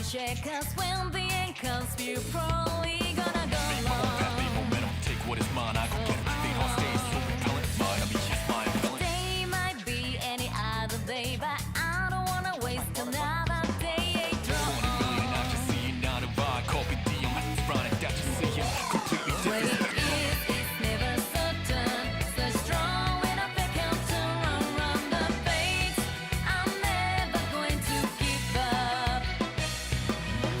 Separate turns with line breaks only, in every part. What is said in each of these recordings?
share, cause when the end comes, we're probably gonna go long.
Momentum, take what is mine, I go get it. They don't stay so repellent. Mine, I mean, yes, mine, repellent.
Day might be any other day, but I don't wanna waste another day.
Million, I just see it now, divide. Copy D, I'm at this running, that you see it. Completely
What it
different.
is, it's never certain. So strong when I pick up to run the fates. I'm never going to give up.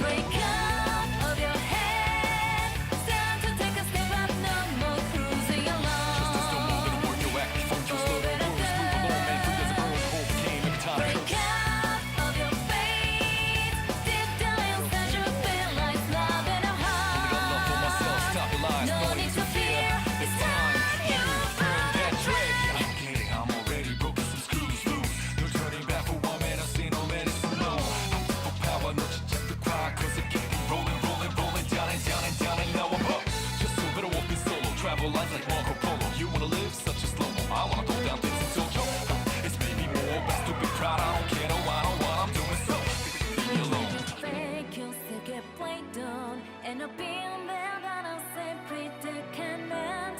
Break up of your head. It's time to take a step up, no more cruising along.
Just don't move and work your act. Before you slow the rules, move along, man. Free as a bird, hope came every time.
Break out of your fate. Deep down inside you feel like love in a
Only got love for myself,
heart.
stop your lies,
No need to fear. It's time you
burn that dread.
burn.
I get it, I'm already broken some screws loose. No turning back for one man, I say no medicine, no. I'm for power, no just to cry, cause it keep rolling, rolling, rolling, down and down and down, and now I'm up. Just so better walking solo, travel lines like Marco Polo. You wanna live such a slow-mo, I wanna go down things in Tokyo. It's maybe more, best to be proud, I don't care, no, I don't what I'm doing, so leave me alone.
Fake you still get played down, and I've been there, but I'm simply predicament.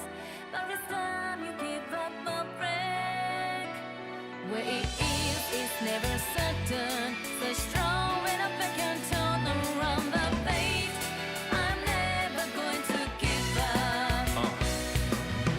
But this time you give up a break. Where it is never certain. So strong when I pick and turn around the fate. I'm never going to give up.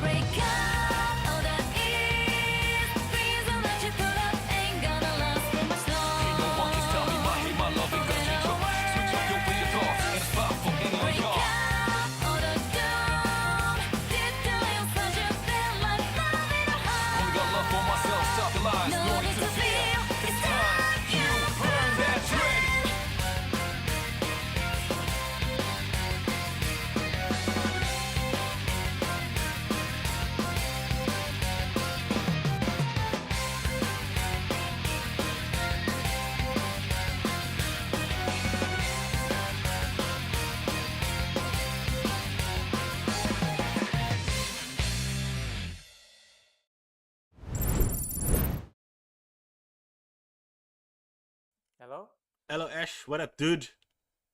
Break up all that is. Reason that you put up ain't gonna last for much
Ain't no one can stop me, my hate, my love ain't gonna change up. Switch up your way of thoughts, and a spot for any of
Break
y'all.
out all the down. Deep down inside you feel like love in a heart.
Only got love for myself, stop your lies,
No
no
need
need
to
to fear.
fear.
It's time you burn that dread.
Hello?
Hello, Ash. What up, dude?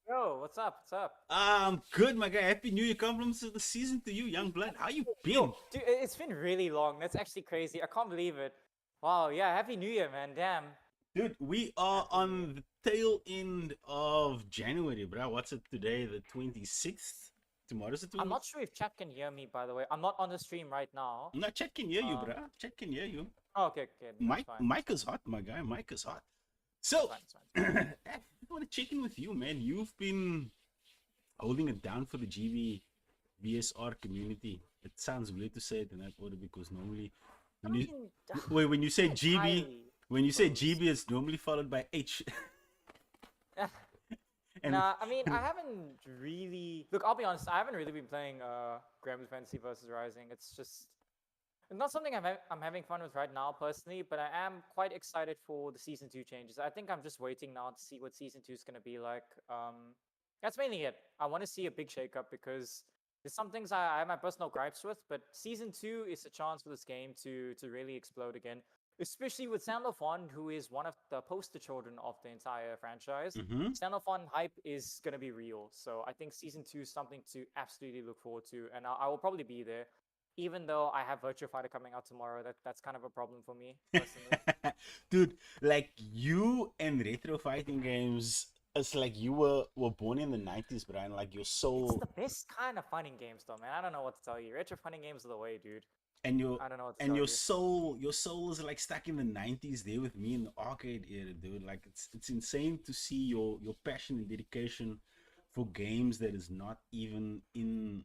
Yo, what's up? What's up?
I'm good, my guy. Happy New Year compliments of the season to you, young blood. How you been?
Dude, it's been really long. That's actually crazy. I can't believe it. Wow, yeah, Happy New Year, man. Damn.
Dude, we are on the tail end of January, bro. What's it today? The 26th? Tomorrow's the 26th?
I'm not sure if chat can hear me, by the way. I'm not on the stream right now.
No, chat can hear you,
Um,
bro. Chat can hear you.
Oh, okay, okay. That's
Mike,
fine.
Mike is hot, my guy. Mike is hot. So,
It's fine.
I want to check in with you, man. You've been holding it down for the GB VSR community. It sounds weird to say it in that order because normally,
I
when you,
mean,
wait, when you say
it's
GB,
highly
when you say
close.
GB, it's normally followed by H. And
Nah, I mean, I haven't really. Look, I'll be honest. I haven't really been playing Granblue Fantasy versus Rising. It's just not something I'm having fun with right now personally. But I am quite excited for the season 2 changes. I think I'm just waiting now to see what season 2 is gonna be like. That's mainly it. I want to see a big shakeup because there's some things I have my personal gripes with. But season 2 is a chance for this game to really explode again. Especially with Sandalphon, who is one of the poster children of the entire franchise.
Mhm.
Sandalphon hype is going to be real. So I think season 2 is something to absolutely look forward to. And I will probably be there. Even though I have Virtua Fighter coming out tomorrow, that's kind of a problem for me, personally.
Dude, like you and retro fighting games, it's like you were born in the 90s, Brian. Like your
It's
soul
the best kind of fighting games, though, man. I don't know what to tell you. Retro fighting games are the way, dude.
and your
I don't know what to
and
tell
your
you.
soul is like stuck in the 90s there with me in the arcade era, dude. Like it's insane to see your passion and dedication for games that is not even in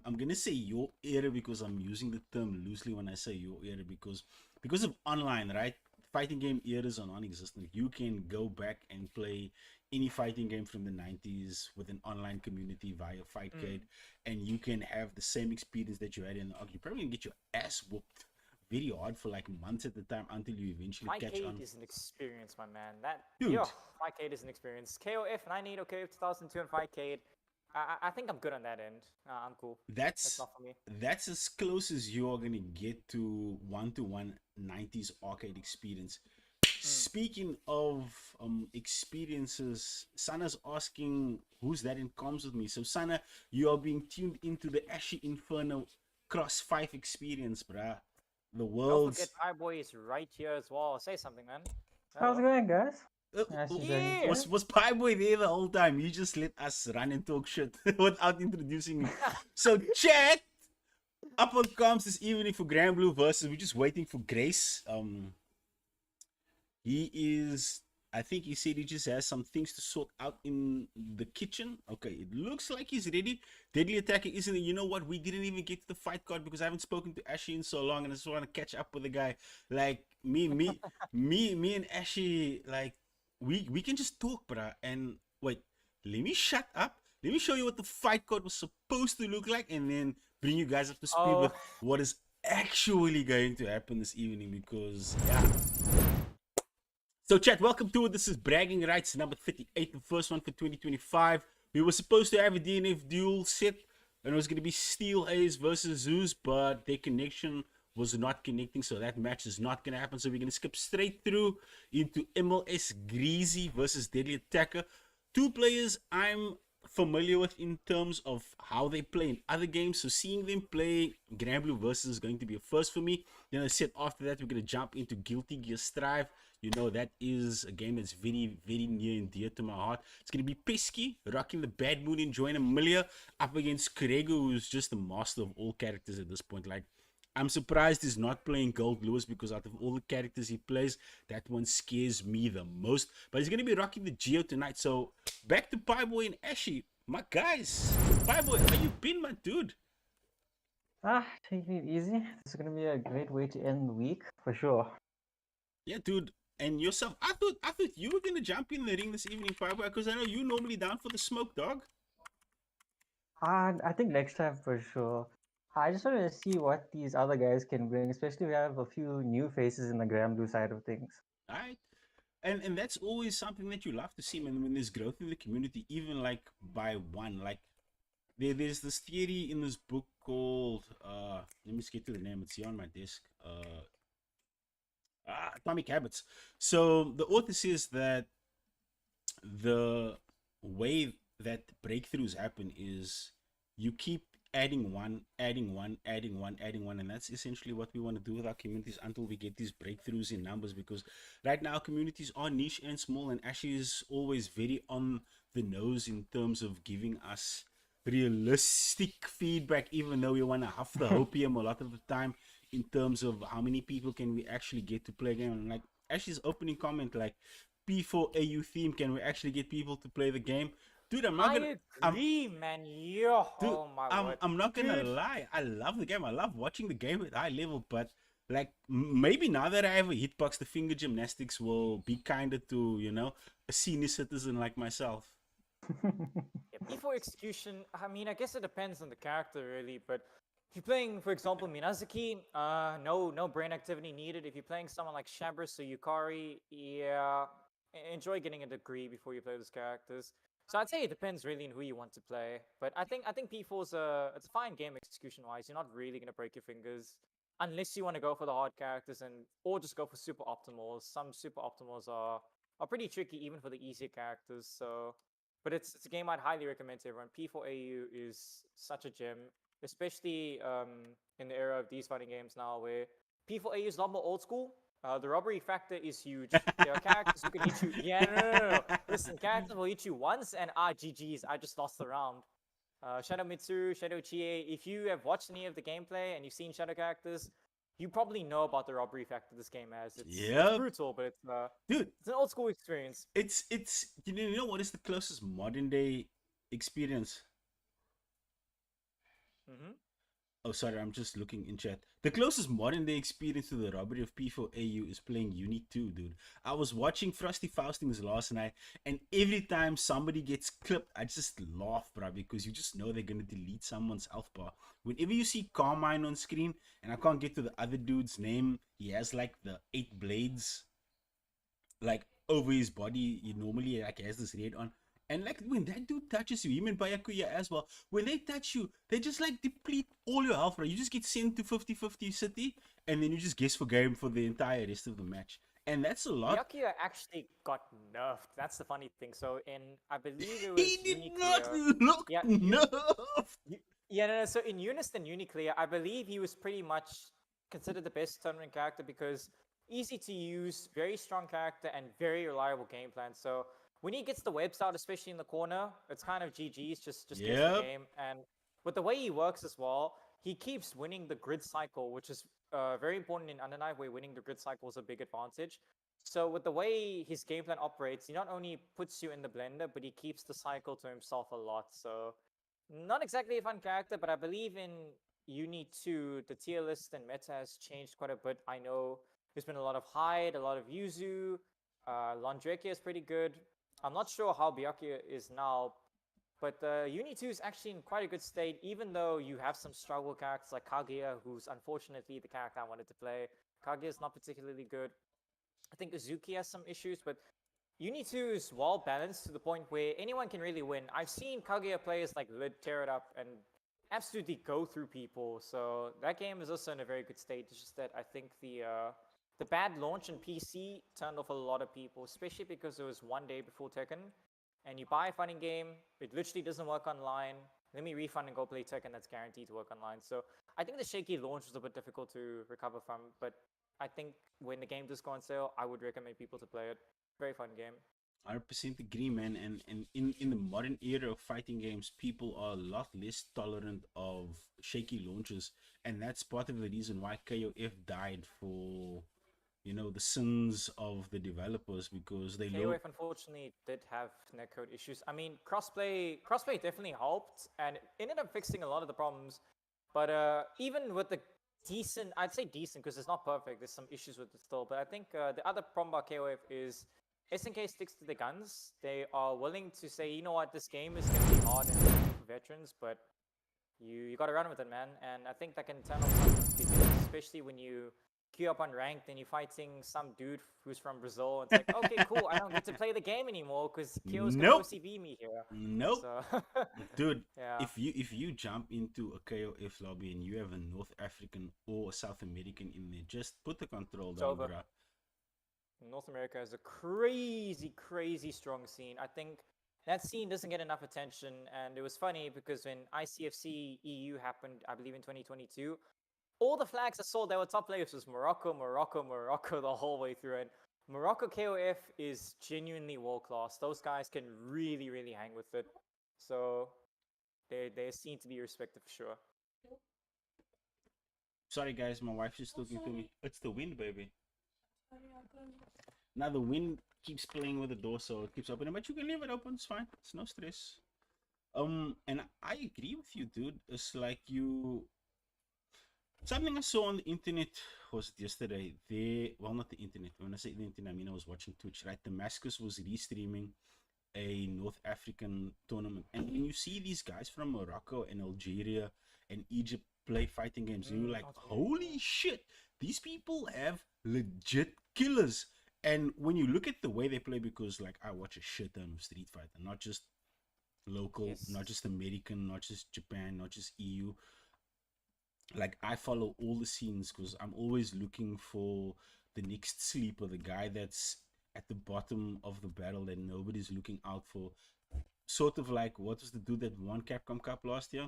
I'm gonna say your era because I'm using the term loosely when I say your era because of online, right? Fighting game eras are non-existent. You can go back and play any fighting game from the 90s with an online community via Fightcade, and you can have the same experience that you had in the arcade. You're probably gonna get your ass whooped very hard for like months at a time until you eventually catch on.
Fightcade is an experience, my man. That
Dude.
yo, Fightcade is an experience. KOF 98, okay, 2002 and Fightcade. I think I'm good on that end. I'm cool. That's not for me.
That's as close as you are gonna get to one 90s arcade experience. speaking of experiences, Sana's asking who's that in comms with me. So Sana, you are being tuned into the Ashy Inferno Cross 5 experience, bruh. The
Don't
world's
forget my boy is right here as well. Say something, man.
How's it
Hello.
going, guys?
Uh,
Nice to
uh,
join you
Yeah.
here.
was Pie Boy there the whole time? You just let us run and talk shit without introducing me. So chat, up on comms this evening for Grand Blue versus. We're just waiting for Grace. He is. I think he said he just has some things to sort out in the kitchen. Okay, it looks like he's ready. Deadly Attacker isn't it? You know what? We didn't even get to the fight card because I haven't spoken to Ashy in so long, and I just want to catch up with the guy. Like me, and Ashy. Like we can just talk, bruh. And wait, let me shut up. Let me show you what the fight card was supposed to look like, and then bring you guys up to speed with what is actually going to happen this evening. Because yeah. So chat, welcome to it. This is Bragging Rights number 38, the first one for 2025. We were supposed to have a DNF duel set, and it was going to be Steel Ace versus Zeus, but their connection was not connecting, so that match is not going to happen. So we're going to skip straight through into MLS Greasy versus Deadly Attacker. Two players I'm familiar with in terms of how they play in other games, so seeing them play Grand Blue versus is going to be a first for me. Then I said after that we're going to jump into Guilty Gear Strive. You know, that is a game that's very, very near and dear to my heart. It's going to be Pesky rocking the Bad Moon, enjoying Amelia up against Krego, who's just the master of all characters at this point. Like, I'm surprised he's not playing Gold Lewis, because out of all the characters he plays, that one scares me the most. But he's going to be rocking the Geo tonight. So back to Pie Boy and Ashy. My guys, Pie Boy, how you been, my dude?
Taking it easy. This is gonna be a great way to end the week for sure.
Yeah, dude. And yourself, I thought you were gonna jump in the ring this evening, Pie Boy, because I know you normally down for the smoke, dog.
I think next time for sure. I just wanted to see what these other guys can bring, especially we have a few new faces in the Grand Blue side of things.
Alright. And that's always something that you love to see, man, when there's growth in the community, even like by one. Like there's this theory in this book called let me just get to the name, it's here on my desk. Atomic Habits. So the author says that the way that breakthroughs happen is you keep adding one, and that's essentially what we want to do with our communities until we get these breakthroughs in numbers. Because right now communities are niche and small, and Ashley is always very on the nose in terms of giving us realistic feedback, even though we want to huff the hopium a lot of the time in terms of how many people can we actually get to play a game. And like Ashley's opening comment, like P4AU theme, can we actually get people to play the game? Dude, I'm not gonna.
I agree, man. Yo,
Dude,
oh my word.
I'm not gonna
Dude.
lie. I love the game. I love watching the game at high level. But like, maybe now that I have a hitbox, the finger gymnastics will be kinder to, you know, a senior citizen like myself.
Yeah, P4 execution, I mean, I guess it depends on the character really, but if you're playing, for example, Minazuki, no brain activity needed. If you're playing someone like Shabris or Yukari, yeah, enjoy getting a degree before you play those characters. So I'd say it depends really on who you want to play. But I think P4's it's a fine game execution wise. You're not really gonna break your fingers unless you want to go for the hard characters or just go for super optimals. Some super optimals are pretty tricky even for the easier characters. So, but it's a game I'd highly recommend to everyone. P4AU is such a gem, especially in the era of these fighting games now, where P4AU is a lot more old school. The robbery factor is huge. There are characters who can hit you. Yeah, no. Listen, characters will hit you once and GG's. I just lost the round. Shadow Mitsuru, Shadow Chie. If you have watched any of the gameplay and you've seen Shadow characters, you probably know about the robbery factor this game has. It's brutal, but it's
dude,
it's an old school experience.
It's you know what is the closest modern day experience?
Mm-hmm.
Oh, sorry, I'm just looking in chat. The closest modern day experience to the robbery of P4AU is playing Uni 2, dude. I was watching Frosty Faustings last night, and every time somebody gets clipped, I just laugh, bro, because you just know they're gonna delete someone's health bar. Whenever you see Carmine on screen, and I can't get to the other dude's name, he has like the 8 blades, like over his body. He normally like has this red on. And like when that dude touches you, him and Bayakuya as well, when they touch you, they just like deplete all your health, bro. You just get sent to 50-50 city, and then you just guess for game for the entire rest of the match. And that's a lot.
Byakuya actually got nerfed. That's the funny thing. So I believe it
He
was
did not
Uniclear.
look
Yeah,
nerfed.
yeah, no, no. So in Unis and Uniclear, I believe he was pretty much considered the best tournament character because easy to use, very strong character, and very reliable game plan. So when he gets the webs out, especially in the corner, it's kind of GG's, just gets the
Yep.
game. And with the way he works as well, he keeps winning the grid cycle, which is very important in Underknife, where winning the grid cycle is a big advantage. So with the way his game plan operates, he not only puts you in the blender, but he keeps the cycle to himself a lot. So not exactly a fun character, but I believe in Uni 2, the tier list and meta has changed quite a bit. I know there's been a lot of Hyde, a lot of Yuzu. Landrekia is pretty good. I'm not sure how Byakuya is now, but Uni 2 is actually in quite a good state, even though you have some struggle characters like Kaguya, who's unfortunately the character I wanted to play. Kaguya is not particularly good. I think Uzuki has some issues, but Uni 2 is well balanced to the point where anyone can really win. I've seen Kaguya players like Lid tear it up and absolutely go through people. So that game is also in a very good state. It's just that I think the bad launch in PC turned off a lot of people, especially because it was one day before Tekken. And you buy a fighting game, it literally doesn't work online. Let me refund and go play Tekken that's guaranteed to work online. So I think the shaky launch was a bit difficult to recover from, but I think when the game does go on sale, I would recommend people to play it. Very fun game.
100% agree, man. And in the modern era of fighting games, people are a lot less tolerant of shaky launches, and that's part of the reason why KOF died for, the sins of the developers, because they
KOF unfortunately did have netcode issues. I mean, crossplay definitely helped and it ended up fixing a lot of the problems. But even with the decent, I'd say decent because it's not perfect. There's some issues with it still. But I think the other problem about KOF is SNK sticks to the guns. They are willing to say, you know what, this game is going to be hard and for veterans, but you got to run with it, man. And I think that can turn off some speakers, especially when you queue up on ranked and you're fighting some dude who's from Brazil. It's like, okay, cool. I don't get to play the game anymore because Kyo's gonna
Nope.
OCV me here.
Nope.
So,
Dude,
yeah.
if you jump into a KOF lobby and you have a North African or a South American in there, just put the control down,
over.
bruh.
North America is a crazy strong scene. I think that scene doesn't get enough attention, and it was funny because when ICFC EU happened, I believe in 2022, all the flags I saw that were top players was Morocco the whole way through. And Morocco KOF is genuinely world class. Those guys can really hang with it. So they're seen to be respected for sure.
Sorry guys, my wife's just talking to me. It's the wind, baby. Now the wind keeps playing with the door, so it keeps opening, but you can leave it open. It's fine. It's no stress. And I agree with you, dude. It's like something I saw on the internet was yesterday. Well, not the internet. When I say the internet, I mean I was watching Twitch, right? Damascus was restreaming a North African tournament, and when you see these guys from Morocco and Algeria and Egypt play fighting games, and you're like, holy shit, these people have legit killers. And when you look at the way they play, because like I watch a shit ton of Street Fighter, not just local,
Yes.
not just American, not just Japan, not just EU. Like I follow all the scenes because I'm always looking for the next sleeper, the guy that's at the bottom of the battle that nobody's looking out for. Sort of like, what was the dude that won Capcom Cup last year?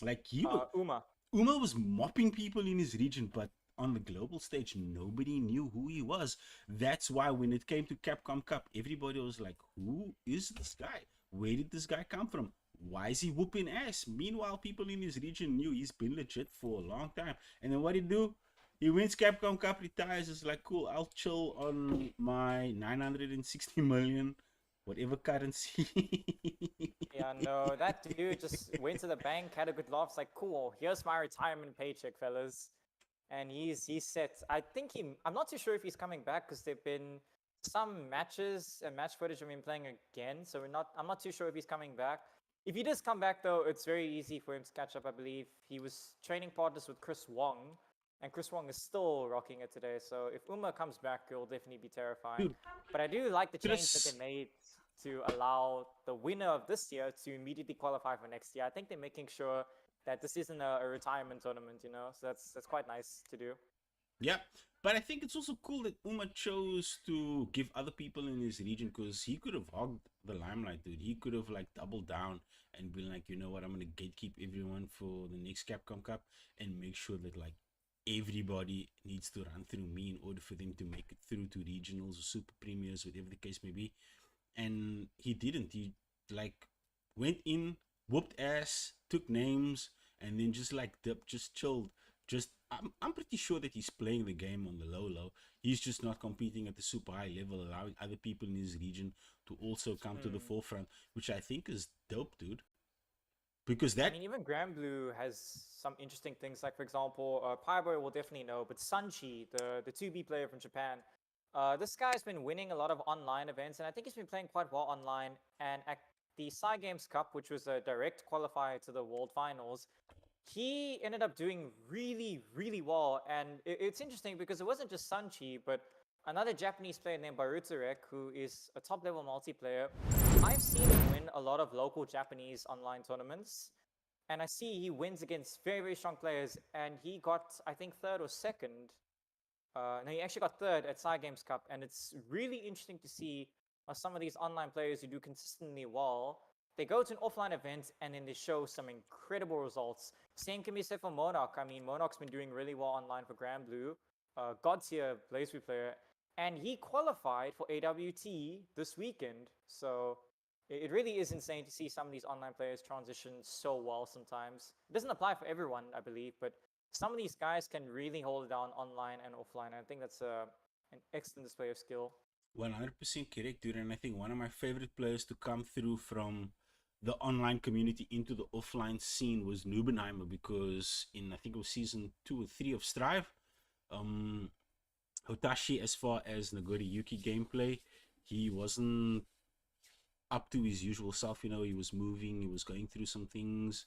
Like
Uma.
Uma was mopping people in his region, but on the global stage, nobody knew who he was. That's why when it came to Capcom Cup, everybody was like, who is this guy? Where did this guy come from? Why is he whooping ass? Meanwhile, people in his region knew he's been legit for a long time. And then what did he do? He wins Capcom Cup, retires. It's like, cool, I'll chill on my 960 million, whatever currency.
Yeah, no, that dude just went to the bank, had a good laugh. It's like, cool, here's my retirement paycheck, fellas. And he's set. I think I'm not too sure if he's coming back because there've been some matches and match footage of him playing again. So I'm not too sure if he's coming back. If he does come back though, it's very easy for him to catch up. I believe he was training partners with Chris Wong, and Chris Wong is still rocking it today. So if Uma comes back, it will definitely be terrifying.
Dude,
but I do like the change
Chris-
that they made to allow the winner of this year to immediately qualify for next year. I think they're making sure that this isn't a retirement tournament, you know. So that's quite nice to do.
Yeah, but I think it's also cool that Uma chose to give other people in his region because he could have hogged the limelight, dude. He could have like doubled down and been like, you know what, I'm gonna gatekeep everyone for the next Capcom Cup and make sure that like everybody needs to run through me in order for them to make it through to regionals or super premiers, whatever the case may be. And he didn't. He like went in, whooped ass, took names, and then just like dipped, just chilled. Just I'm pretty sure that he's playing the game on the low. He's just not competing at the super high level, allowing other people in his region to also come to the
Mm.
forefront, which I think is dope, dude. Because
I
that
mean, even Granblue has some interesting things. Like, for example, Pyro will definitely know, but Sanchi, the 2B player from Japan, this guy's been winning a lot of online events, and I think he's been playing quite well online. And at the Cygames Cup, which was a direct qualifier to the World Finals, he ended up doing really, really well. And it's interesting because it wasn't just Sanchi, but another Japanese player named Barutarek, who is a top level multiplayer. I've seen him win a lot of local Japanese online tournaments, and I see he wins against very, very strong players. And he got, I think, third or second. No, he actually got third at Cygames Cup, and it's really interesting to see some of these online players who do consistently well. They go to an offline event and then they show some incredible results. Same can be said for Monarch. I mean, Monarch's been doing really well online for Granblue. God's here, Blazewee player, and he qualified for AWT this weekend. So it really is insane to see some of these online players transition so well sometimes. It doesn't apply for everyone, I believe, but some of these guys can really hold it down online and offline. I think that's an excellent display of skill.
100% correct, dude. And I think one of my favorite players to come through from the online community into the offline scene was Nubenheimer because in I think it was season 2 or 3 of Strive, um, Hotashi, as far as Nagori Yuki gameplay, he wasn't up to his usual self. You know, he was moving, he was going through some things,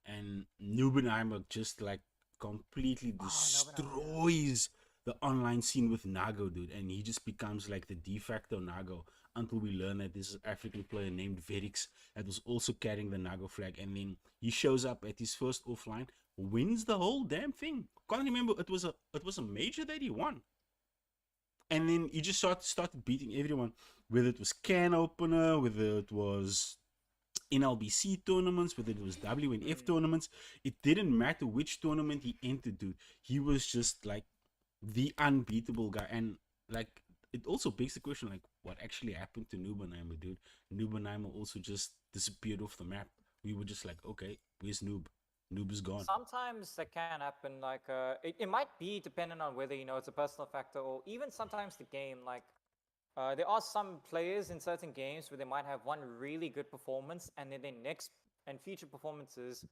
and Nubenheimer just like completely
Oh, Nobunaga.
destroys the online scene with Nago, dude, and he just becomes like the de facto Nago until we learn that this African player named Verix that was also carrying the Nago flag, and then he shows up at his first offline, wins the whole damn thing. Can't remember, it was a major that he won, and then he just started beating everyone, whether it was can opener, whether it was NLBC tournaments, whether it was WNF tournaments. It didn't matter which tournament he entered, dude. He was just like the unbeatable guy. And like it also begs the question, like, what actually happened to Nubenheimer, dude? Nubenheimer also just disappeared off the map. We were just like, okay, where's Noob? Noob is gone.
Sometimes that can happen. Like, it might be dependent on whether it's a personal factor or even sometimes the game. Like, there are some players in certain games where they might have one really good performance and then their next and future performances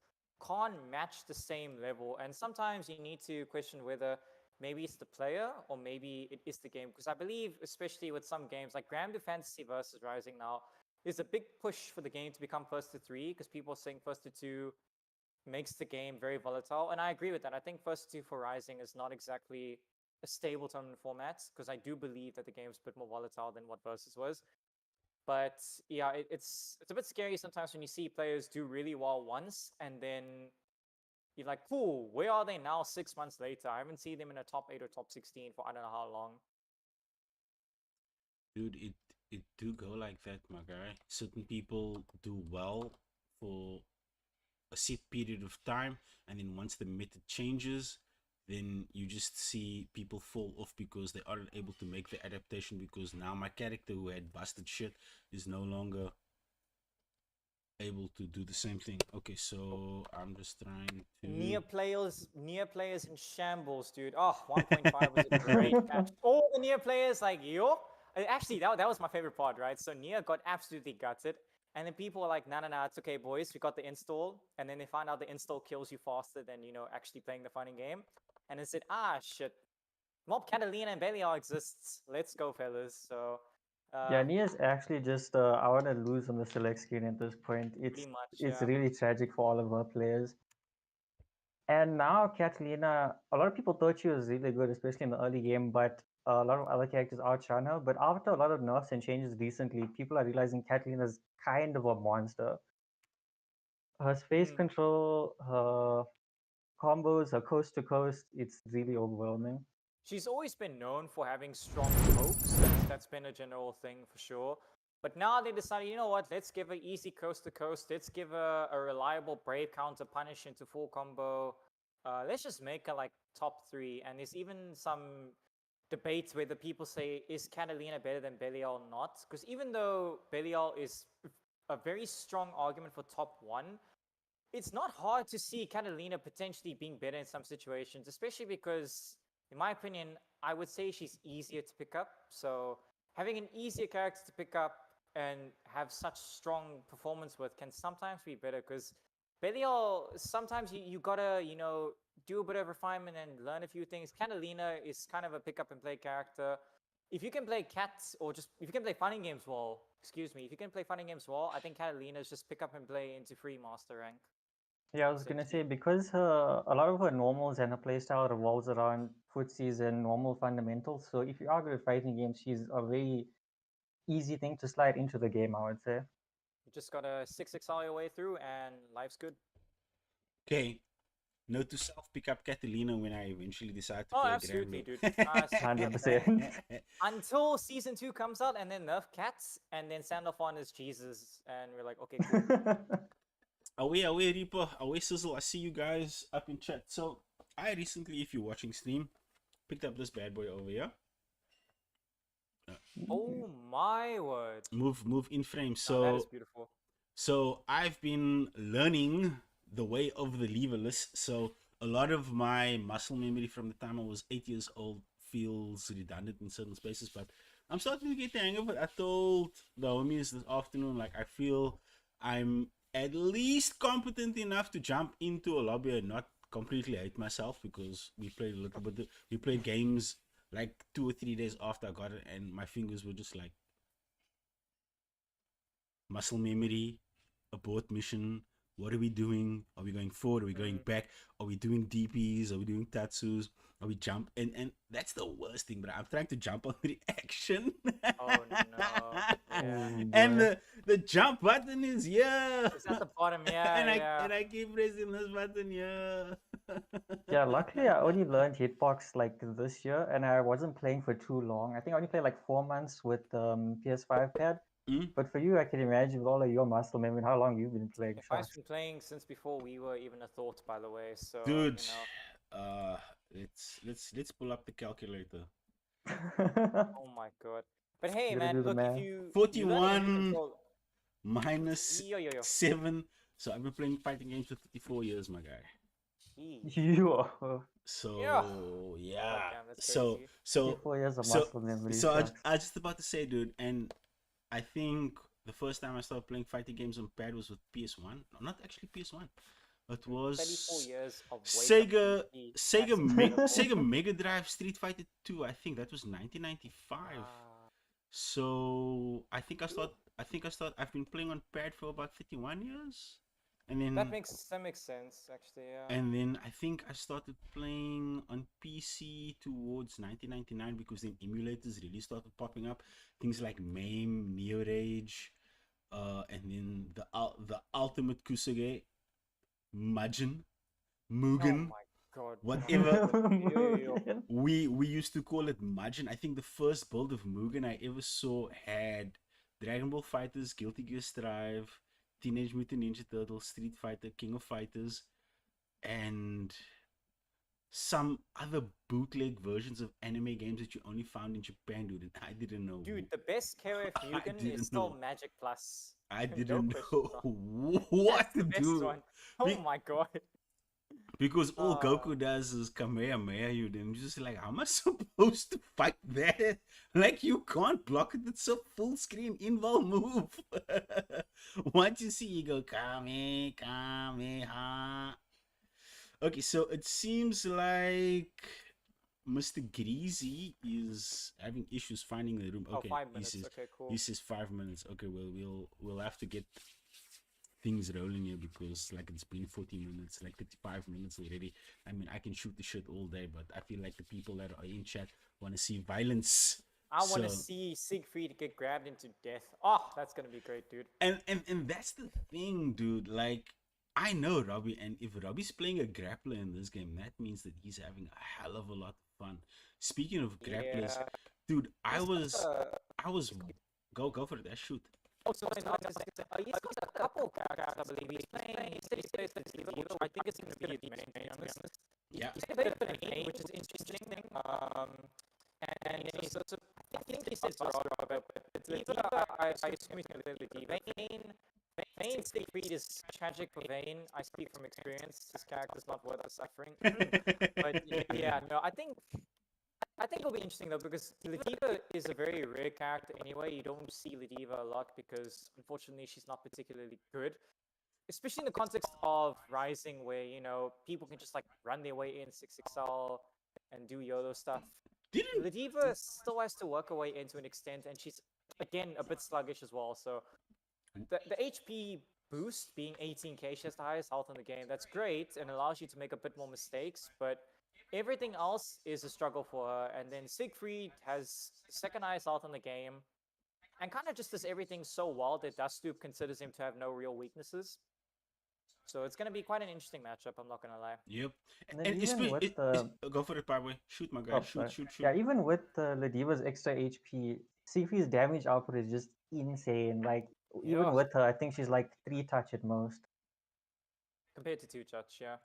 can't match the same level. And sometimes you need to question whether maybe it's the player or maybe it is the game. Because I believe, especially with some games like Granblue Fantasy versus Rising now, there's a big push for the game to become first to three because people are saying first to two makes the game very volatile. And I agree with that. I think first to two for Rising is not exactly a stable tournament format because I do believe that the game's a bit more volatile than what Versus was. But yeah, it's a bit scary sometimes when you see players do really well once and then you're like, cool, where are they now 6 months later? I haven't seen them in a top 8 or top 16 for I don't know how long.
Dude, it do go like that, my guy. Certain people do well for a set period of time, and then once the method changes, then you just see people fall off because they aren't able to make the adaptation, because now my character who had busted shit is no longer able to do the same thing. Okay, so I'm just trying to
Near players in shambles, dude. Oh, 1.5 was a great patch. All the near players, like, yo. Actually, that was my favorite part, right? So Nia got absolutely gutted. And then people were like, nah, it's okay, boys. We got the install. And then they find out the install kills you faster than, actually playing the fighting game. And they said, shit. Mob Catalina and Belial exists. Let's go, fellas. So,
Yeah, Nia's actually just I want to lose on the select screen at this point.
pretty much,
It's
yeah.
really tragic for all of our players. And now Catalina, a lot of people thought she was really good, especially in the early game, but a lot of other characters outshine her. But after a lot of nerfs and changes recently, people are realizing Catalina's kind of a monster. Her space control, her combos, her coast to coast, it's really overwhelming.
she's always been known for having strong pokes. That's been a general thing for sure. But now they decided, you know what? Let's give her easy coast to coast. Let's give her a reliable brave counter punish into full combo. Let's just make her like top 3. And there's even some debates where the people say, is Catalina better than Belial or not? Because even though Belial is a very strong argument for top 1, it's not hard to see Catalina potentially being better in some situations, especially because, in my opinion, I would say she's easier to pick up. So having an easier character to pick up and have such strong performance with can sometimes be better, because Belial, sometimes you gotta, do a bit of refinement and learn a few things. Catalina is kind of a pick up and play character. If you can play cats, or just if you can play fighting games well, if you can play fighting games well, I think Catalina is just pick up and play into free master rank.
Yeah, I was gonna say, because a lot of her normals and her playstyle revolves around footsies and normal fundamentals. So if you are good at fighting games, she's a very easy thing to slide into the game, I would say.
You just gotta 6xl your way through, and life's good.
Okay. Note to self: pick up Catalina when I eventually decide to
Oh,
play
absolutely,
Granblue.
dude.
100%.
Until season 2 comes out, and then nerf cats, and then Sandalphon is Jesus, and we're like, okay, cool.
Away, Reaper, away, Sizzle. I see you guys up in chat. So, I recently, if you're watching stream, picked up this bad boy over here.
Oh my word.
Move in frame.
Now
So,
that is beautiful.
So I've been learning the way of the leverless. So a lot of my muscle memory from the time I was 8 years old feels redundant in certain spaces, but I'm starting to get the hang of it. I told the homies this afternoon, like, I feel I'm at least competent enough to jump into a lobby and not completely hate myself, because we played a little bit. We played games like 2 or 3 days after I got it, and my fingers were just like, muscle memory, abort mission. What are we doing? Are we going forward? Are we going back? Are we doing DPs? Are we doing tatsus? Are we jump? And that's the worst thing, but I'm trying to jump on the action.
Oh no. Yeah.
And the jump button is here.
It's at the bottom, yeah.
and I keep pressing this button here.
Yeah, luckily I only learned hitbox like this year, and I wasn't playing for too long. I think I only played like 4 months with PS5 pad. But for you, I can imagine with all of your muscle memory and how long you've been playing
I've
shots.
been playing since before we were even a thought, by the way. So
Dude, let's pull up the calculator.
Oh my god. But hey,
Gotta
man,
do the
look,
math.
if you
41 minus
Yo.
7. So I've been playing fighting games for 34 years, my guy.
Jeez.
You are
So
Yeah. Damn, that's
so
crazy.
so
4 years of
so
muscle memory.
so I
sucks.
was just about to say, dude, and I think the first time I started playing fighting games on pad was with PS1. No, not actually PS1. It was
34 years of
Sega
Sega
Sega Mega Drive Street Fighter 2. I think that was 1995. So I've been playing on pad for about 31 years. And then
that makes sense, actually. Yeah.
and then I think I started playing on PC towards 1999, because then emulators really started popping up. Things like MAME, Neo Rage, and then the Ultimate Kusuge, Mugen,
Oh
Mugen,
my god.
whatever.
Yo.
We used to call it Mugen. I think the first build of Mugen I ever saw had Dragon Ball Fighters, Guilty Gear Strive, Teenage Mutant Ninja Turtles, Street Fighter, King of Fighters, and some other bootleg versions of anime games that you only found in Japan, dude. And I didn't know.
Dude, the best KOF Mugen
didn't
is still
know.
Magic Plus.
I
no
didn't
questions
know
asked.
what
That's
to
the best
do.
one. Oh
Be-
my god.
Because all Goku does is Kamehameha you. Then I'm just like, how am I supposed to fight that? Like, you can't block it. It's a full screen invul move. Once you see, you go Kamehameha. Okay, so it seems like Mr. Greasy is having issues finding the room. Okay,
5 minutes. Okay, cool.
he says 5 minutes. Okay, well, we'll have to get things rolling here, because like it's been 40 minutes, like 35 minutes already. I mean, I can shoot the shit all day, but I feel like the people that are in chat want to see violence.
I want to
So-
see Siegfried get grabbed into death. Oh, that's gonna be great, dude.
And that's the thing, dude. Like, I know Robbie, and if Robbie's playing a grappler in this game, that means that he's having a hell of a lot of fun. Speaking of grapplers,
Yeah.
dude,
He's got
I was go for it. Shoot.
also in he's got a couple characters, I believe. He's playing, he said he plays the Diva, which I think is going to be his main, to be honest.
Yeah.
He's got a bit of an aim, which is interesting. And he's also, I think he says Rob, but the Diva, I assume he's going to play the Diva. Vayne Siegfried is tragic for Vayne. I speak from experience. This character's not worth the suffering. But yeah, no, I think it'll be interesting though, because Lediva is a very rare character anyway. You don't see Lediva a lot because unfortunately she's not particularly good. Especially in the context of Rising, where people can just like run their way in 6XL and do YOLO stuff.
Didn't
Lediva still has to work her way in to an extent, and she's again a bit sluggish as well. So the HP boost being 18k, she has the highest health in the game. That's great and allows you to make a bit more mistakes, but everything else is a struggle for her. And then Siegfried has second highest health in the game, and kind of just does everything so well that Dustloop considers him to have no real weaknesses. So it's going to be quite an interesting matchup, I'm not going to lie.
Yep.
And then even with
go for it, Pablo. Shoot, my guy. Shoot.
Yeah, even with Lediva's extra HP, Siegfried's damage output is just insane. Like, even with her, I think she's like 3 touch at most.
Compared to 2 touch, yeah.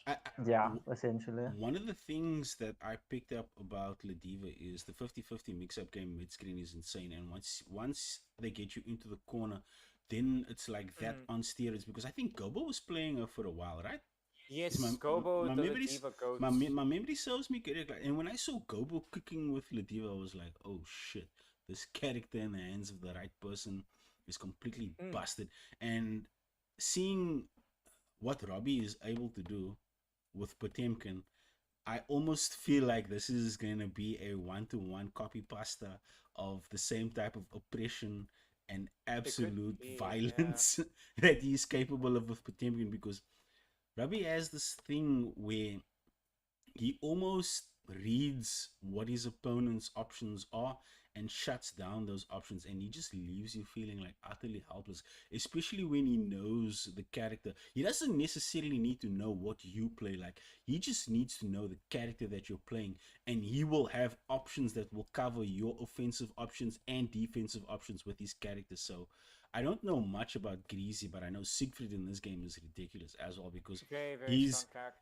Yeah, essentially.
One of the things that I picked up about Lediva is the 50-50 mix-up game mid-screen is insane. And once they get you into the corner, then it's like that on steroids. Because I think Gobo was playing her for a while, right?
Yes, Gobo, the Lediva goes.
My memory serves me correct. And when I saw Gobo cooking with Lediva, I was like, oh shit, this character in the hands of the right person is completely busted. And seeing what Robbie is able to do with Potemkin, I almost feel like this is going to be a one-to-one copy pasta of the same type of oppression and absolute violence that he's capable of with Potemkin, because Robbie has this thing where he almost reads what his opponent's options are and shuts down those options, and he just leaves you feeling like utterly helpless, especially when he knows the character. He doesn't necessarily need to know what you play like. He just needs to know the character that you're playing, and he will have options that will cover your offensive options and defensive options with his character. So I don't know much about Greasy, but I know Siegfried in this game is ridiculous as well, because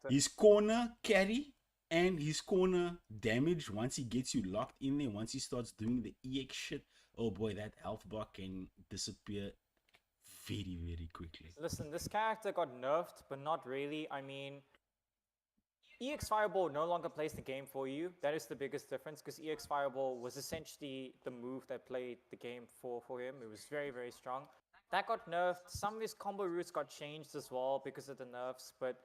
his corner carry and his corner damage, once he gets you locked in there, once he starts doing the EX shit, oh boy, that health bar can disappear very, very quickly.
Listen, this character got nerfed, but not really. I mean, EX Fireball no longer plays the game for you. That is the biggest difference, because EX Fireball was essentially the move that played the game for him. It was very, very strong. That got nerfed. Some of his combo routes got changed as well because of the nerfs, but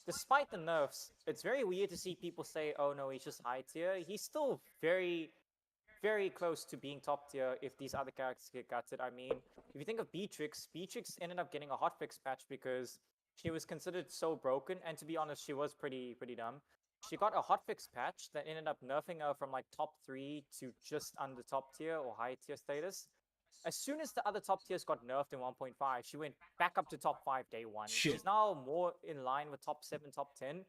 despite the nerfs, it's very weird to see people say, oh no, he's just high tier. He's still very, very close to being top tier if these other characters get gutted. I mean, if you think of Beatrix ended up getting a hotfix patch because she was considered so broken, and to be honest, she was pretty dumb. She got a hotfix patch that ended up nerfing her from like top 3 to just under top tier or high tier status. As soon as the other top tiers got nerfed in 1.5, she went back up to top 5 day 1.
Shit.
She's now more in line with top 7, top 10.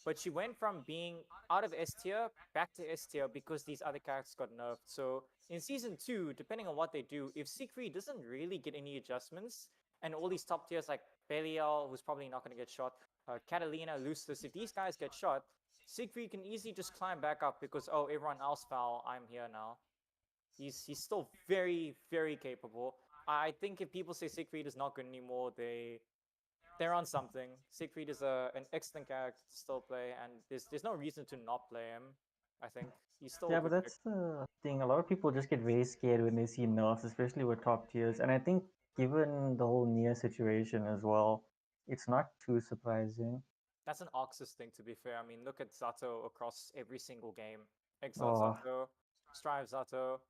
But she went from being out of S tier back to S tier because these other characters got nerfed. So in Season 2, depending on what they do, if Siegfried doesn't really get any adjustments, and all these top tiers like Belial, who's probably not going to get shot, Catalina, Lucius, if these guys get shot, Siegfried can easily just climb back up because, oh, everyone else fell, I'm here now. He's still very, very capable. I think if people say Siegfried is not good anymore, they're on something. Siegfried is an excellent character to still play, and there's no reason to not play him. I think he's still.
Yeah, but that's the thing. A lot of people just get very scared when they see nerfs, especially with top tiers. And I think given the whole Nia situation as well, it's not too surprising.
That's an Oxus thing, to be fair. I mean, look at Zato across every single game. Exile Zato, Strive Zato.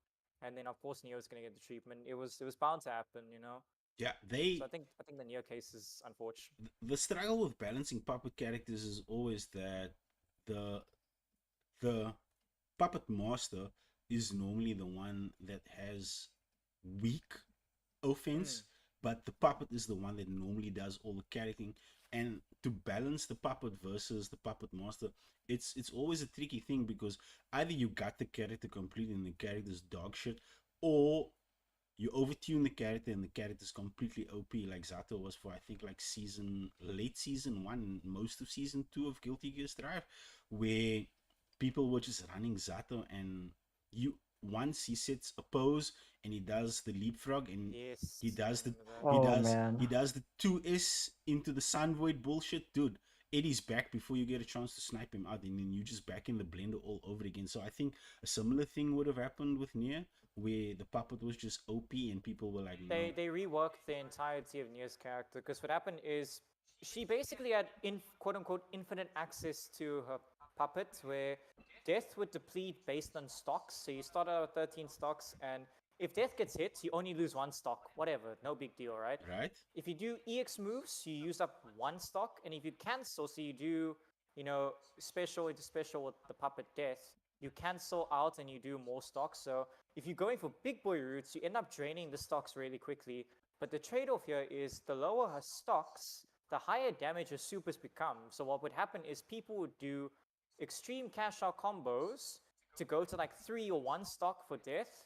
And then of course Neo's gonna get the treatment. It was bound to happen, you know.
Yeah,
So I think the Neo case is unfortunate.
The struggle with balancing puppet characters is always that the puppet master is normally the one that has weak offense, but the puppet is the one that normally does all the characting. And to balance the puppet versus the puppet master, it's always a tricky thing, because either you got the character complete and the character's dog shit, or you overtune the character and the character's completely OP, like Zato was for, I think, like late season 1 and most of season 2 of Guilty Gear Strive, where people were just running Zato, and once he sets a pose and he does the leapfrog, and
Yes.
he does the
Oh, man.
he does the 2S into the Sun Void bullshit, dude. Eddie's back before you get a chance to snipe him out, and then you just back in the blender all over again. So I think a similar thing would have happened with Nier, where the puppet was just OP and people were like, no.
They reworked the entirety of Nia's character, because what happened is she basically had quote unquote infinite access to her puppet, where death would deplete based on stocks. So you start out with 13 stocks, and if death gets hit, you only lose 1 stock. Whatever, no big deal, right?
Right?
If you do EX moves, you use up 1 stock, and if you cancel, so you do, special into special with the puppet death, you cancel out and you do more stocks. So if you're going for big boy routes, you end up draining the stocks really quickly. But the trade-off here is the lower her stocks, the higher damage her supers become. So what would happen is people would do extreme cash out combos to go to like 3 or 1 stock for death,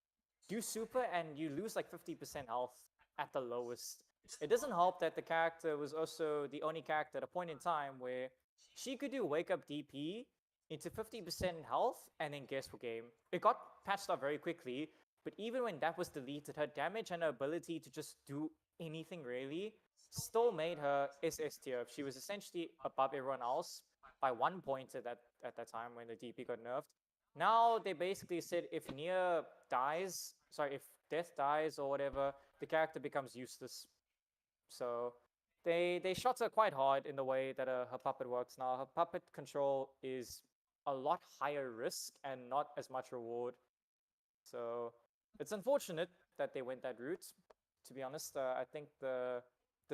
do super, and you lose like 50% health at the lowest. It doesn't help that the character was also the only character at a point in time where she could do wake up DP into 50% health and then guess for game. It got patched up very quickly, but even when that was deleted, her damage and her ability to just do anything really still made her SS tier. She was essentially above everyone else by 1 point at that time when the DP got nerfed. Now they basically said if death dies or whatever, the character becomes useless. So they shot her quite hard in the way that her puppet works now. Her puppet control is a lot higher risk and not as much reward. So it's unfortunate that they went that route. To be honest, I think the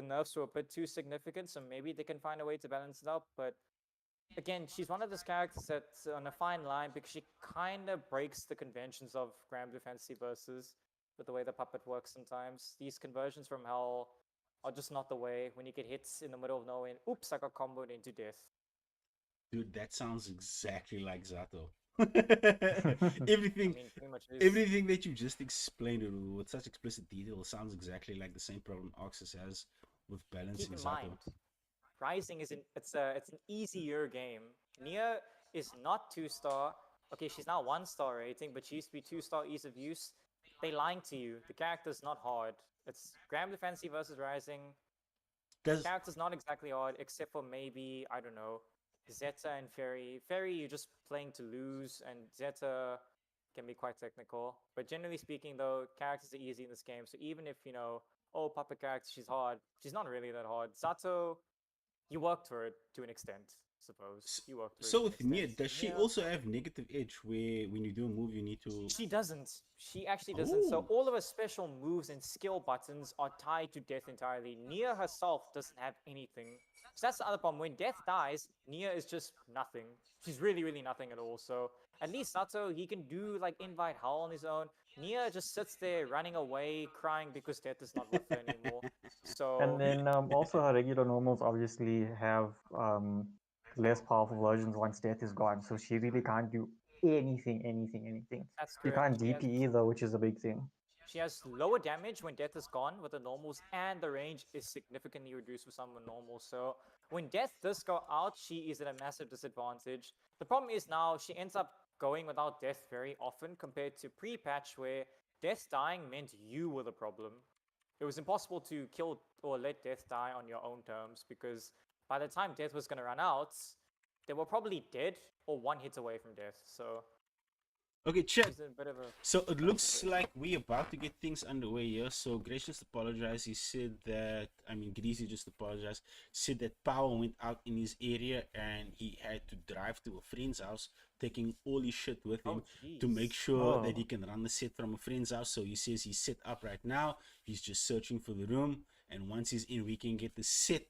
nerfs were a bit too significant, so maybe they can find a way to balance it out. But again, she's one of those characters that's on a fine line, because she kind of breaks the conventions of Granblue Fantasy Versus with the way the puppet works sometimes. These conversions from hell are just not the way. When you get hits in the middle of nowhere, and oops, I got comboed into death.
Dude, that sounds exactly like Zato.
Everything, pretty much is.
Everything that you just explained with such explicit detail sounds exactly like the same problem Oxus has with balancing
Keep in
Zato.
mind, Rising is it's an easier game. Nier is not 2-star. Okay, she's now 1-star rating, but she used to be 2-star ease of use. They lying to you. The character's not hard. It's Granblue Fantasy versus Rising. The character's not exactly hard, except for maybe, I don't know, Zeta and Fairy. Fairy, you're just playing to lose, and Zeta can be quite technical. But generally speaking, though, characters are easy in this game. So even if, puppet character, she's hard, she's not really that hard. Zato, you worked for it to an extent, I suppose. You worked for it.
So with Nier, does she also have negative edge, where when you do a move, you need to...
She doesn't. She actually doesn't. So
Oh.
all of her special moves and skill buttons are tied to death entirely. Nier herself doesn't have anything. So that's the other problem. When death dies, Nier is just nothing. She's really, really nothing at all. So at least Sato, he can do like invite hell on his own. Nier just sits there running away, crying because death is not with her anymore. So
And then also her regular normals obviously have less powerful versions once death is gone, so she really can't do anything.
that's
She
correct.
can't DP either, which is a big thing.
She has lower damage when death is gone with the normals, and the range is significantly reduced with someone normal. So when death does go out, she is at a massive disadvantage. The problem is now she ends up going without death very often compared to pre-patch, where death dying meant you were the problem. It was impossible to kill or let death die on your own terms, because by the time death was going to run out, they were probably dead or 1 hit away from death. So
Okay, chat.
it's a bit of a...
So it looks like we're about to get things underway here. So Grace just apologized. He said that, Greasy just apologized. Said that power went out in his area and he had to drive to a friend's house, taking all his shit with him to make sure that he can run the set from a friend's house. So he says he's set up right now. He's just searching for the room. And once he's in, we can get the set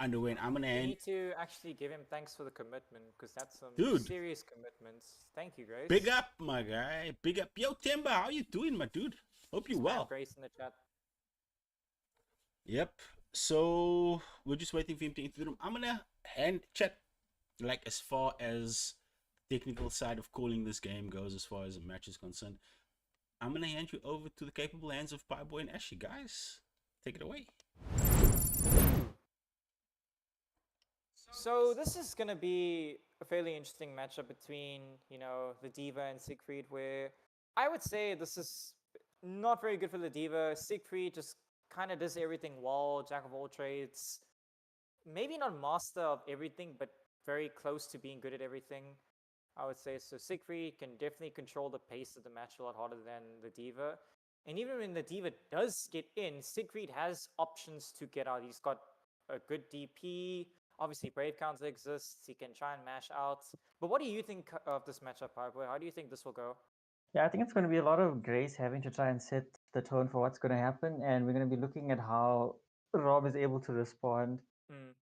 underway. And I'm going to
We
hand...
need to actually give him thanks for the commitment, because that's some
Dude.
serious commitments. Thank you, Grace.
Big up, my guy. Big up. Yo, Timber, how you doing, my dude? Hope you
Spam
well.
Grace in the chat.
Yep. So we're just waiting for him to enter the room. I'm gonna hand chat, like, as far as technical side of calling this game goes, as far as the match is concerned. I'm gonna hand you over to the capable hands of Pieboy and Ashley. Guys, take it away.
So this is gonna be a fairly interesting matchup between, the D.Va and Siegfried, where I would say this is not very good for the D.Va. Siegfried just kind of does everything well, jack of all trades. Maybe not master of everything, but very close to being good at everything, I would say. So Siegfried can definitely control the pace of the match a lot harder than the D.Va. And even when the D.Va does get in, Siegfried has options to get out. He's got a good DP. Obviously, Brave Counter exists. He can try and mash out. But what do you think of this matchup, Pieboy? How do you think this will go?
Yeah, I think it's going to be a lot of Grace having to try and set the tone for what's going to happen, and we're going to be looking at how Rob is able to respond.
Mm.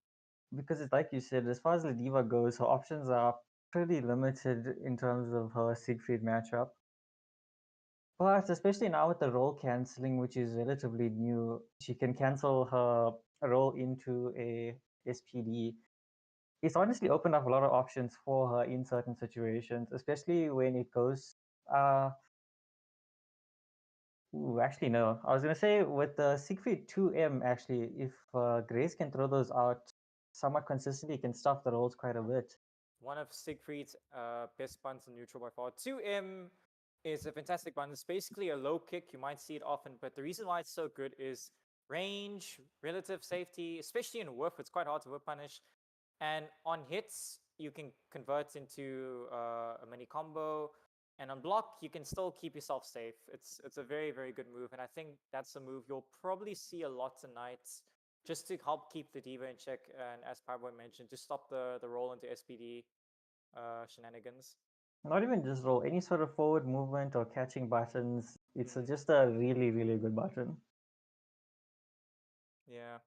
Because it's like you said, as far as the D.Va goes, her options are pretty limited in terms of her Siegfried matchup. But especially now with the role cancelling, which is relatively new, she can cancel her role into a SPD. It's honestly opened up a lot of options for her in certain situations, especially when it goes. Actually, no. I was gonna say with the Siegfried 2M, actually, if Grace can throw those out somewhat consistently, can stuff the rolls quite a bit.
One of Siegfried's best buns in neutral by far. 2M is a fantastic bun. It's basically a low kick. You might see it often, but the reason why it's so good is range, relative safety, especially in whiff. It's quite hard to whiff punish. And on hits, you can convert into a mini combo. And on block, you can still keep yourself safe. It's a very, very good move. And I think that's a move you'll probably see a lot tonight, just to help keep the D.Va in check. And as Pieboy mentioned, just stop the roll into SPD shenanigans.
Not even just roll, any sort of forward movement or catching buttons. It's
Mm.
just a really, really good button.
Yeah.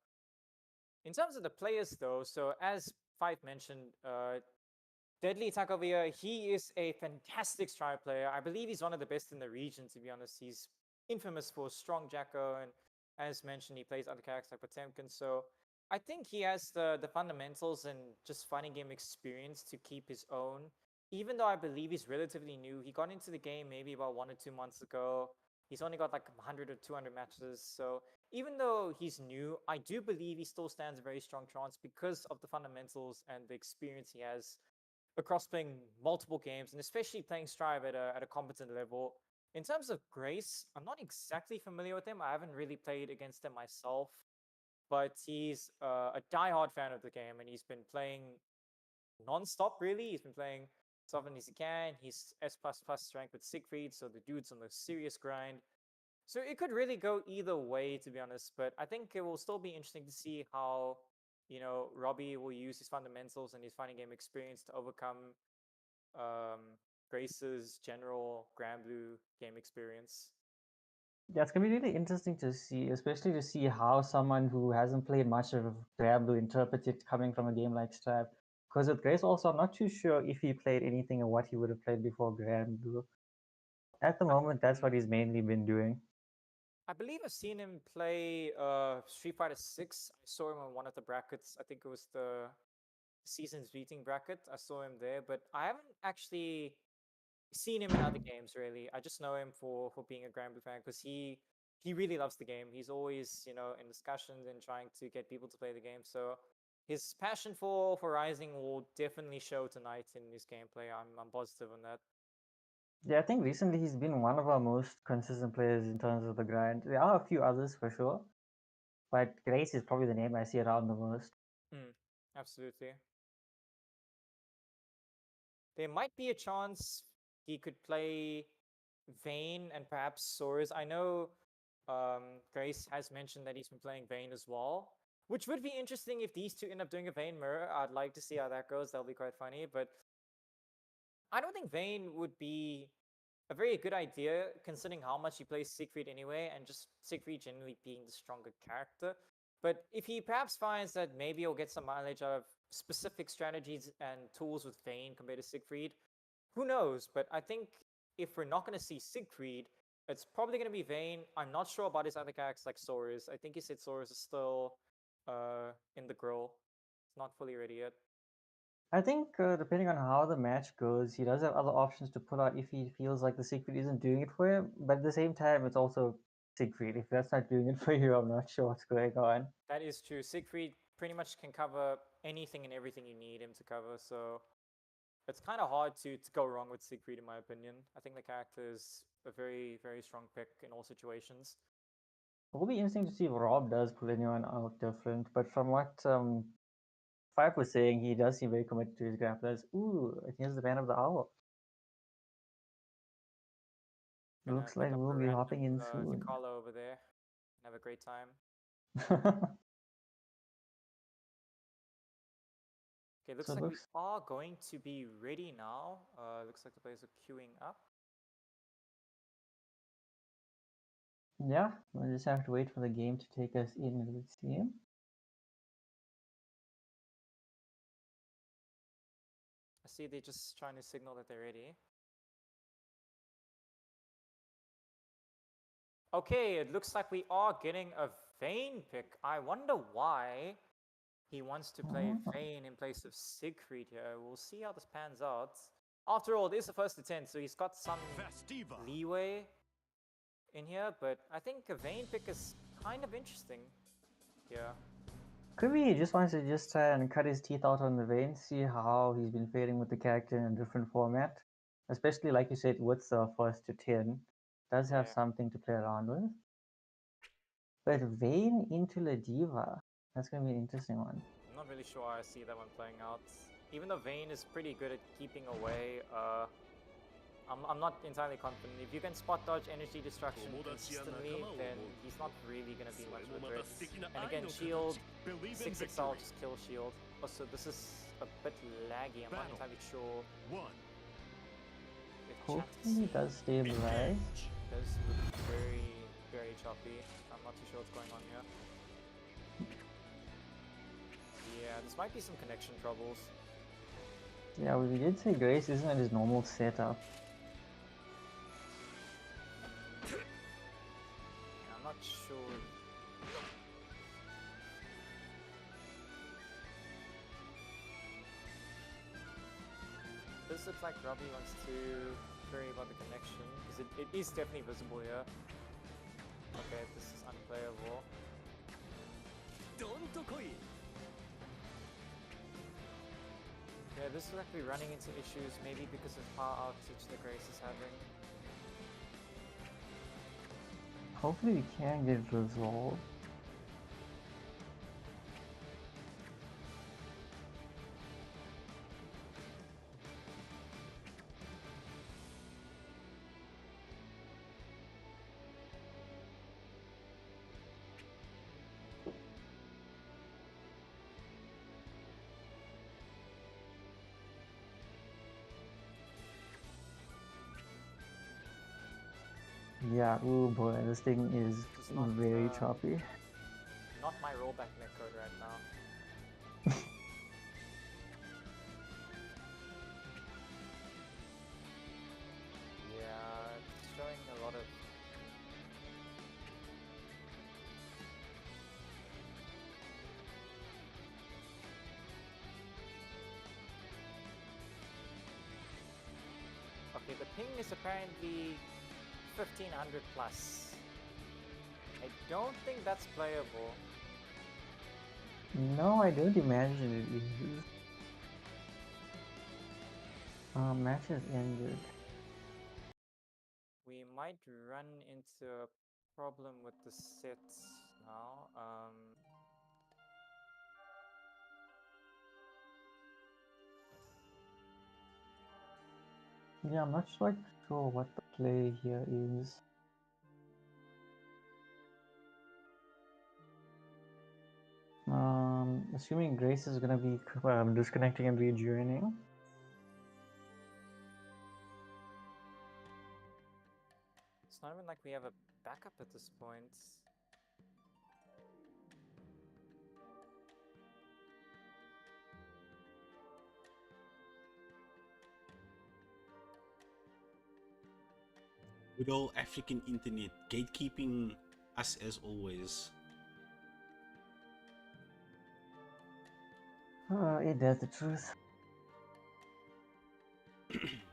In terms of the players, though, so as Five mentioned, Deadly Takovia, he is a fantastic strike player. I believe he's one of the best in the region, to be honest. He's infamous for strong Jacko, and as mentioned, he plays other characters like Potemkin. So I think he has the fundamentals and just fighting game experience to keep his own. Even though I believe he's relatively new, he got into the game maybe about 1 or 2 months ago. He's only got like 100 or 200 matches. So even though he's new, I do believe he still stands a very strong chance because of the fundamentals and the experience he has across playing multiple games and especially playing Strive at a competent level. In terms of Grace, I'm not exactly familiar with him. I haven't really played against him myself, but he's a diehard fan of the game and he's been playing non-stop, really. He's been playing as often as he can. He's S++ strength with Siegfried, so the dude's on the serious grind. So it could really go either way, to be honest, but I think it will still be interesting to see how, Robbie will use his fundamentals and his fighting game experience to overcome Grace's general Grand Blue game experience.
Yeah, it's gonna be really interesting to see, especially to see how someone who hasn't played much of Grab will interpret it coming from a game like Strive. Because with Grace also, I'm not too sure if he played anything or what he would have played before Grand Blue. At the moment, that's what he's mainly been doing.
I believe I've seen him play Street Fighter 6. I saw him on one of the brackets. I think it was the season's beating bracket. I saw him there, but I haven't actually seen him in other games really. I just know him for being a Grand Blue fan because he really loves the game. He's always, in discussions and trying to get people to play the game. So his passion for Rising will definitely show tonight in his gameplay. I'm positive on that.
Yeah, I think recently he's been one of our most consistent players in terms of the grind. There are a few others for sure, but Grace is probably the name I see around the most.
Absolutely. There might be a chance he could play Vayne and perhaps Soares. I know Grace has mentioned that he's been playing Vayne as well, which would be interesting if these two end up doing a Vayne mirror. I'd like to see how that goes. That'll be quite funny, but I don't think Vayne would be a very good idea considering how much he plays Siegfried anyway, and just Siegfried generally being the stronger character. But if he perhaps finds that maybe he'll get some mileage out of specific strategies and tools with Vayne compared to Siegfried, who knows? But I think if we're not going to see Siegfried, It's probably gonna be Vayne. I'm not sure about his other characters like Saurus. I think he said Saurus is still in the grill. It's not fully ready yet.
I think depending on how the match goes, he does have other options to pull out if he feels like the Siegfried isn't doing it for him. But at the same time, it's also Siegfried. If that's not doing it for you, I'm not sure what's going on.
That is true. Siegfried pretty much can cover anything and everything you need him to cover, so it's kind of hard to go wrong with Siegfried, in my opinion. I think the character is a very, very strong pick in all situations.
It will be interesting to see if Rob does pull anyone out different. But from what Five was saying, he does seem very committed to his grapplers. Ooh, here's the Man of the Hour.
Gonna
Looks
pick
like
up
we'll
a
be
random,
hopping in soon.
Nicolo over there and have a great time. Okay, looks
So
like
it
we are going to be ready now. Looks like the players are queuing up.
Yeah, we'll just have to wait for the game to take us in, it would seem.
I see they're just trying to signal that they're ready. Okay, it looks like we are getting a Vayne pick. I wonder why he wants to play Vayne in place of Siegfried here. We'll see how this pans out. After all, this is the first attempt, so he's got some leeway in here, but I think a Vayne pick is kind of interesting here.
Could be he just wants to just try and cut his teeth out on the vein, see how he's been faring with the character in a different format. Especially, like you said, with the first to 10. Does have
Yeah.
something to play around with. But Vayne into Ladiva, that's going to be an interesting one.
I'm not really sure how I see that one playing out. Even though Vayne is pretty good at keeping away, I'm not entirely confident. If you can spot dodge energy destruction consistently, then he's not really going to be much of a threat. And again, shield, 6 itself, just kill shield. Also, this is a bit laggy. I'm not entirely sure. If
Hopefully he does stabilize.
It does look very, very choppy. I'm not too sure what's going on here. Yeah, this might be some connection troubles.
Yeah, we did say Grace isn't at his normal setup.
Yeah, I'm not sure. This looks like Robbie wants to query about the connection, because it is definitely visible here. Okay, this is unplayable. Yeah, this is likely running into issues, maybe because of power outage that Grace is having.
Hopefully we can get it resolved. Yeah, oh boy, this thing is
It's not,
very choppy.
Not my rollback netcode right now. Yeah, it's showing a lot of... Okay, the ping is apparently 1500 plus. I don't think that's playable.
No, I don't imagine it is. Match has ended.
We might run into a problem with the sets now.
Yeah, I'm not quite sure what the play here is. Assuming Grace is gonna be disconnecting and rejoining.
It's not even like we have a backup at this point.
Good old African internet, gatekeeping us as always.
It does the truth.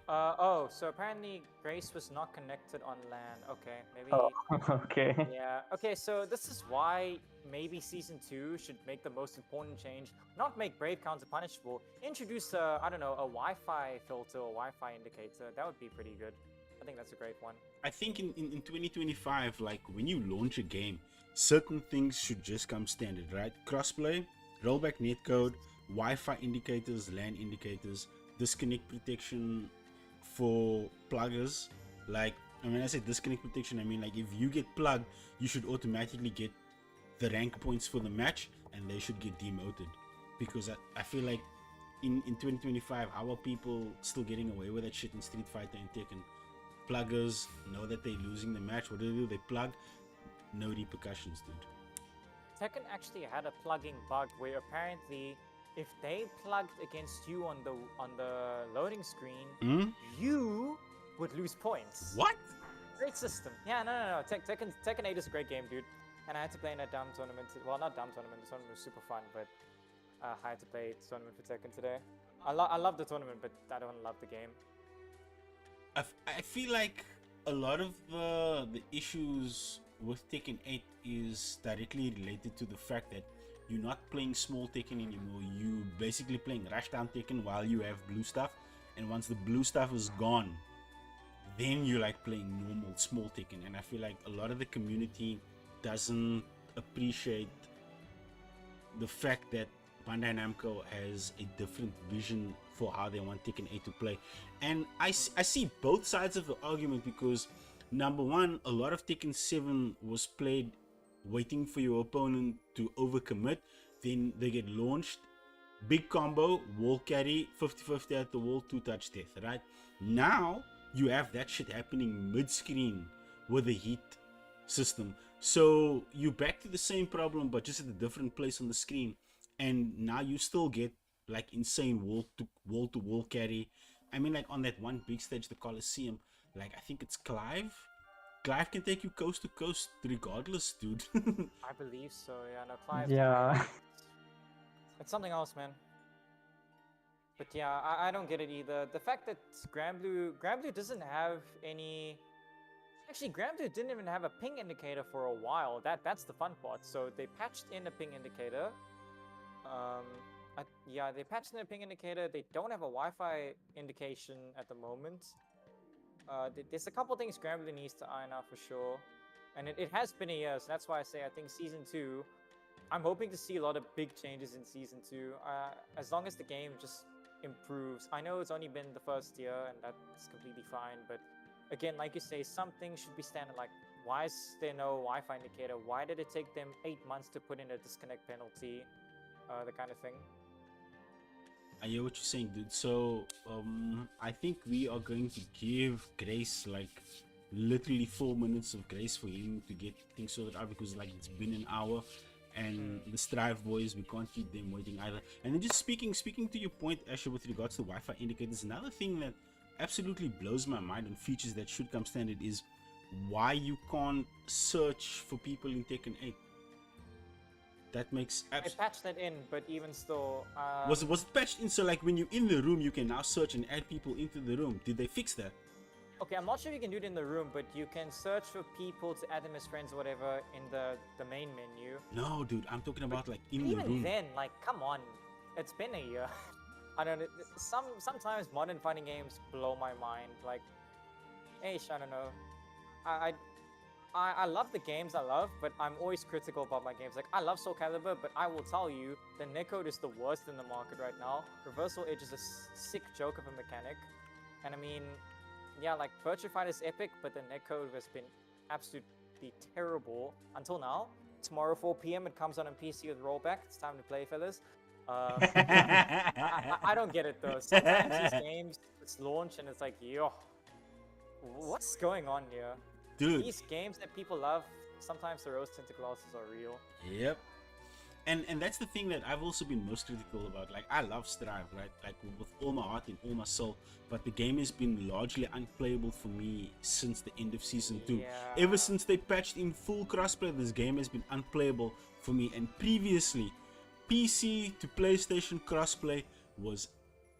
Oh, so apparently Grace was not connected on LAN. Okay, maybe.
Oh, okay.
Yeah. Okay, so this is why maybe season 2 should make the most important change. Not make Brave counter punishable. Introduce I don't know, a Wi-Fi filter or Wi-Fi indicator. That would be pretty good. I think that's a great one.
I think in 2025, like when you launch a game, certain things should just come standard, right? Crossplay, rollback netcode, Wi-Fi indicators, LAN indicators, disconnect protection for pluggers. Like, and when I say disconnect protection, I mean like if you get plugged, you should automatically get the rank points for the match and they should get demoted. Because I feel like in 2025, how are people still getting away with that shit in Street Fighter and Tekken? Pluggers know that they're losing the match. What do? They plug, no repercussions, dude.
Tekken actually had a plugging bug where apparently if they plugged against you on the loading screen, you would lose points.
What?
Great system. Yeah, no. Tekken 8 is a great game, dude. And I had to play in a dumb tournament. Well, not dumb tournament. The tournament was super fun, but I had to play the tournament for Tekken today. I love the tournament, but I don't love the game.
I feel like a lot of the issues with Tekken 8 is directly related to the fact that you're not playing small Tekken anymore. You basically playing Rushdown Tekken while you have blue stuff, and once the blue stuff is gone, then you like playing normal small Tekken. And I feel like a lot of the community doesn't appreciate the fact that Bandai Namco has a different vision for how they want Tekken 8 to play. And I see both sides of the argument, because number one, a lot of Tekken 7 was played waiting for your opponent to overcommit, then they get launched, big combo, wall carry, 50-50 at the wall, 2-touch death, right? Now you have that shit happening mid-screen with a heat system. So you're back to the same problem, but just at a different place on the screen. And now you still get like insane wall to wall carry. I mean, like on that one big stage, the Coliseum, like I think it's Clive. Clive can take you coast to coast regardless, dude.
I believe so. Yeah, no, Clive.
Yeah.
It's something else, man. But yeah, I don't get it either. The fact that Granblue doesn't have any. Actually, Granblue didn't even have a ping indicator for a while. That's the fun part. So they patched in a ping indicator. Yeah, they patched in a ping indicator. They don't have a Wi-Fi indication at the moment. There's a couple things Granblue needs to iron out for sure. And it has been a year, so that's why I say I think Season 2... I'm hoping to see a lot of big changes in Season 2. As long as the game just improves. I know it's only been the first year, and that's completely fine, but... Again, like you say, some things should be standard, like, why is there no Wi-Fi indicator? Why did it take them 8 months to put in a disconnect penalty? The kind of thing.
I hear what you're saying, dude. So, I think we are going to give Grace like literally 4 minutes of grace for him to get things sorted out, because like it's been an hour, and the Strive boys, we can't keep them waiting either. And then just speaking to your point, Asher, with regards to Wi-Fi indicators, another thing that absolutely blows my mind on features that should come standard is why you can't search for people in Tekken 8. That makes
I patched that in, but even still...
Was it patched in so like when you're in the room you can now search and add people into the room? Did they fix that?
Okay, I'm not sure if you can do it in the room, but you can search for people to add them as friends or whatever in the main menu.
No, dude, I'm talking about like in the
Even
room.
then, like, come on. It's been a year. I don't know. Sometimes modern fighting games blow my mind. Like, I don't know. I love the games I love, but I'm always critical about my games. Like, I love Soul Calibur, but I will tell you, the netcode is the worst in the market right now. Reversal Edge is a sick joke of a mechanic. And I mean, yeah, like, Virtua Fighter is epic, but the netcode has been absolutely terrible until now. Tomorrow, 4 PM, it comes out on PC with rollback. It's time to play, fellas. I don't get it, though. Sometimes these games, it's launch and it's like, yo, what's going on here?
Dude.
These games that people love, sometimes the rose tinted glasses are real.
Yep. and that's the thing that I've also been most critical about. Like, I love Strive, right? Like, with all my heart and all my soul, but the game has been largely unplayable for me since the end of season 2.
Yeah.
Ever since they patched in full crossplay, this game has been unplayable for me. And previously, PC to PlayStation crossplay was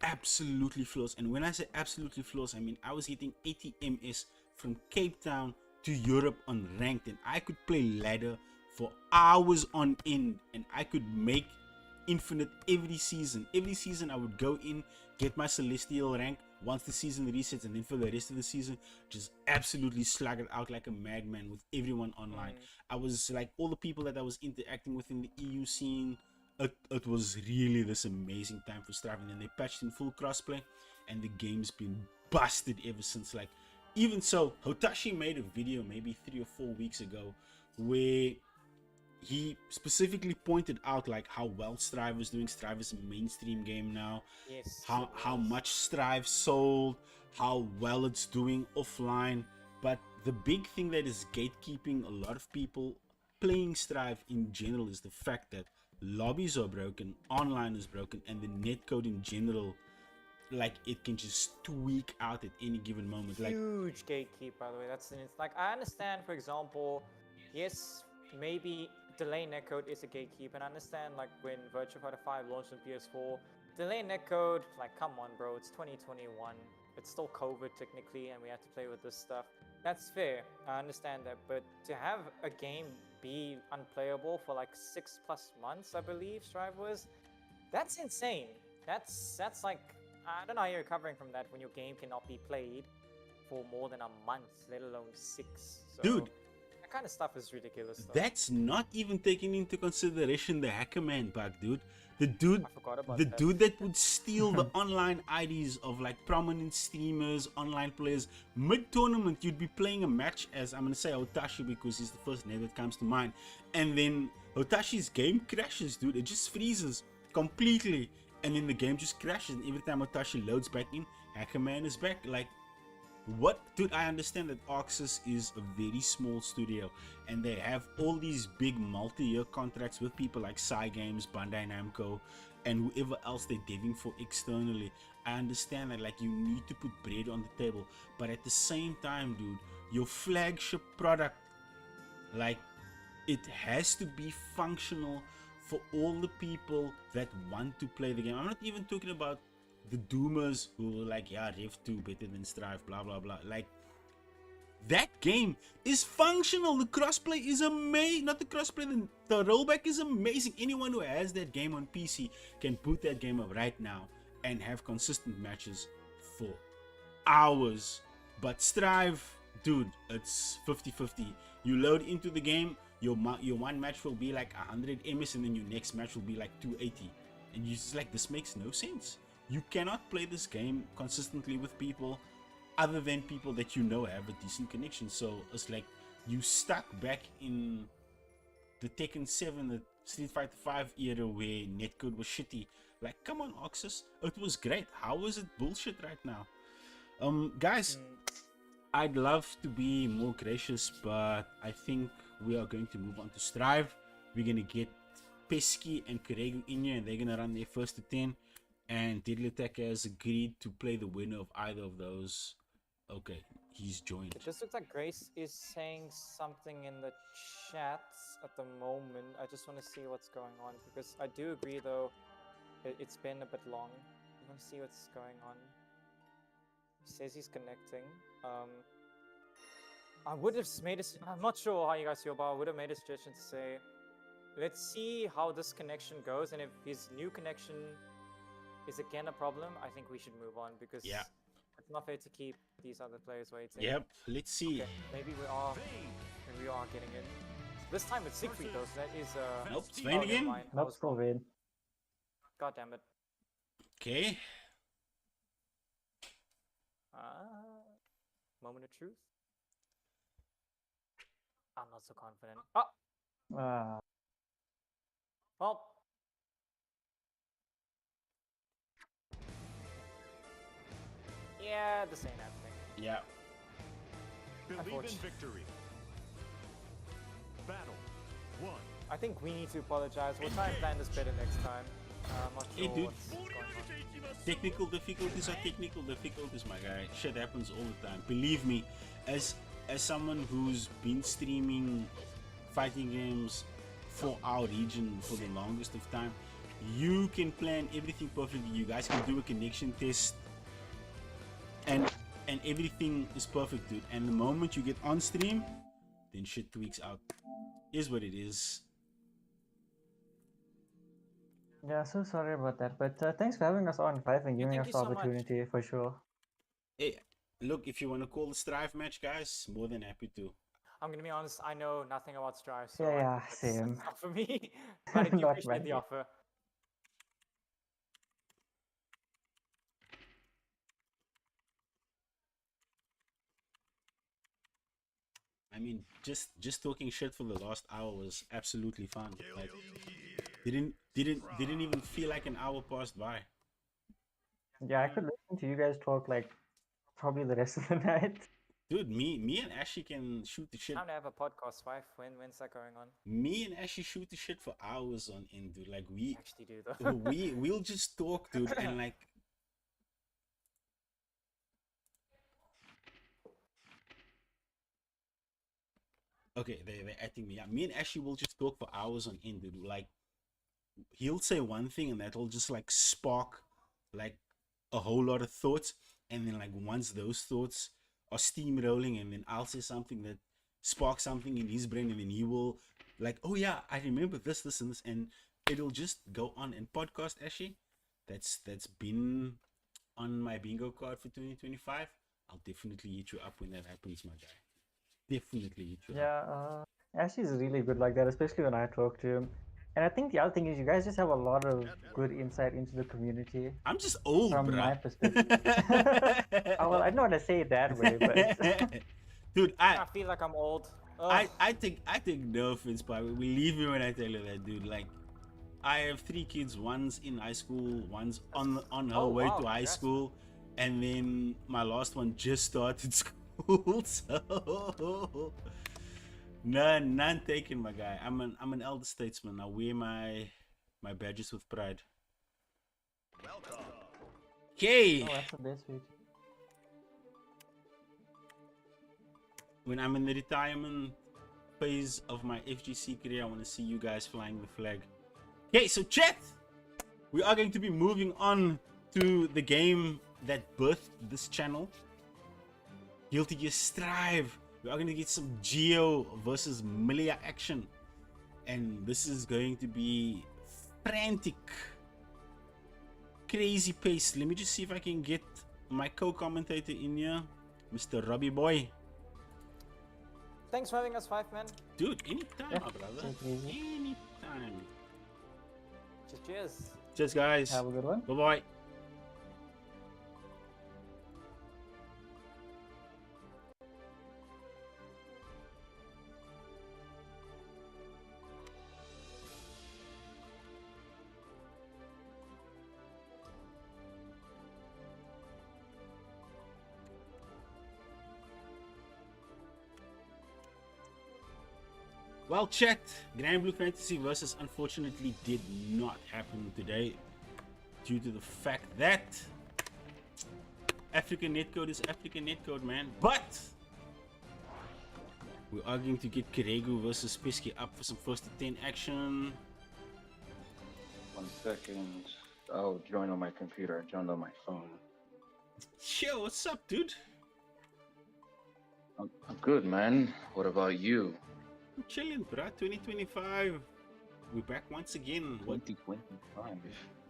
absolutely flawless. And when I say absolutely flawless, I mean I was hitting 80 ms from Cape Town to Europe on ranked, and I could play ladder for hours on end, and I could make infinite every season. Every season I would go in, get my celestial rank once the season resets, and then for the rest of the season just absolutely slug it out like a madman with everyone online. I was like, all the people that I was interacting with in the EU scene, it was really this amazing time for Strive. And then they patched in full crossplay, and the game's been busted ever since. Like, even so, Hotashi made a video maybe 3 or 4 weeks ago where he specifically pointed out like how well Strive is doing. Strive is a mainstream game now.
Yes.
How much Strive sold, how well it's doing offline. But the big thing that is gatekeeping a lot of people playing Strive in general is the fact that lobbies are broken, online is broken, and the netcode in general, like, it can just tweak out at any given moment. Like,
Huge gatekeep, by the way. That's it's like, I understand, for example, yes, maybe delay netcode is a gatekeep, and I understand like when Virtua Fighter 5 launched on PS4, delay netcode, like, come on, bro, it's 2021. It's still COVID technically, and we have to play with this stuff. That's fair. I understand that, but to have a game be unplayable for like 6+ months, I believe Strive was, that's insane. That's like, I don't know how you're recovering from that when your game cannot be played for more than a month, let alone 6. So,
dude,
that kind of stuff is ridiculous. Though.
that's not even taking into consideration the hacker man bug, dude. The dude,
I forgot about
the
that.
dude that would steal the online IDs of like prominent streamers, online players. Mid-tournament, you'd be playing a match as, I'm gonna say Hotashi because he's the first name that comes to mind, and then Hotashi's game crashes, dude. It just freezes completely, and then the game just crashes. And every time Hotashi loads back in, Hackerman is back. Like, what, dude? I understand that Arxis is a very small studio, and they have all these big multi-year contracts with people like Cygames, Bandai Namco, and whoever else they're deving for externally. I understand that, like, you need to put bread on the table, but at the same time, dude, your flagship product, like, it has to be functional for all the people that want to play the game. I'm not even talking about the doomers who are like, yeah, Rev 2 better than Strive, blah blah blah. Like, that game is functional. The crossplay is amazing. Not the crossplay, the rollback is amazing. Anyone who has that game on PC can boot that game up right now and have consistent matches for hours. But Strive, dude, it's 50-50. You load into the game, your one match will be like 100 ms, and then your next match will be like 280, and you're just like, this makes no sense. You cannot play this game consistently with people other than people that you know have a decent connection. So it's like you stuck back in the Tekken 7, the Street Fighter 5 era where netcode was shitty. Like, come on, Arxis, it was great. How is it bullshit right now? Guys, I'd love to be more gracious, but I think we are going to move on to Strive. We're going to get Pesky and Kuregu in here, and they're going to run their first to 10. And Deadly Attacker has agreed to play the winner of either of those. Okay, he's joined.
It just looks like Grace is saying something in the chat at the moment. I just want to see what's going on, because I do agree though, it's been a bit long. I want to see what's going on. He says he's connecting. I would have made I'm not sure how you guys feel, but I would have made a suggestion to say, let's see how this connection goes, and if his new connection is again a problem, I think we should move on, because it's not fair to keep these other players waiting.
Yep, let's see.
Okay, maybe we are getting in. This time it's Siegfried though, so that is
Nope, it's Vayne again.
never mind. I
Nope,
was
still
wrong.
Vayne.
God damn it.
Okay.
Moment of truth. I'm not so confident. Oh, well. Yeah, this ain't happening.
Yeah.
Believe in
Unfortunate.
victory. Battle 1.
I think we need to apologize. We'll try and plan this better next time. I'm not
Hey,
sure
dude.
what's going on.
Technical difficulties are technical difficulties, my guy. Shit happens all the time. Believe me, as someone who's been streaming fighting games for our region for the longest of time, you can plan everything perfectly. You guys can do a connection test, and everything is perfect, dude. And the moment you get on stream, then shit tweaks out. Is what it is.
Yeah, so sorry about that. But thanks for having us on Five and
Yeah,
giving
thank
us
you
the
so much.
opportunity for sure.
Hey, look, if you want to call the Strive match, guys, more than happy to.
I'm gonna be honest, I know nothing about Strive, so
Yeah,
I
yeah,
think
same.
that's not for me. But I do
Not
appreciate the
mine.
offer.
I mean, just talking shit for the last hour was absolutely fun. Like, didn't even feel like an hour passed by.
Yeah, I could listen to you guys talk like probably the rest of the night.
Dude, me and Ashy can shoot the shit.
Time to have a podcast, wife. When's that going on?
Me and Ashy shoot the shit for hours on end, dude. Like we
Actually do though.
we'll just talk, dude, and like. Okay, they're acting me out. Me and Ashley will just talk for hours on end, dude. Like, he'll say one thing and that'll just like spark like a whole lot of thoughts. And then like once those thoughts are steamrolling, and then I'll say something that sparks something in his brain, and then he will like, oh yeah, I remember this, this, and this, and it'll just go on. And podcast, Ashley, that's been on my bingo card for 2025. I'll definitely hit you up when that happens, my guy. Definitely hit you up.
Yeah, Ash is really good like that, especially when I talk to him. And I think the other thing is you guys just have a lot of good insight into the community
I'm just old,
from my
bruh.
perspective. Oh, well, I don't want to say it that way, but
Dude,
I feel like I'm old. Ugh.
I take no offense, but believe me when I tell you that, dude. Like, I have 3 kids. One's in high school. One's on her
Oh,
way
wow,
to high
congrats.
school, and then my last one just started school. So none taken, my guy. I'm an elder statesman. I wear my badges with pride. Okay.
oh, that's the best way to.
When I'm in the retirement phase of my FGC career, I want to see you guys flying the flag. Okay, so chat, we are going to be moving on to the game that birthed this channel, Guilty Gear Strive. We are going to get some Geo versus Milia action, and this is going to be frantic, crazy pace. Let me just see if I can get my co-commentator in here, Mr. Robbie Boy.
Thanks for having us, Five Man.
Dude, anytime,
Yeah,
my brother.
take it easy.
Anytime.
Cheers.
Cheers, guys.
Have a good one.
Bye bye. Well, chat, Grand Blue Fantasy versus unfortunately did not happen today due to the fact that African netcode is African netcode, man. But we are going to get Kiregu versus Pesky up for some first to 10 action.
1 second. I'll join on my computer. I joined on my phone.
Yo, what's up, dude?
I'm good, man. What about you?
I'm chilling, bruh. 2025. We're back once again.
2025.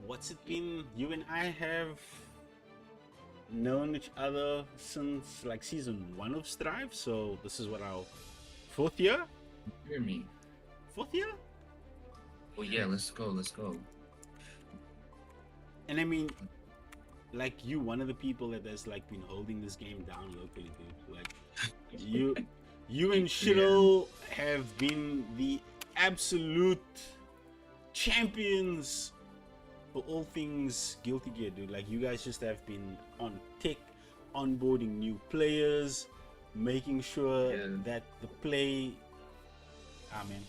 What's it been? You and I have known each other since like season 1 of Strive, so this is what, our 4th year?
Hear me.
4th year?
Oh yeah, let's go.
And I mean, like, you, one of the people that has like been holding this game down locally, dude. Like, you and Shittle have been the absolute champions for all things Guilty Gear, dude. Like, you guys just have been on tech, onboarding new players, making sure
Yeah.
that the play, man,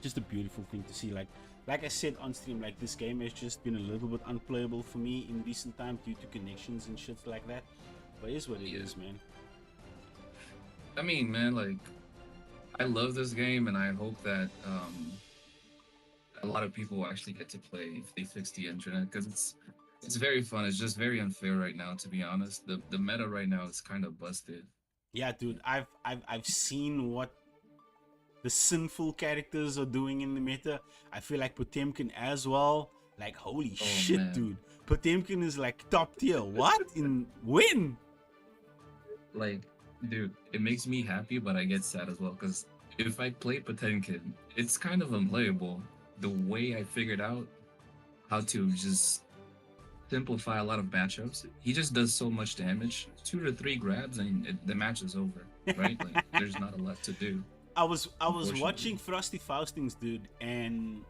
just a beautiful thing to see. Like I said on stream, like this game has just been a little bit unplayable for me in recent times due to connections and shit like that. But it is what it
Yeah.
is, man.
I mean, man, like, I love this game, and I hope that a lot of people will actually get to play if they fix the internet, because it's very fun. It's just very unfair right now, to be honest. The meta right now is kind of busted.
Yeah, dude, I've seen what the sinful characters are doing in the meta. I feel like Potemkin as well. Like, holy shit,
man.
dude. Potemkin is like top tier. What? In when?
Like, dude, it makes me happy, but I get sad as well, because if I play Potemkin, it's kind of unplayable. The way I figured out how to just simplify a lot of matchups, he just does so much damage. 2 to 3 grabs and the match is over, right? Like, there's not a lot to do.
I was
Unfortunately.
watching Frosty Faustings, dude, and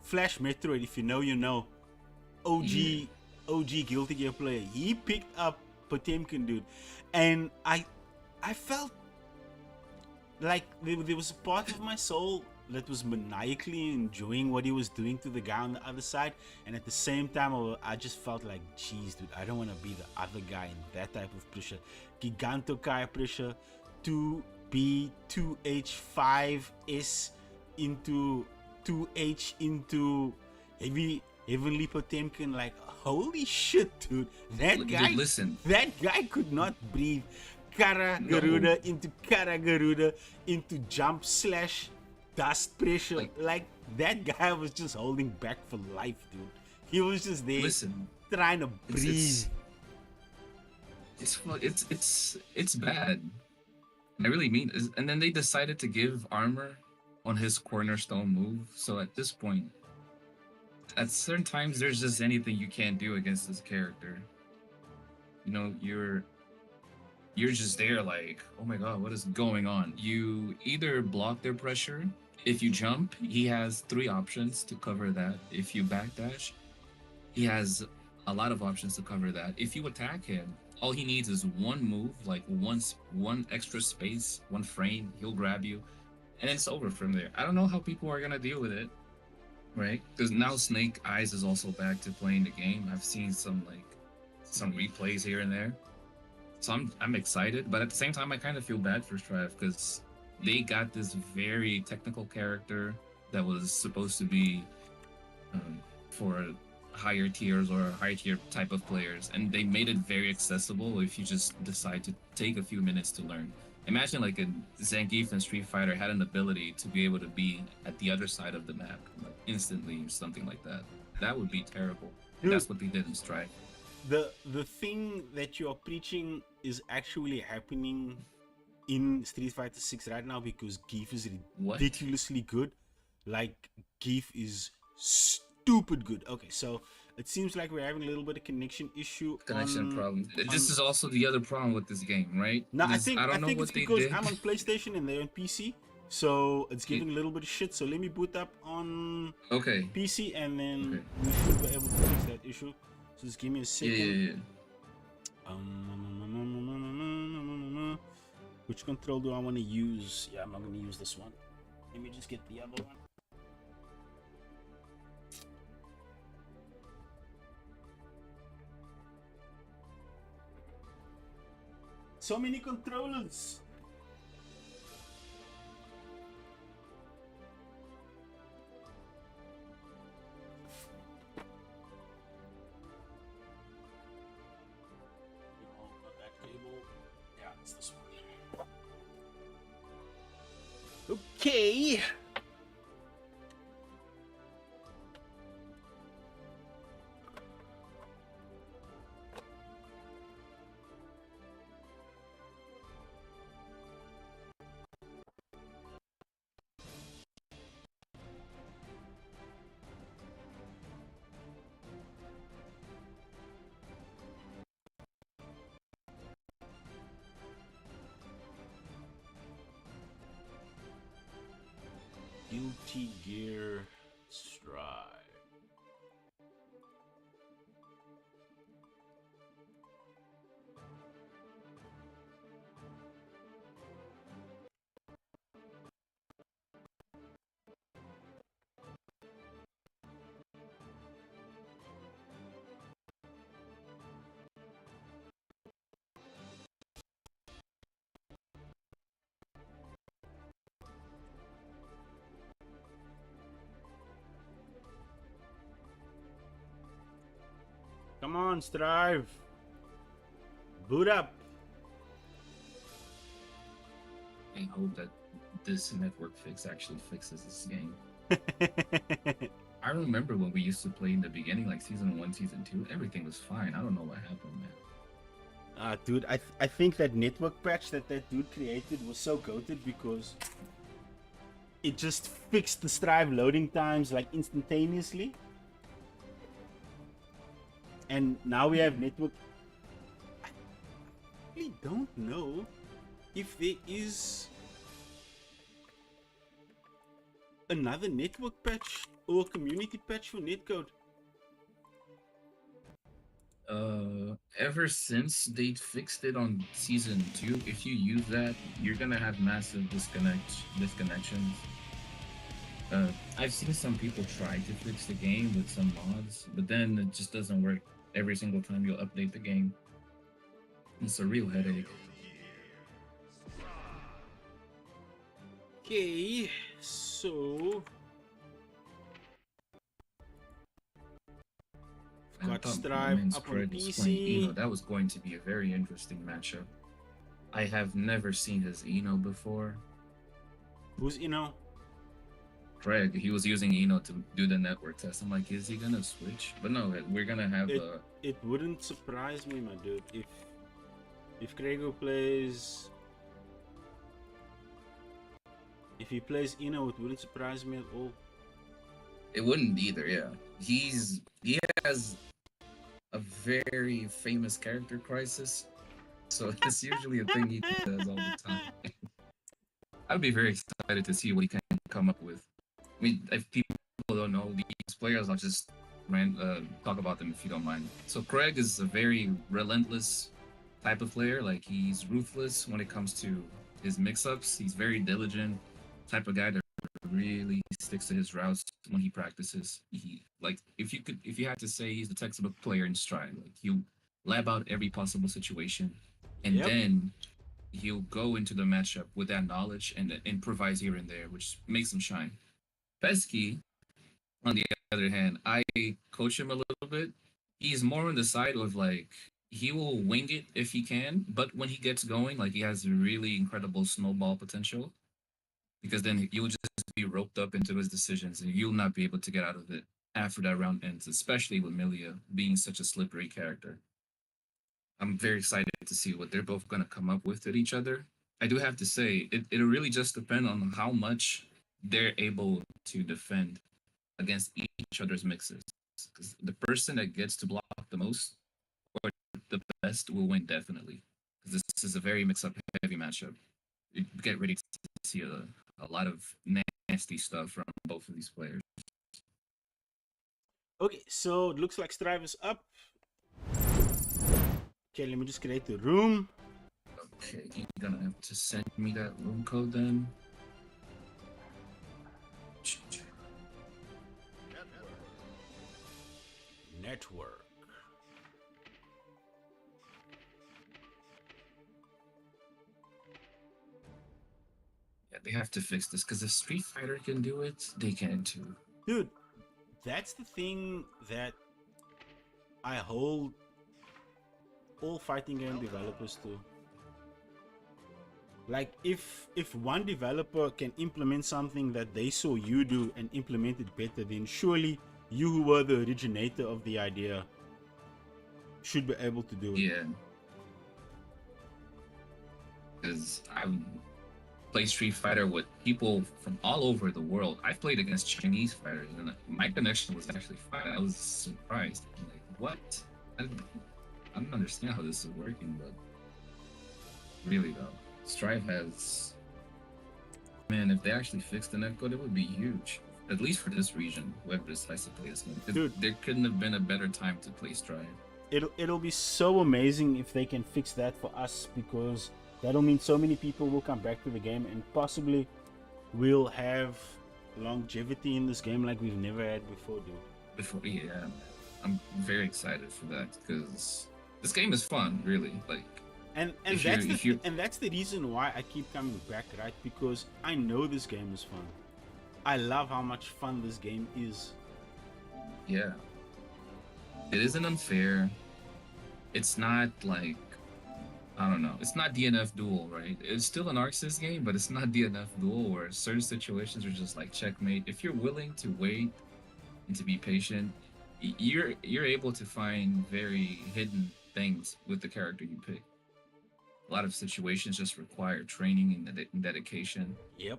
Flash Metroid, if you know, you know. OG Guilty Gear player. He picked up Potemkin, dude. And I felt like there was a part of my soul that was maniacally enjoying what he was doing to the guy on the other side, and at the same time I just felt like, geez, dude, I don't want to be the other guy in that type of pressure. Gigantokai pressure to be 2H5S into 2H into Heavenly Potemkin. Like, holy shit, dude, that guy,
Dude, listen.
that guy could not breathe. Kara Garuda into Kara Garuda into jump slash dust pressure. Like that guy was just holding back for life, dude. He was just there
Listen,
trying to breathe.
it's bad. I really mean. And then they decided to give armor on his cornerstone move. So at this point, at certain times, there's just anything you can't do against this character. You know, you're just there like, oh my god, what is going on? You either block their pressure. If you jump, he has 3 options to cover that. If you backdash, he has a lot of options to cover that. If you attack him, all he needs is one move, like one extra space, one frame, he'll grab you, and it's over from there. I don't know how people are gonna deal with it, right? Because now Snake Eyes is also back to playing the game. I've seen some replays here and there. So I'm excited, but at the same time, I kind of feel bad for Strive because they got this very technical character that was supposed to be for higher tiers or high tier type of players, and they made it very accessible if you just decide to take a few minutes to learn. Imagine like a Zangief in Street Fighter had an ability to be able to be at the other side of the map like instantly or something like that. That would be terrible.
Dude.
That's what they did in Strive.
The thing that you're preaching is actually happening in Street Fighter 6 right now because Geef is
What?
ridiculously good. Like, Geef is stupid good. Okay, so it seems like we're having a little bit of connection issue.
Connection
on-
problem.
on-
This is also the other problem with this game, right?
No, I
This-
think
don't know
it's
what they
because
did.
I'm on PlayStation and they're on PC, so it's giving a little bit of shit. So let me boot up on
Okay.
PC and then
Okay.
we should be able to fix that issue. So just give me a second.
Yeah.
Which control do I want to use? Yeah, I'm not going to use this one. Let me just get the other one. So many controllers. Got that cable. Yeah, it's this one. Okay. Guilty Gear Strive. Come on, Strive. Boot up.
I hope that this network fix actually fixes this game. I remember when we used to play in the beginning, like season 1, season 2, everything was fine. I don't know what happened, man.
Dude, I think that network patch that dude created was so goated because it just fixed the Strive loading times like instantaneously. And now we have network. I really don't know if there is another network patch or community patch for netcode.
Ever since they fixed it on season 2, if you use that, you're gonna have massive disconnections. I've seen some people try to fix the game with some mods, but then it just doesn't work every single time you'll update the game. It's a real headache.
Okay, so
I
got
thought
Strive
Men's
up on
Craig was playing
PC.
Eno. That was going to be a very interesting matchup. I have never seen his Eno before.
Who's
Craig, he was using Eno to do the network test. I'm like, is he gonna switch? But no, we're gonna have
It wouldn't surprise me, my dude, if Krego plays. If he plays Eno, it wouldn't surprise me at all.
It wouldn't either, yeah. He has a very famous character crisis, so it's usually a thing he does all the time. I'd be very excited to see what he can come up with. I mean, if people don't know these players, I'll just talk about them if you don't mind. So Craig is a very relentless type of player. Like, he's ruthless when it comes to his mix-ups. He's very diligent, type of guy that really sticks to his routes when he practices. He, like, if you had to say, he's the textbook player in Stride. Like, he'll lab out every possible situation, and
Yep.
then he'll go into the matchup with that knowledge and improvise here and there, which makes him shine. Pesky, on the other hand, I coach him a little bit. He's more on the side of, like, he will wing it if he can, but when he gets going, like, he has really incredible snowball potential, because then you'll just be roped up into his decisions and you'll not be able to get out of it after that round ends, especially with Milia being such a slippery character. I'm very excited to see what they're both going to come up with each other. I do have to say, it'll really just depend on how much they're able to defend against each other's mixes. Because the person that gets to block the most or the best will win, definitely. Because this is a very mix-up heavy matchup. You get ready to see a lot of nasty stuff from both of these players.
Okay, so it looks like Strive is up. Okay, let me just create the room.
Okay, you're gonna have to send me that room code then.
Network.
Yeah, they have to fix this because if Street Fighter can do it, they can too.
Dude, that's the thing that I hold all fighting game developers to. Like, if one developer can implement something that they saw you do and implement it better, then surely you, who were the originator of the idea, should be able to do it.
Yeah. Because I play Street Fighter with people from all over the world. I've played against Chinese fighters, and my connection was actually fine. I was surprised. I'm like, what? I don't understand how this is working, but really though, Strive has, man, if they actually fixed the netcode, it would be huge. At least for this region, whoever decides to play this game.
Dude.
There couldn't have been a better time to play Strive.
It'll be so amazing if they can fix that for us, because that'll mean so many people will come back to the game and possibly we'll have longevity in this game like we've never had before, dude.
Yeah, I'm very excited for that because this game is fun, really. Like,
And that's the reason why I keep coming back, right? Because I know this game is fun. I love how much fun this game is.
yeah, It isn't unfair. It's not like, I don't know. It's not DNF Duel, right? It's still an Arxis game, but it's not DNF Duel where certain situations are just like checkmate. If you're willing to wait and to be patient, you're able to find very hidden things with the character you pick. A lot of situations just require training and dedication.
Yep.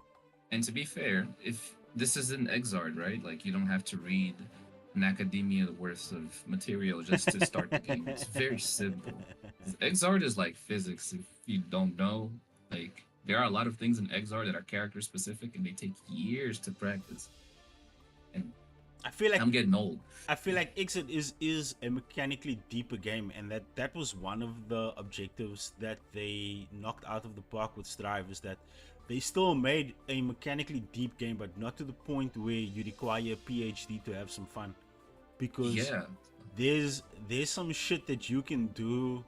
And to be fair, if this is an Exard, right? Like you don't have to read an academia worth of material just to start the game. It's very simple. Exard is like physics. If you don't know, like there are a lot of things in Exard that are character specific, and they take years to practice. And
I feel like
I'm getting old.
I feel like Exit is a mechanically deeper game, and that was one of the objectives that they knocked out of the park with Strive, is that they still made a mechanically deep game, but not to the point where you require a PhD to have some fun. Because
Yeah.
there's some shit that you can do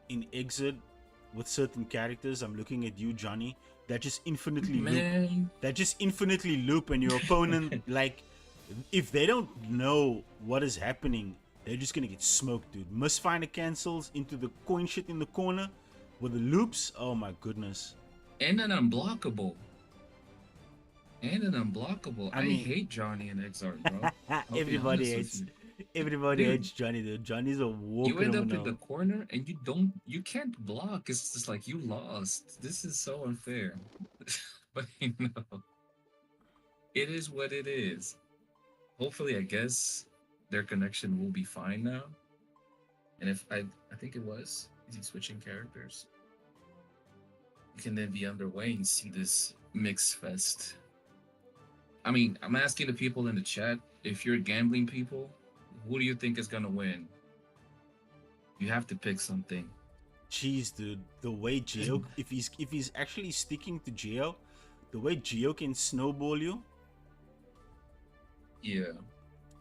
in Exit with certain characters. I'm looking at you, Johnny, that just infinitely loop.
Man.
That just infinitely loop, and your opponent like, if they don't know what is happening, they're just gonna get smoked, dude. Misfinder cancels into the coin shit in the corner with the loops. Oh my goodness.
And an unblockable. I
mean-
hate Johnny and Exard, bro. I'll be
Everybody
honest with
hates everybody
Dude.
hates Johnny, dude. Johnny's a war
You end up in
criminal.
the corner and you can't block. It's just like you lost. This is so unfair. But you know, it is what it is. Hopefully, I guess their connection will be fine now. And if I think it was, is he switching characters? We can then be underway and see this mix fest. I mean, I'm asking the people in the chat, if you're gambling people, who do you think is gonna win? You have to pick something.
Jeez, dude, the way Geo, if he's actually sticking to Geo, the way Geo can snowball you
Yeah.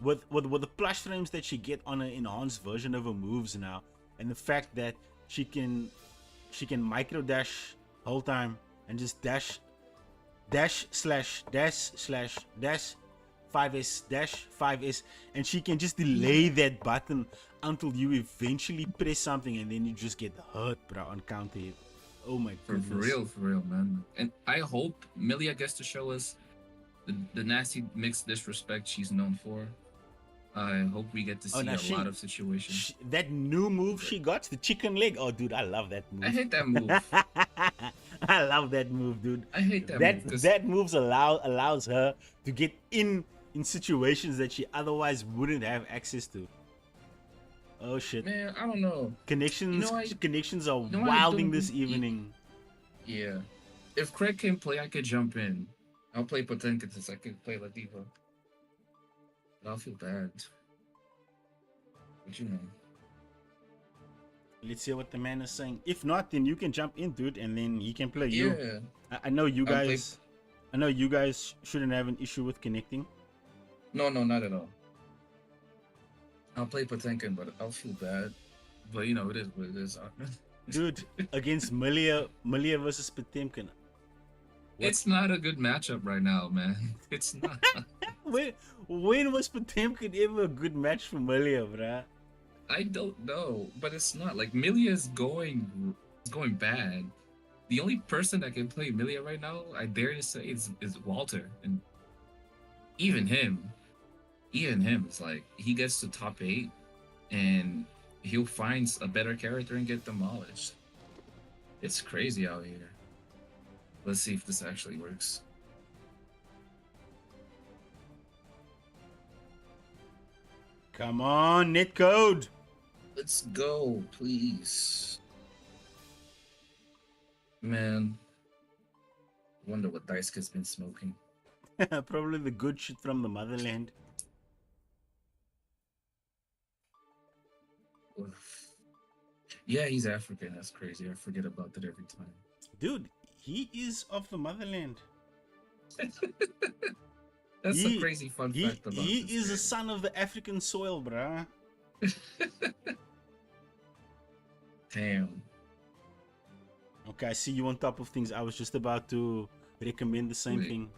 with the plush frames that she get on an enhanced version of her moves now, and the fact that she can micro dash whole time and just dash 5S, and she can just delay that button until you eventually press something, and then you just get hurt, bro, on counter hit. Oh my
For
goodness.
real, man. And I hope Millia gets to show us the nasty mixed disrespect she's known for. I hope we get to see
Oh, now
a lot of situations.
That new move she got, the chicken leg. Oh, dude, I love that move.
I hate that move.
I love that move, dude.
I hate that
That
move. 'Cause
that moves allows her to get in situations that she otherwise wouldn't have access to. Oh shit.
man, I don't know.
Connections connections are
know, I
wilding
don't
this
think-
evening.
Yeah. If Craig can play, I could jump in. I'll play Potenka since I could play Latifa. But I'll feel bad. But you know.
Let's hear what the man is saying. If not, then you can jump in, dude, and then he can play you.
Yeah.
I know you
I'll play-
guys. I know you guys shouldn't have an issue with connecting.
No, not at all. I'll play Potenkin, but I'll feel bad. But you know, it is what it is.
Dude, against Millia versus Potemkin.
It's not a good matchup right now, man. It's not.
When was Potemkin ever a good match for Millia, bruh?
I don't know, but it's not like Millia is going bad. The only person that can play Millia right now, I dare to say, is Walter, and even him is like he gets to top 8, and he'll find a better character and get demolished. It's crazy out here. Let's see if this actually works.
Come on, netcode.
Let's go, please. Man. Wonder what Daisuke's been smoking.
Probably the good shit from the motherland.
Oof. Yeah, he's African. That's crazy. I forget about that every time.
Dude, he is of the motherland.
That's
He-
a crazy fun
He
fact about
he
this
is a
game.
son of the African soil, bruh.
Damn.
Okay, I see you on top of things. I was just about to recommend the same
Wait.
thing.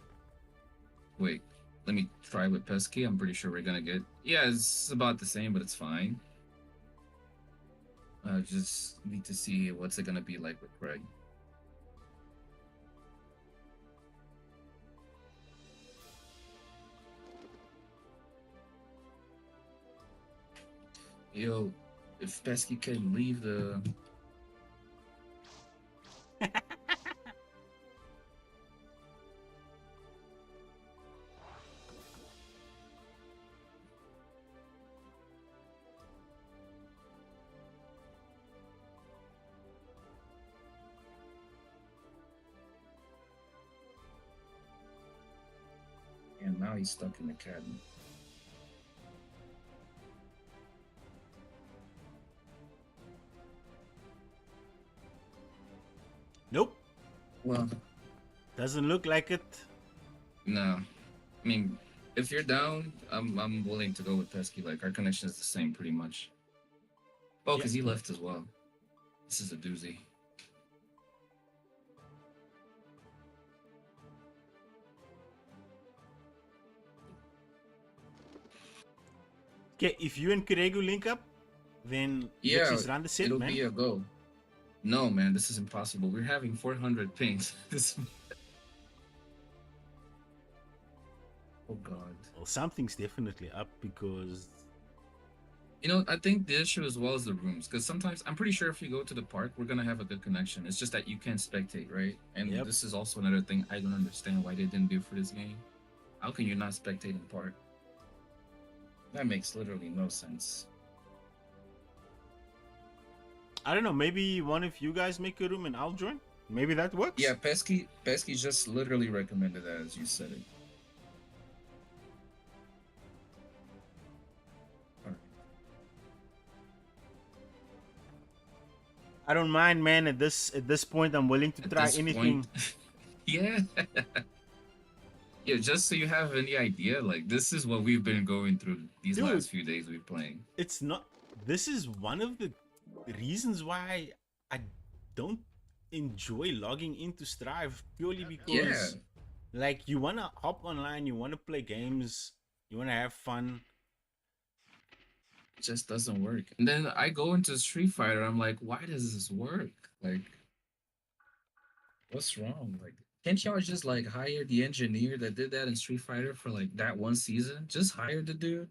Wait. let me try with Pesky. I'm pretty sure we're gonna get. Yeah, it's about the same, but it's fine. Just need to see what's it gonna be like with Craig. Yo, if Pesky can leave the. And now he's stuck in the cabinet.
Nope.
Well,
Doesn't look like it.
no. I mean, if you're down, I'm willing to go with Pesky. Like our connection is the same pretty much. Oh, because he left as well. This is a doozy.
Okay, if you and Kiregu link up, then
Yeah,
let's just run the set,
it'll
man.
be a go. No, man, this is impossible. We're having 400 pings. This. Oh God.
Well, something's definitely up because
You know, I think the issue as well is the rooms, because sometimes I'm pretty sure if you go to the park, we're gonna have a good connection. It's just that you can't spectate, right? And
Yep.
this is also another thing I don't understand why they didn't do for this game. How can you not spectate in park? That makes literally no sense.
I don't know. Maybe one of you guys make a room and I'll join. Maybe that works.
Yeah, Pesky just literally recommended that as you said it.
I don't mind, man. At this point, I'm willing to
At
try
this
anything.
point- yeah. Yeah, just so you have any idea, like this is what we've been going through these
Dude.
last few days we've playing.
It's not. This is one of the reasons why I don't enjoy logging into Strive purely because, like, you wanna hop online, you wanna play games, you wanna have fun.
It just doesn't work. And then I go into Street Fighter, I'm like, why does this work? Like, what's wrong? Like, can't y'all just like hire the engineer that did that in Street Fighter for like that one season? Just hire the dude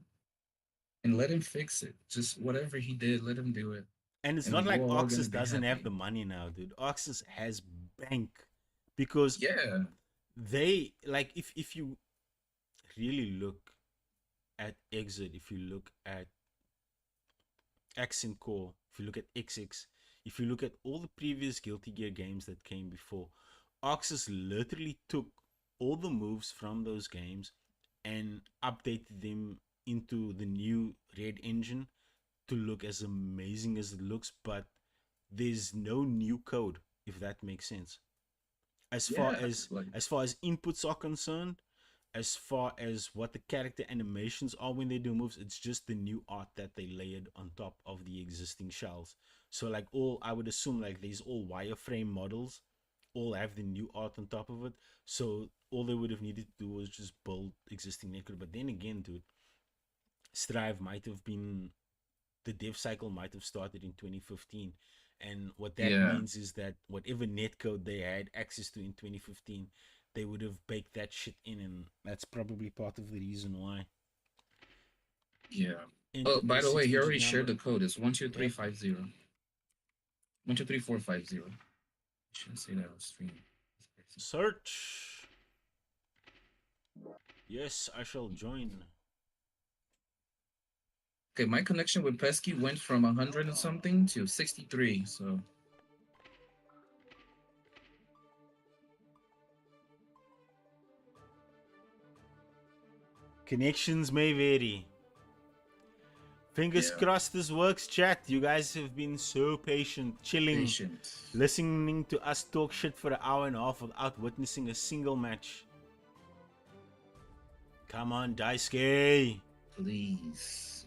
and let him fix it. Just whatever he did, let him do it.
And it's
And
not like
we're all gonna
Oxus
be
doesn't have
happy.
the money now, dude. Oxus has bank because
Yeah.
they like if you really look at Exit, if you look at Accent Core, if you look at XX, if you look at all the previous Guilty Gear games that came before, Oxus literally took all the moves from those games and updated them into the new Red engine to look as amazing as it looks, but there's no new code, if that makes sense. As far
Yeah,
as
like-
inputs are concerned, as far as what the character animations are when they do moves, it's just the new art that they layered on top of the existing shells. So like I would assume like these all wireframe models all have the new art on top of it. So all they would have needed to do was just build existing netcode. But then again, dude, Strive might have been, the dev cycle might have started in 2015. And what that
Yeah.
means is that whatever netcode they had access to in 2015, they would have baked that shit in, and that's probably part of the reason why.
Yeah.
And
Oh, by the way, he
16
already
number-
shared the code. It's 12350. 123450. Shouldn't say that on stream.
Search. Yes, I shall join.
Okay, my connection with Pesky went from 100 and something to 63, so
Connections may vary. Fingers
Yeah.
crossed this works, chat. You guys have been so patient, chilling,
patient.
listening to us talk shit for an hour and a half without witnessing a single match. Come on, Daisuke.
Please.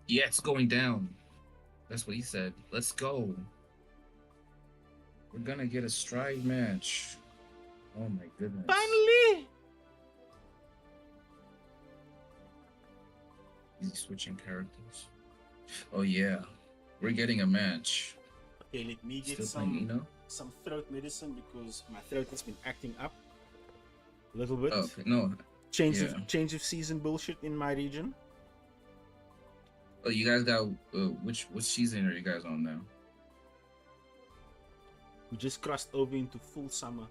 Yeah, it's going down. That's what he said. Let's go. We're gonna get a stride match. Oh my goodness.
Finally!
He's switching characters. Oh yeah. We're getting a match.
Okay, let me get
Still playing
some throat medicine because my throat has been acting up a little bit.
Oh, okay. No.
Change
yeah.
of season bullshit in my region.
Oh, you guys got which season are you guys on now?
We just crossed over into full summer.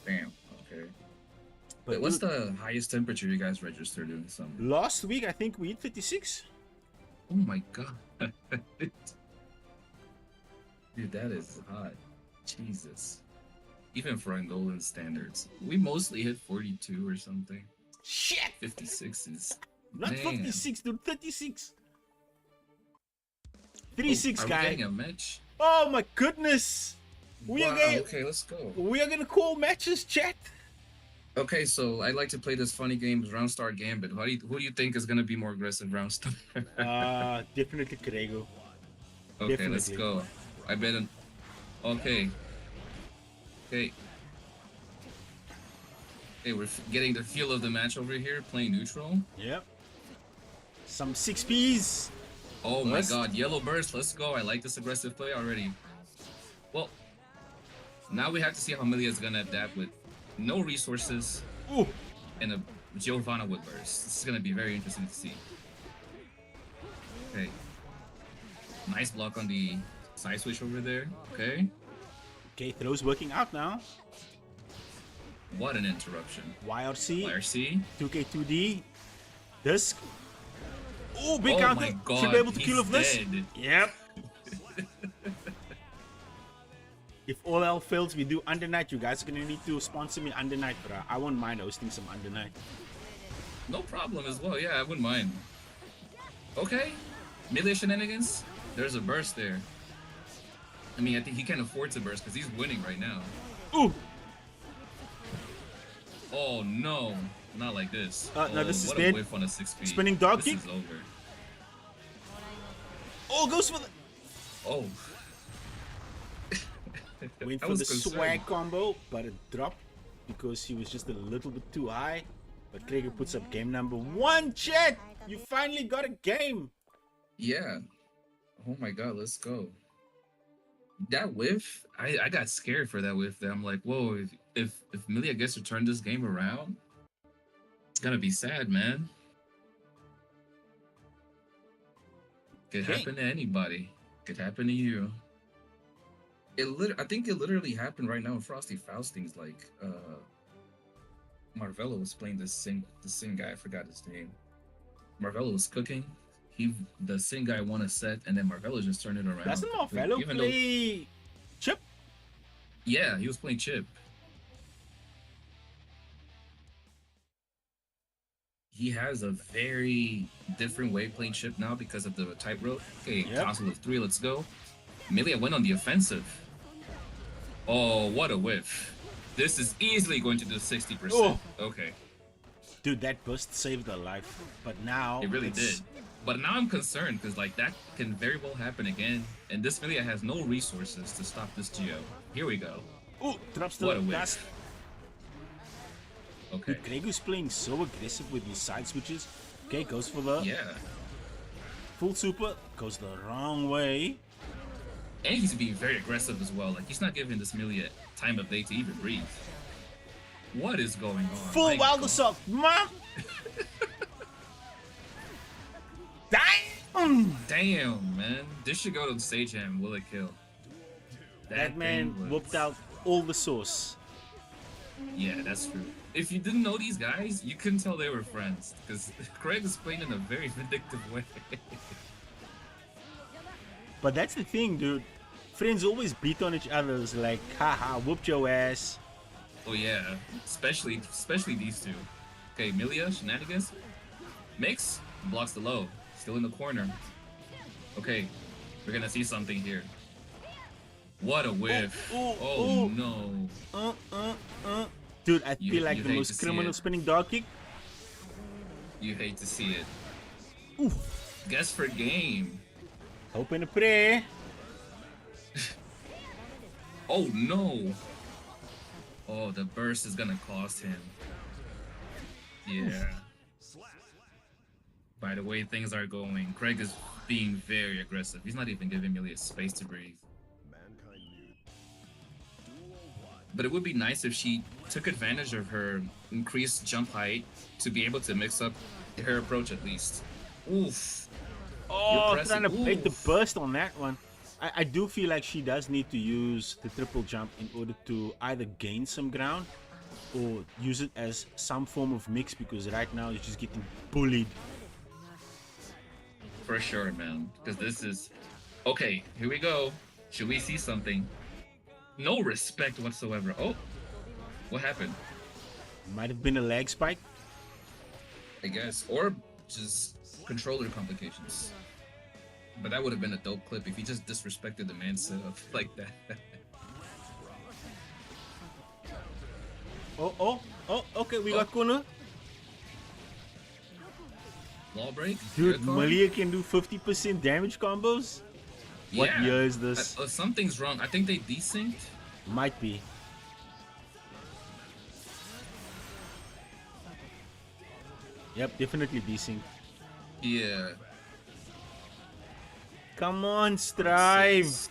Damn. Okay.
But
Wait, what's
dude,
the highest temperature you guys registered in the summer?
last week I think we hit 36.
Oh my god. Dude, that is hot. Jesus. Even for Angolan standards. We mostly hit 42 or something.
Shit!
56 is
Not
damn.
56, dude, 36. 36,
Are we
guy.
getting a match?
Oh my goodness! We are
Wow,
going.
okay, let's go.
We are gonna call matches, chat.
Okay, so I like to play this funny game, Round Star Gambit. Who do you think is gonna be more aggressive, Round Star?
Definitely Krego.
Okay, let's
definitely.
go. I bet an. Okay. Okay. Okay, we're getting the feel of the match over here, playing neutral.
Yep. Some 6Ps.
Oh my
Burst.
god, yellow burst, let's go. I like this aggressive play already. Well, now we have to see how Milia is gonna adapt with no resources
Ooh.
and a Giovanna with burst. This is gonna be very interesting to see. Okay. Nice block on the side switch over there. Okay.
Okay, throw's working out now.
What an interruption.
YRC,
YRC.
2K2D, Disc. Oh, big
Oh
counter.
my god.
Should be able to
he's
kill off this.
dead.
Yep. If all else fails, we do Under Night. You guys are gonna need to sponsor me Under Night, bro. I won't mind hosting some Under Night.
No problem as well. Yeah, I wouldn't mind. Okay. Melee shenanigans. There's a burst there. I mean, I think he can afford to burst because he's winning right now.
Ooh.
Oh no, not like this.
No, this is
what
dead.
a whiff on a 6-speed.
Spinning dog
this
kick.
is over.
Oh, goes for the.
Oh.
Went
I
for
was
the
concerned.
swag combo, but it dropped because he was just a little bit too high. But Krieger puts up game number 1, chat! You finally got a game!
Yeah. Oh my god, let's go. That whiff, I got scared for that whiff. That I'm like, whoa, if Milia gets to turn this game around, it's gonna be sad, man. Could
Okay.
happen to anybody. Could happen to you. I think it literally happened right now in Frosty Faustings. Like, Marvello was playing the sing guy. I forgot his name. Marvello was cooking. The Sing guy won a set, and then Marvello just turned it around.
Doesn't
completely,
Marvello
even
play Chip?
Yeah, he was playing Chip. He has a very different way of playing Chip now because of the tightrope. Okay,
Yep.
Castle of 3, let's go. Milia went on the offensive. Oh, what a whiff. This is easily going to do 60%.
Oh.
Okay,
Dude, that burst saved her life. But now
it really
it's-
did. But now I'm concerned because like that can very well happen again. And this Milia has no resources to stop this Geo. Here we go.
Ooh, drops the
What a whiff.
dust.
Okay.
Dude, Grego's playing so aggressive with his side switches. Okay, goes for the
Yeah.
full super. Goes the wrong way.
And he's being very aggressive as well. Like he's not giving this Milia time of day to even breathe. What is going on?
Full
My
wild
God.
assault. Mom! Damn!
Damn, man. This should go to the stage and will it kill?
That man
thing was-
whooped out all the sauce.
Yeah, that's true. If you didn't know these guys, you couldn't tell they were friends. Because Craig is playing in a very vindictive way.
But that's the thing, dude. Friends always beat on each other. It's like, haha, whooped your ass.
Oh yeah, especially these two. Okay, Milia, shenanigans. Mix, blocks the low. Still in the corner. Okay, we're gonna see something here. What a whiff.
Oh,
Oh,
oh.
no.
Dude, I
You-
feel like
you
the
hate to
most
see
criminal
it.
spinning dog kick.
You hate to see it.
Ooh.
Guess for game.
Hope and a prayer.
Oh no! Oh, the burst is gonna cost him. Yeah. By the way things are going, Craig is being very aggressive. He's not even giving Millie a space to breathe. But it would be nice if she took advantage of her increased jump height to be able to mix up her approach at least. Oof.
Oh,
pressing-
trying to bait the
oof.
burst on that one. I do feel like she does need to use the triple jump in order to either gain some ground or use it as some form of mix, because right now she's just getting bullied.
For sure, man. Because this is... Okay, here we go. Should we see something? No respect whatsoever. Oh, what happened?
Might have been a lag spike.
I guess. Or just controller complications. But that would have been a dope clip if he just disrespected the man's setup like that.
Oh, okay, we got corner.
Wall break?
Dude,
Good call?
Malia can do 50% damage combos? What
Yeah.
year is this?
Something's wrong. I think they desynced.
Might be. Yep, definitely desync.
Yeah.
Come on, Strive.
Six.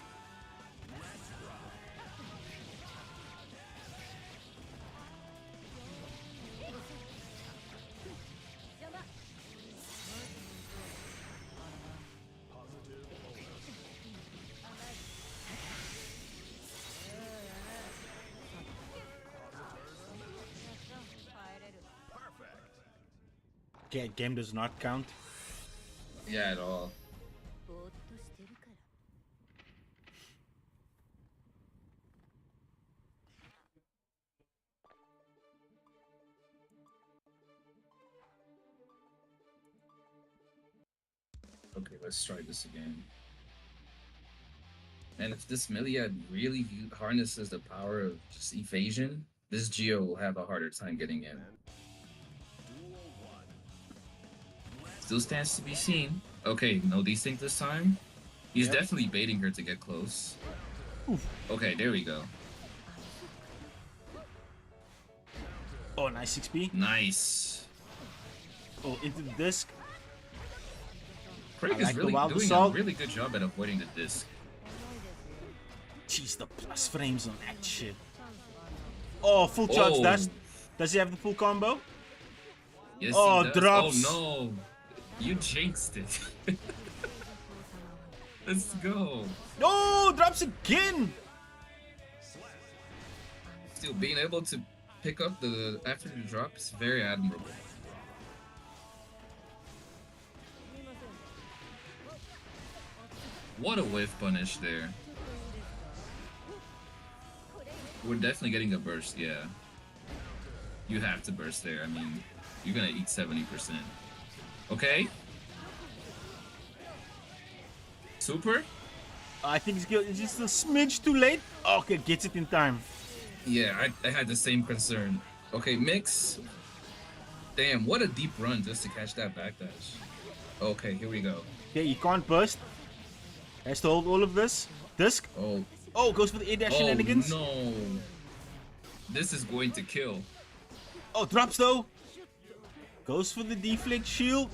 Okay, game does not count.
Yeah, at all.
ぼーっとしてるから
Okay, let's try this again. And if this Miliad really harnesses the power of just evasion, this Geo will have a harder time getting in. Still stands to be seen. Okay, no desync this time. He's
Yep.
definitely baiting her to get close. Okay, there we go.
Oh, nice XP.
Nice.
Oh, into the disc.
Craig
I
is
like the
really
wild
doing
assault.
a really good job at avoiding the disc.
Jeez, the plus frames on that shit. Oh, full charge
Oh.
dust. Does he have the full combo?
Yes,
Oh,
he does.
drops.
Oh no, you jinxed it. Let's go.
No, drops again.
Still being able to pick up the after the drop is very admirable. What a whiff punish there. We're definitely getting a burst, yeah. You have to burst there. I mean, you're gonna eat 70%. Okay. Super?
I think it's just a smidge too late. Okay, gets it in time.
Yeah, I had the same concern. Okay, mix. Damn, what a deep run just to catch that backdash. Okay, here we go.
Okay, he can't burst. Has to hold all of this. Disc.
Oh,
Oh, goes for the air dash shenanigans.
no. This is going to kill.
Oh, drops though. Goes for the deflect shield.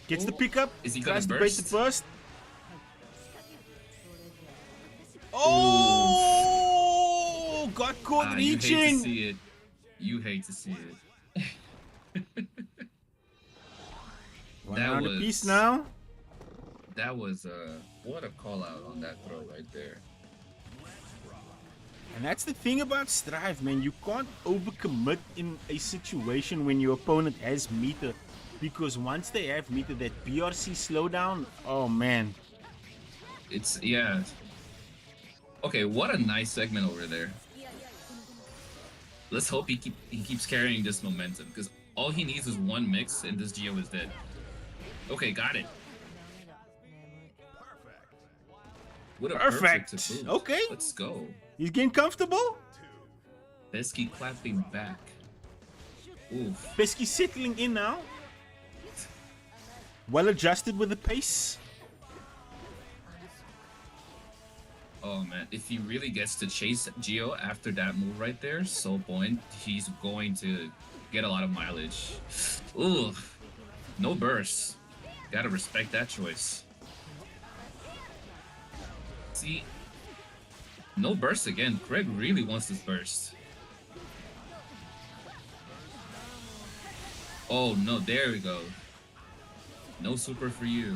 Gets the pickup.
Is he gonna
Tries to bait
burst?
the burst. Oh! Got caught
You hate to
reaching.
see it. You hate to see it.
One
That
round
was-
apiece now.
That was what a call out on that throw right there.
And that's the thing about Strive, man. You can't overcommit in a situation when your opponent has meter. Because once they have meter, that BRC slowdown, oh man.
It's yeah. Okay, what a nice segment over there. Let's hope he keeps carrying this momentum because all he needs is one mix and this Geo is dead. Okay, got it. What a perfect
Perfect.
to boot.
Okay.
Let's go.
He's getting comfortable.
Pesky clapping back. Oof.
Pesky settling in now. Well adjusted with the pace.
Oh man, if he really gets to chase Geo after that move right there, so point, he's going to get a lot of mileage. Ooh, no burst. Gotta respect that choice. See, no burst again. Craig really wants this burst. Oh no, there we go. No super for you.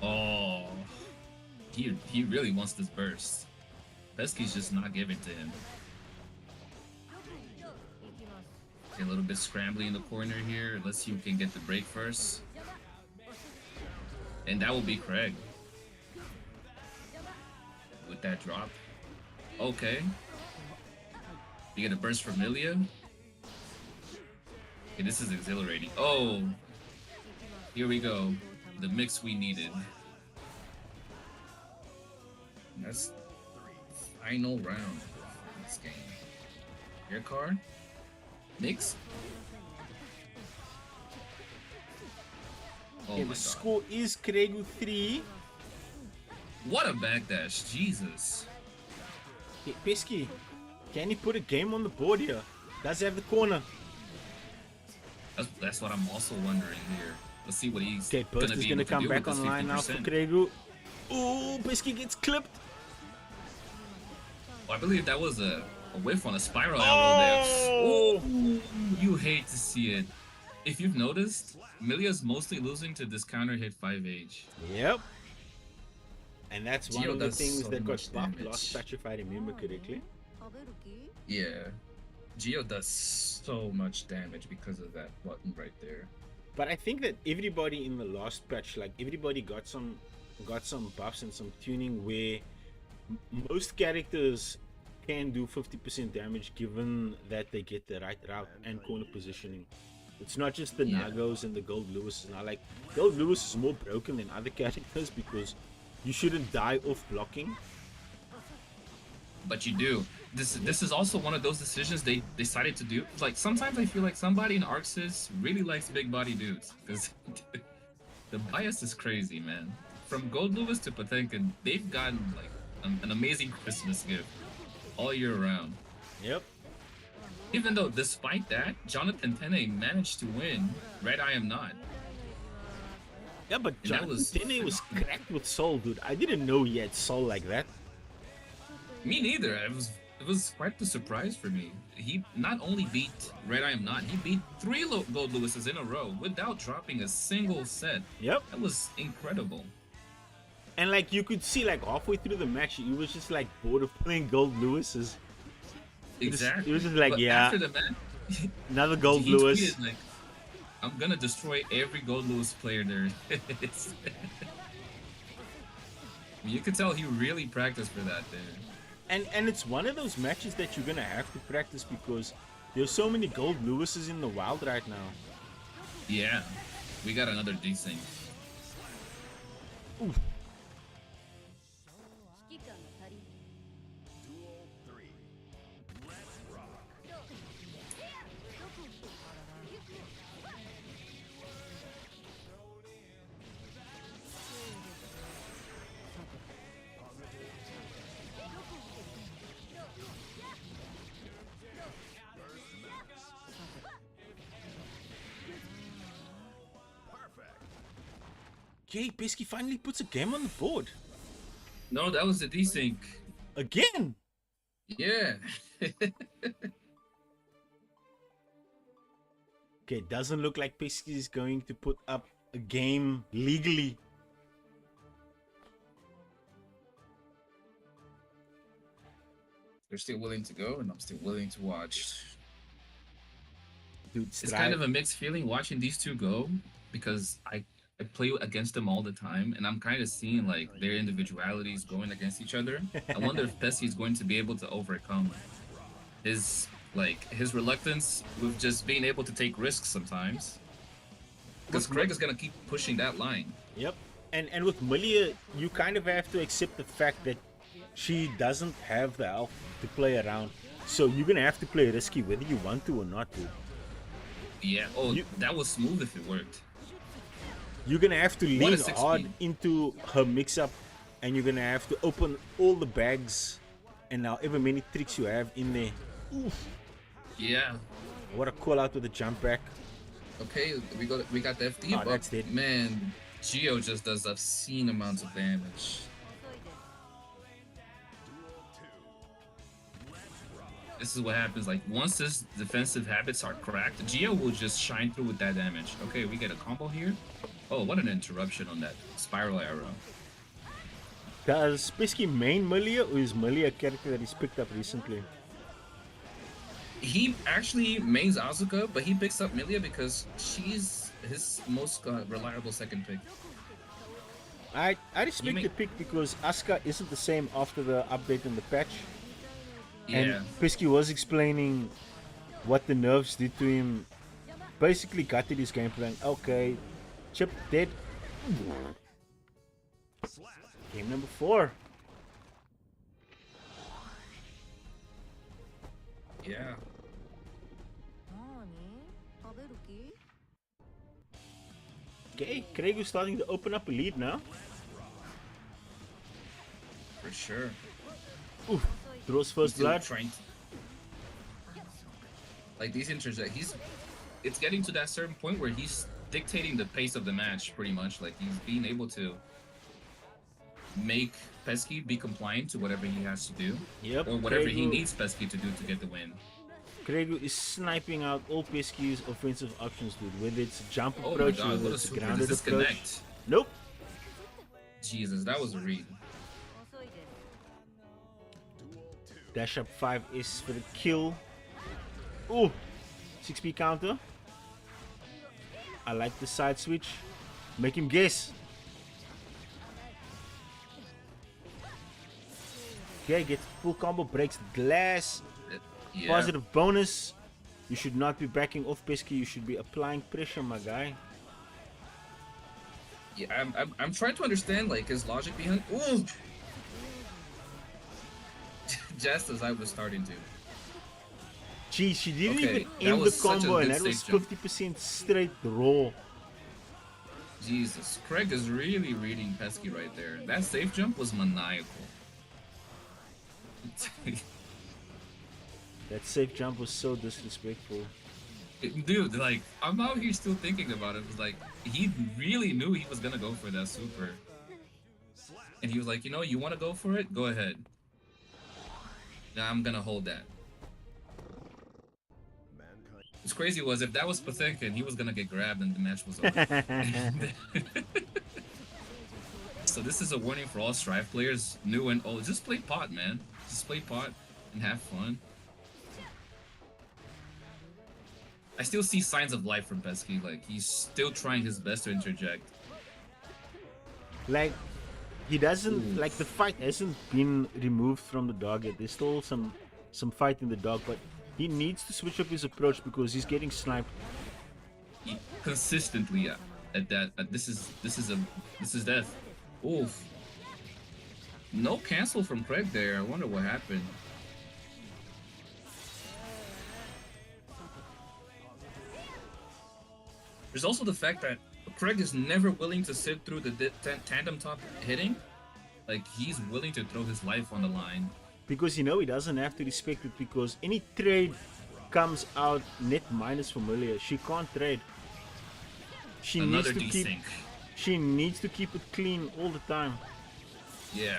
Oh, he really wants this burst. Pesky's just not giving to him. Okay, a little bit scrambly in the corner here. Let's see who can get the break first. And that will be Craig. With that drop. Okay. You get a burst from Lilia. Okay, this is exhilarating. Oh! Here we go. The mix we needed. And that's the final round of this game. Air card. Mix. Oh
Okay,
my
the
god.
score is Kregu 3.
What a backdash. Jesus.
Okay, Pesky, can he put a game on the board here? Does he have the corner?
That's what I'm also wondering here. Let's see what he's
Okay, Burst is gonna come back online now for Kregu. Ooh, Pesky gets clipped.
Oh, I believe that was a whiff on a spiral arrow there.
Oh!
Ooh, you hate to see it. If you've noticed, Milia's mostly losing to this counter hit 5H.
Yep. And that's one
Geo
of the
does
things
so
that got
much
buffed
damage.
last patch, if I remember correctly.
Yeah. Geo does so much damage because of that button right there.
But I think that everybody in the last patch, like everybody got some buffs and some tuning where most characters can do 50% damage given that they get the right route and corner positioning. It's not just the
Yeah.
Nagos and the Gold Lewis. Now, like Gold Lewis is more broken than other characters because you shouldn't die off blocking.
But you do. This is also one of those decisions they decided to do. Like sometimes I feel like somebody in Arxis really likes big body dudes because the bias is crazy, man. From Gold Lewis to Patenkin, they've gotten like an amazing Christmas gift all year round.
Yep.
Even though, despite that, Jonathan Tene managed to win Red I Am Not.
Yeah, but
And that
Jonathan
was
Tene was
phenomenal.
cracked with soul, dude. I didn't know he had soul like that.
Me neither. It was quite the surprise for me. He not only beat Red I Am Not, he beat 3 Gold Lewises in a row without dropping a single set.
Yep.
That was incredible.
And like you could see, like halfway through the match, he was just like bored of playing Gold Lewis's.
Exactly.
It was just like,
But
yeah,
after the match,
another Gold
he
Lewis.
tweeted like, "I'm gonna destroy every Gold Lewis player there is." You could tell he really practiced for that there.
And it's one of those matches that you're gonna have to practice because there's so many Gold Lewises in the wild right now.
Yeah, we got another desync.
Oof. Okay, Pesky finally puts a game on the board.
No, that was the desync.
Again!
Yeah.
Okay, it doesn't look like Pesky is going to put up a game legally.
They're still willing to go, and I'm still willing to watch.
Dude,
It's kind of a mixed feeling watching these two go because I play against them all the time, and I'm kind of seeing like their individualities going against each other. I wonder if Pesky is going to be able to overcome his reluctance with just being able to take risks sometimes. Because Craig is gonna keep pushing that line.
Yep. And with Milia, you kind of have to accept the fact that she doesn't have the health to play around. So you're gonna have to play risky whether you want to or not to.
Yeah. Oh, that was smooth if it worked.
You're gonna have to
What a
lean
6
hard
speed.
into her mix-up, and you're gonna have to open all the bags and however many tricks you have in there.
Yeah.
What a call out with the jump back.
Okay, we got the FD,
Oh,
but
that's dead.
man, Geo just does obscene amounts of damage. This is what happens. Like once his defensive habits are cracked, Geo will just shine through with that damage. Okay, we get a combo here. Oh, what an interruption on that spiral arrow.
Does Pesky main Melia, or is Melia a character that he's picked up recently?
He actually mains Asuka, but he picks up Melia because she's his most reliable second pick.
I respect
may-
the pick because Asuka isn't the same after the update in the patch.
Yeah.
And Pesky was explaining what the nerfs did to him. Basically gutted his game plan. Okay, Chip dead. Game number 4.
Yeah.
Okay, Craig is starting to open up a lead now.
For sure.
Oof, draws first
Still
blood.
trying to, like these interject, it's getting to that certain point where he's dictating the pace of the match pretty much. Like he's being able to make Pesky be compliant to whatever he has to do,
Yep,
or whatever he
Craig
needs Pesky to do to get the win.
Craig is sniping out all Pesky's offensive options, dude. Whether it's a jump
Oh my
approach,
god,
whether
what a
it's a
super
grounded approach.
disconnect.
Nope.
Jesus, that was a read.
Dash up 5S for the kill. Ooh, 6p counter. I like the side switch. Make him guess. Okay, gets full combo, breaks the glass.
Yeah.
Positive bonus. You should not be backing off Pesky. You should be applying pressure, my guy.
Yeah, I'm trying to understand like his logic behind. Ooh. Just as I was starting to.
Geez, she didn't
Okay,
even
that
end the
was such a
combo, and
good
that was
safe jump.
50% straight raw.
Jesus, Craig is really reading Pesky right there. That safe jump was maniacal.
That safe jump was so disrespectful.
Dude, like, I'm out here still thinking about it. It was like, he really knew he was gonna go for that super. And he was like, you know, you wanna go for it? Go ahead. Now I'm gonna hold that. What's crazy was if that was Pathekin, he was gonna get grabbed and the match was over. So this is a warning for all Strive players, new and old. Just play pot, man. Just play pot and have fun. I still see signs of life from Pesky. Like he's still trying his best to interject.
Like, he doesn't, like, the fight hasn't been removed from the dog yet. There's still some fight in the dog, but he needs to switch up his approach because he's getting sniped.
He consistently at that. This is death. Oof. No cancel from Craig there. I wonder what happened. There's also the fact that Craig is never willing to sit through the tandem top hitting. Like, he's willing to throw his life on the line.
Because, you know, he doesn't have to respect it because any trade comes out net minus familiar. She can't trade. She
Another
needs to
desync.
She needs to keep it clean all the time.
Yeah.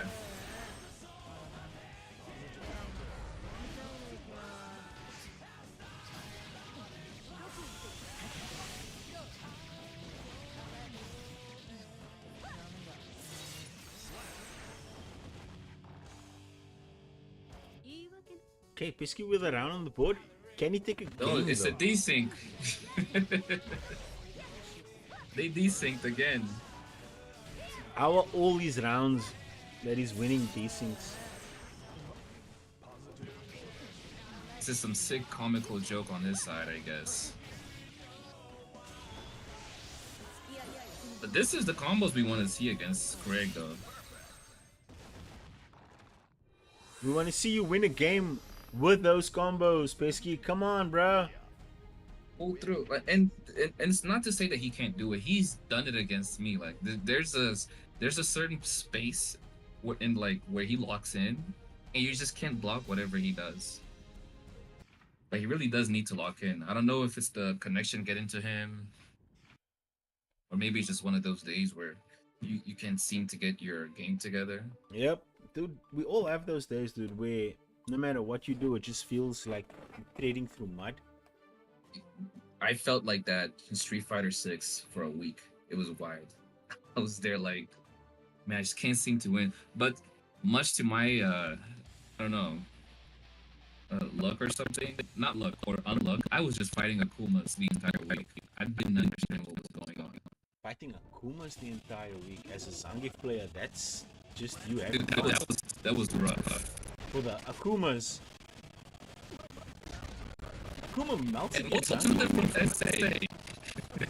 Okay, Pesky with a round on the board. Can he take a game?
Oh, it's
though?
a desync. They desynced again.
How are all these rounds that he's winning desyncs?
This is some sick comical joke on his side, I guess. But this is the combos we want to see against Craig, though.
We want to see you win a game with those combos, Pesky. Come on, bro.
pull through. And it's not to say that he can't do it. He's done it against me. Like there's a certain space in like where he locks in, and you just can't block whatever he does. But he really does need to lock in. I don't know if it's the connection getting to him, or maybe it's just one of those days where you can't seem to get your game together.
Yep, dude. We all have those days, dude, where no matter what you do, it just feels like you're treading through mud.
I felt like that in Street Fighter 6 for a week. It was wild. I was there like, man, I just can't seem to win. But much to my, I don't know, luck or something, not luck or unluck, I was just fighting Akumas the entire week. I didn't understand what was going on.
Fighting Akumas the entire week as a Zangief player, that's just you having
Dude,
fun.
that was rough.
For the Akumas. Akuma melts
And
against
most of them
Zangief.
from SA.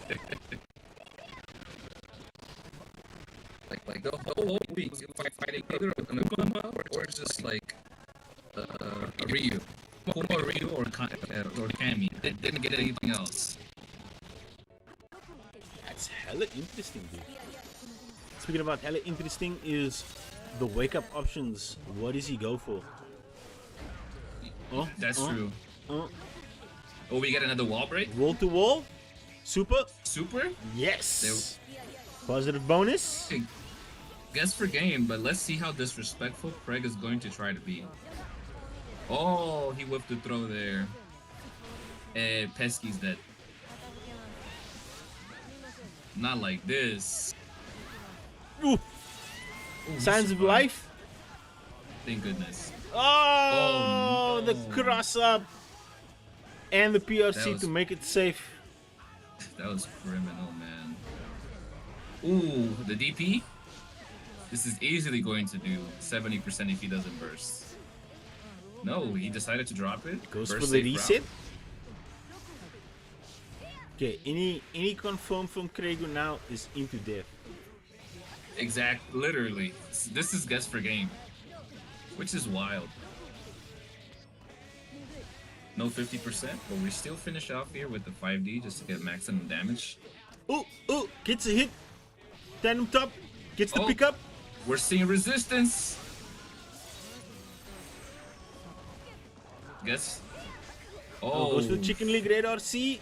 like the whole week, you fighting either an Akuma or just like a Ryu. Akuma, Ryu, or Kami. They didn't get anything else.
That's hella interesting, dude. Speaking about hella interesting is the wake up options. What does he go for?
That's true. Oh, we get another wall break?
Wall to wall? Super?
Super?
Yes! Positive bonus?
Okay. Guess for game, but let's see how disrespectful Craig is going to try to be. Oh, he whipped the throw there. Pesky's dead. Not like this.
Ooh!
Ooh, he
Signs of
survived.
life?
Thank goodness.
Oh,
Oh,
the
no.
cross up! And the PRC
was-
to make it safe.
That was criminal, man. Ooh, the DP? This is easily going to do 70% if he doesn't burst. No, he decided to drop it.
Goes
Burst
for the
safe
reset.
route.
Okay, any confirm from Krego now is into death.
Literally. This is guess for game. Which is wild. No 50%, but we still finish off here with the 5D just to get maximum damage.
Ooh, gets a hit. Tandem top, gets the
Oh.
pickup.
We're seeing resistance. Guess. Oh,
Goes for the chicken leg, red RC.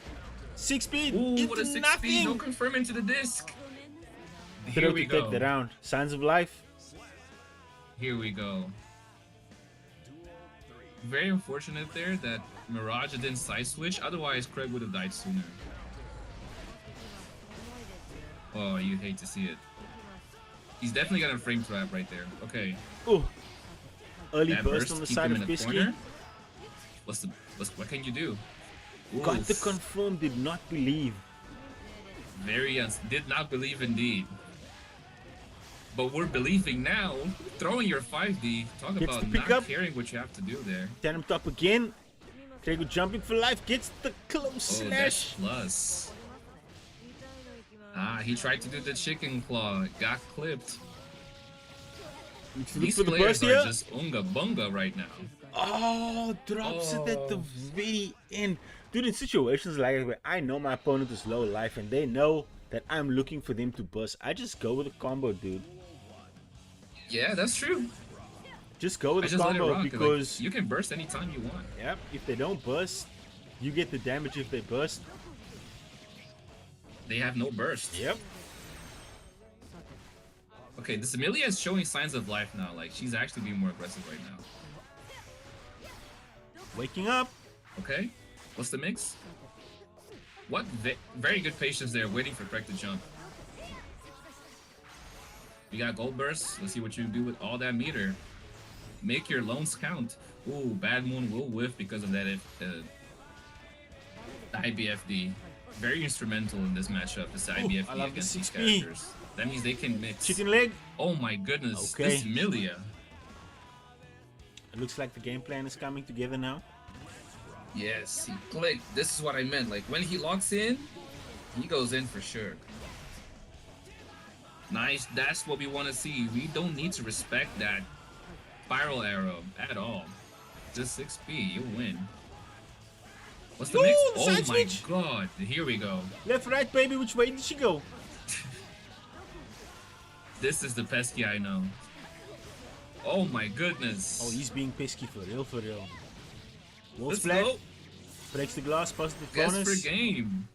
6 speed,
Ooh,
it's
what a 6
nothing.
speed. No confirm into the disc.
Throw
Here we
to take
go.
the round. Signs of life.
Here we go. Very unfortunate there that Mirage didn't side switch. Otherwise, Craig would have died sooner. Oh, you hate to see it. He's definitely got a frame trap right there. Okay.
Ooh. Early
That
burst
burst,
on the
keep
side
him
of
in the corner.
Pisky.
What can you do?
Got the
Oof.
confirm, did not believe.
Did not believe indeed. But we're believing now. Throwing your 5D. Talk
Gets
about
the
not
pickup.
caring what you have to do there.
Tandem top again. Krego jumping for life, gets the close
Oh, that's
slash.
plus. He tried to do the chicken claw. Got clipped.
Look
These
for the
players
burst
are
here.
just unga bunga right now.
Oh, drops it at the
Oh.
very end. Dude, in situations like that where I know my opponent is low life and they know that I'm looking for them to burst, I just go with a combo, dude.
Yeah, that's true.
Just go
I
with a
just let it
combo
rock.
because,
Like, you can burst anytime you want.
yep, if they don't burst, you get the damage if they burst.
They have no burst.
Yep.
Okay, this Amelia is showing signs of life now. Like, she's actually being more aggressive right now.
Waking up.
Okay, what's the mix? What? Very good patience there, waiting for Craig to jump. You got gold burst. Let's see what you do with all that meter. Make your loans count. Ooh, Bad Moon will whiff because of that IBFD. Very instrumental in this matchup, this IBFD
I love the
against these
6P.
characters. That means they can mix.
Chicken leg.
Oh my goodness,
Okay.
this Amelia.
It looks like the game plan is coming together now.
Yes, he clicked. This is what I meant. Like, when he locks in, he goes in for sure. Nice. That's what we want to see. We don't need to respect that spiral arrow at all. Just 6P, you'll win. What's the
Ooh,
mix?
the
Oh
side
my
switch.
god. Here we go.
Left, right, baby. Which way did she go?
This is the pesky I know. Oh my goodness.
Oh, he's being pesky for real, for real. Wall
Let's
splat.
go.
Breaks the glass, positive
Guess
bonus.
per game.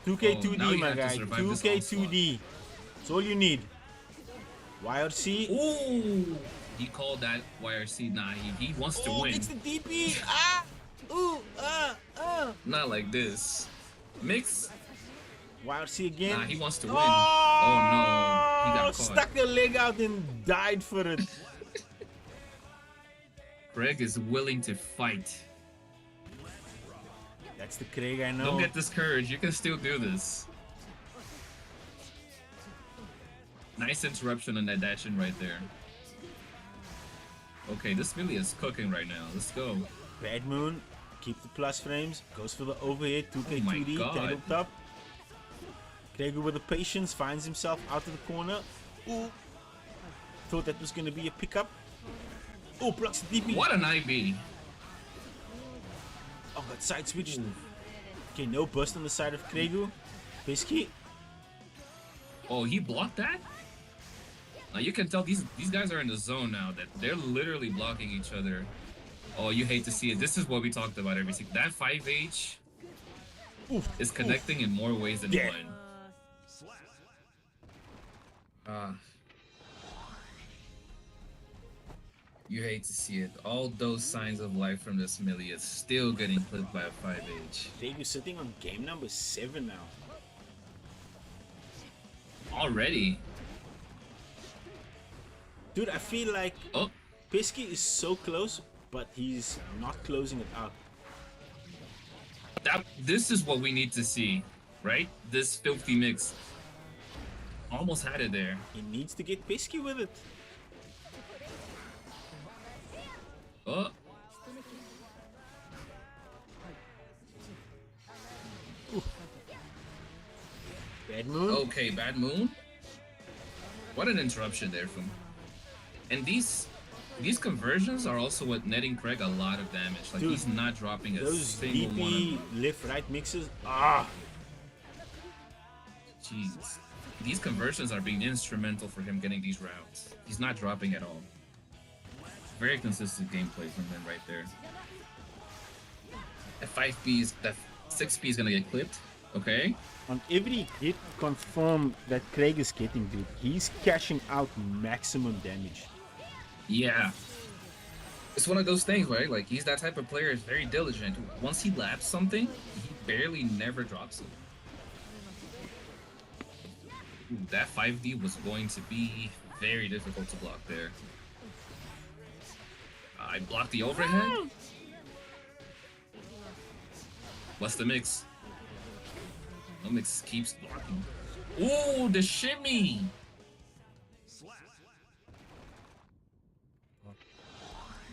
2K2D,
Oh, now you
my
have to
guy.
survive this
2K2D. That's all you need. YRC.
Ooh. He called that YRC. Nah, he wants to
Oh,
win.
it's the DP. Ah. Ooh.
Not like this. Mix.
YRC again.
Nah, he wants to win.
Oh,
Oh no. He got caught.
stuck a leg out and died for it.
Craig is willing to fight.
That's the Craig I know.
Don't get discouraged. You can still do this. Nice interruption on that dash in right there. Okay, this really is cooking right now. Let's go.
Bad Moon. Keep the plus frames. Goes for the overhead.
Oh
2K2D.
my God.
Tabletop. Krager with the patience finds himself out of the corner. Ooh. Thought that was going to be a pickup. Oh, blocks the DP.
What an IB.
Oh, got side switched. Okay, no burst on the side of Kregu. Pesky.
Oh, he blocked that? Now you can tell these guys are in the zone now. That they're literally blocking each other. Oh, you hate to see it. This is what we talked about every single. That 5H
Oof.
is connecting in more ways than
Yeah.
one. You hate to see it. All those signs of life from this Millie is still getting clipped by a 5H.
Kregu sitting on game number 7 now.
Already?
Dude, I feel like
Oh,
Pesky is so close, but he's not closing it out.
this is what we need to see, right? This filthy mix. Almost had it there.
He needs to get Pesky with it.
Oh,
Bad Moon.
okay, Bad Moon. What an interruption there from. And these conversions are also what netting Craig a lot of damage. Like
Dude,
he's not dropping a
Those
single one of
DP
them.
left-right mixes. Ah.
Jeez. These conversions are being instrumental for him getting these rounds. He's not dropping at all. Very consistent gameplay from him right there. That 5P is that 6P is gonna get clipped. Okay.
On every hit confirm that Craig is getting, dude, he's cashing out maximum damage.
Yeah. It's one of those things, right? Like he's that type of player, is very diligent. Once he laps something, he barely never drops it. Ooh, that 5D was going to be very difficult to block there. I blocked the overhead. What's the mix? No mix keeps blocking. Ooh, the shimmy!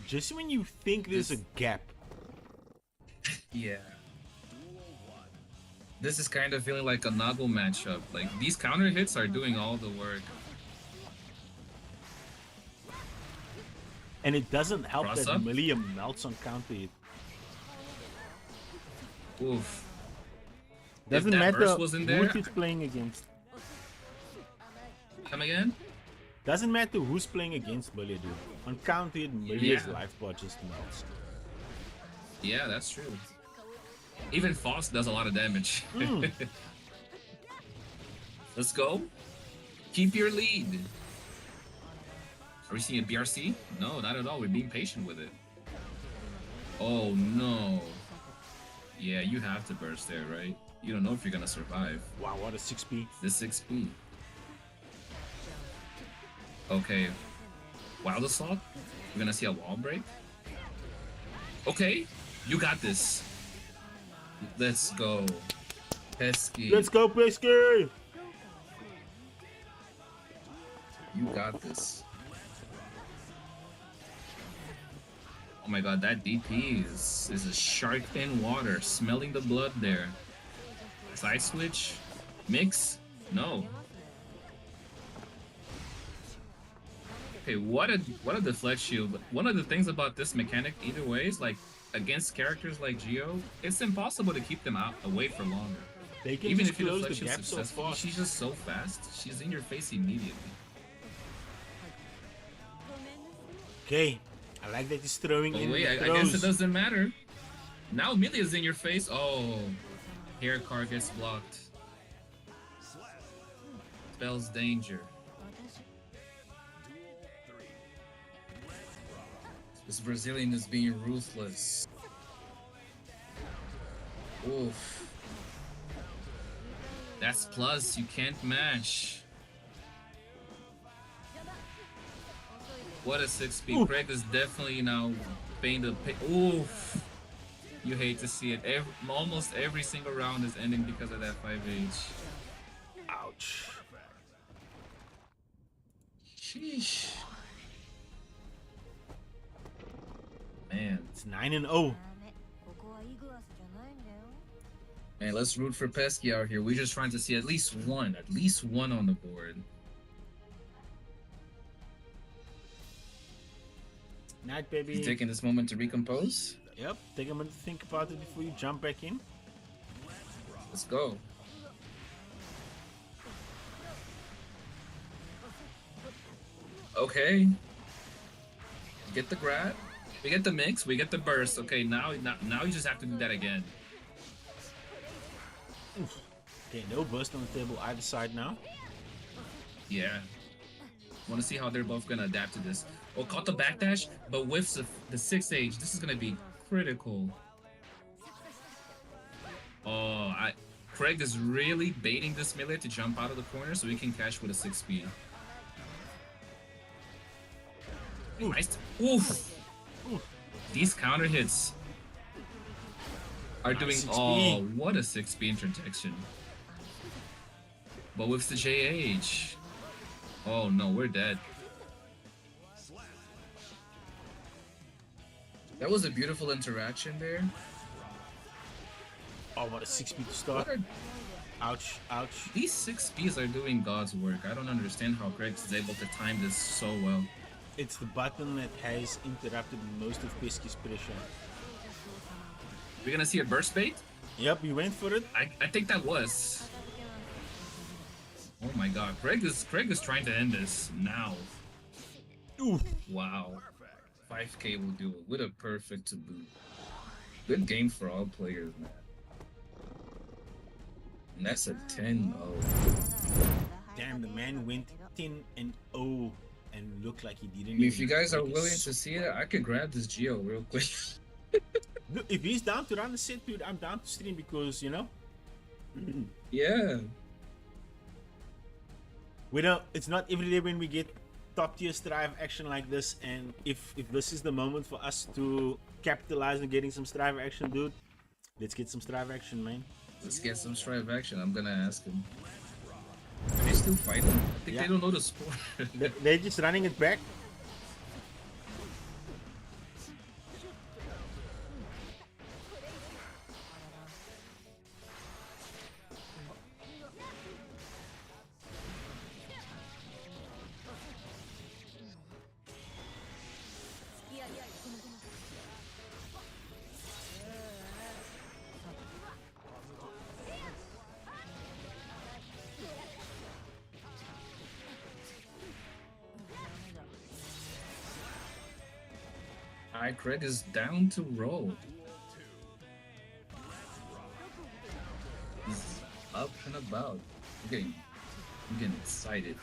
Just when you think there's a gap,
Yeah. This is kind of feeling like a Nago matchup. Like, these counter hits are doing all the work.
and it doesn't help
Cross
that
up?
Milliam melts on counter hit.
Oof.
Doesn't
that
matter
burst was in there-
who he's playing against.
Come again?
Doesn't matter who's playing against Millia, dude. On counter hit, Millia's
Yeah.
life bar just melts.
Yeah, that's true. Even Faust does a lot of damage. Let's go. Keep your lead. Are we seeing a BRC? No, not at all. We're being patient with it. Oh, no. Yeah, you have to burst there, right? You don't know if you're gonna survive.
Wow, what a 6P.
This 6P. Okay. Wild Assault? We're gonna see a wall break? Okay, you got this. Let's go. Pesky.
Let's go, Pesky!
You got this. Oh my god, that DP is a shark in water. Smelling the blood there. Side switch? Mix? No. Okay, what a deflect shield. One of the things about this mechanic, either way, is like against characters like Geo, it's impossible to keep them out away for longer.
They can
Even
just
if you
close the
deflect shield
gap so
successfully,
fast.
she's just so fast. She's in your face immediately.
Okay, I like that he's throwing
Oh
in
wait,
the
I guess it
throws.
doesn't matter. Now Amelia's in your face. Oh, hair car gets blocked. Spells danger. This Brazilian is being ruthless. Oof. That's plus, you can't mash. What a 6-speed. Craig is definitely now paying the pay. Oof. You hate to see it. Almost every single round is ending because of that 5H.
Ouch.
Sheesh. Man.
It's 9-0.
Man, let's root for Pesky out here. We're just trying to see at least one on the board.
Night, baby.
You taking this moment to recompose?
Yep, take a minute to think about it before you jump back in.
Let's go. Okay. Get the grab. We get the mix. We get the burst. Okay, now you just have to do that again.
Okay, no burst on the table either side now.
Yeah. Want to see how they're both gonna adapt to this. Oh, caught the backdash, but whiffs the 6H. This is gonna be critical. Oh, Craig is really baiting this melee to jump out of the corner so he can catch with a 6-speed. Nice. Oof. These counter hits are doing.
6B.
Oh, what a 6B interjection. But with the JH. Oh no, we're dead. That was a beautiful interaction there.
Oh, what a 6-speed to start. Ouch, ouch.
These 6Bs are doing God's work. I don't understand how Greg is able to time this so well.
It's the button that has interrupted most of Pesky's pressure.
We're gonna see a burst bait?
Yep, you went for it.
I think that was. Oh my god, Craig is trying to end this now.
Ooh.
Wow. 5K will do it with a perfect to boot. Good game for all players, man. And that's a 10-0.
Damn, the man went 10-0 and looked like he didn't.
I mean, if you
even
guys are
make a
willing to see it, I could grab this Geo real quick.
Look, if he's down to run the set, dude, I'm down to stream because, you know,
Yeah.
we don't. It's not every day when we get top tier strive action like this, and if this is the moment for us to capitalize on getting some strive action, dude, let's get some strive action, man.
Let's get some strive action. I'm gonna ask him. Are they still fighting? I think
Yeah.
they don't know the score.
They're just running it back.
Alright, Craig is down to roll. He's up and about. I'm getting excited.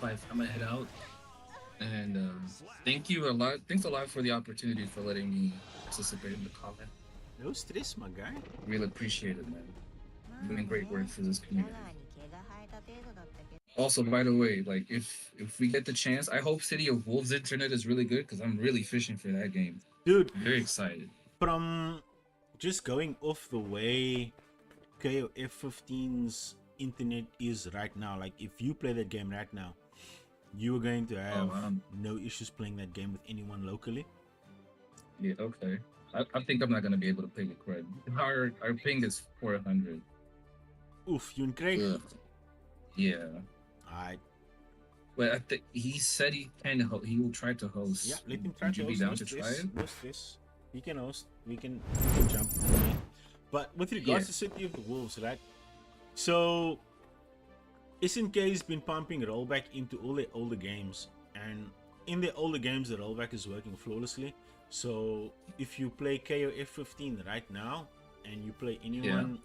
by the time I head out. And thank you a lot. Thanks a lot for the opportunity for letting me participate in the comment.
No stress, my guy.
Really appreciate it, man. Doing great work for this community. Also, by the way, like if we get the chance, I hope City of Wolves internet is really good because I'm really fishing for that game.
Dude,
Very excited.
from just going off the way KOF 15's internet is right now, like if you play that game right now, you are going to have no issues playing that game with anyone locally.
Yeah, okay. I think I'm not gonna be able to play with Craig. Our ping is 400.
Oof, you and Craig.
Ugh. Yeah.
Alright.
But I think he said he he will try to host.
Yeah, let him try
Would
to
you be
host.
down
No
to try
stress,
it?
no stress. He can host. We can jump on there. But with regards to City of the Wolves, right? So SNK has been pumping rollback into all their older games, and in their older games the rollback is working flawlessly. So if you play KOF 15 right now and you play anyone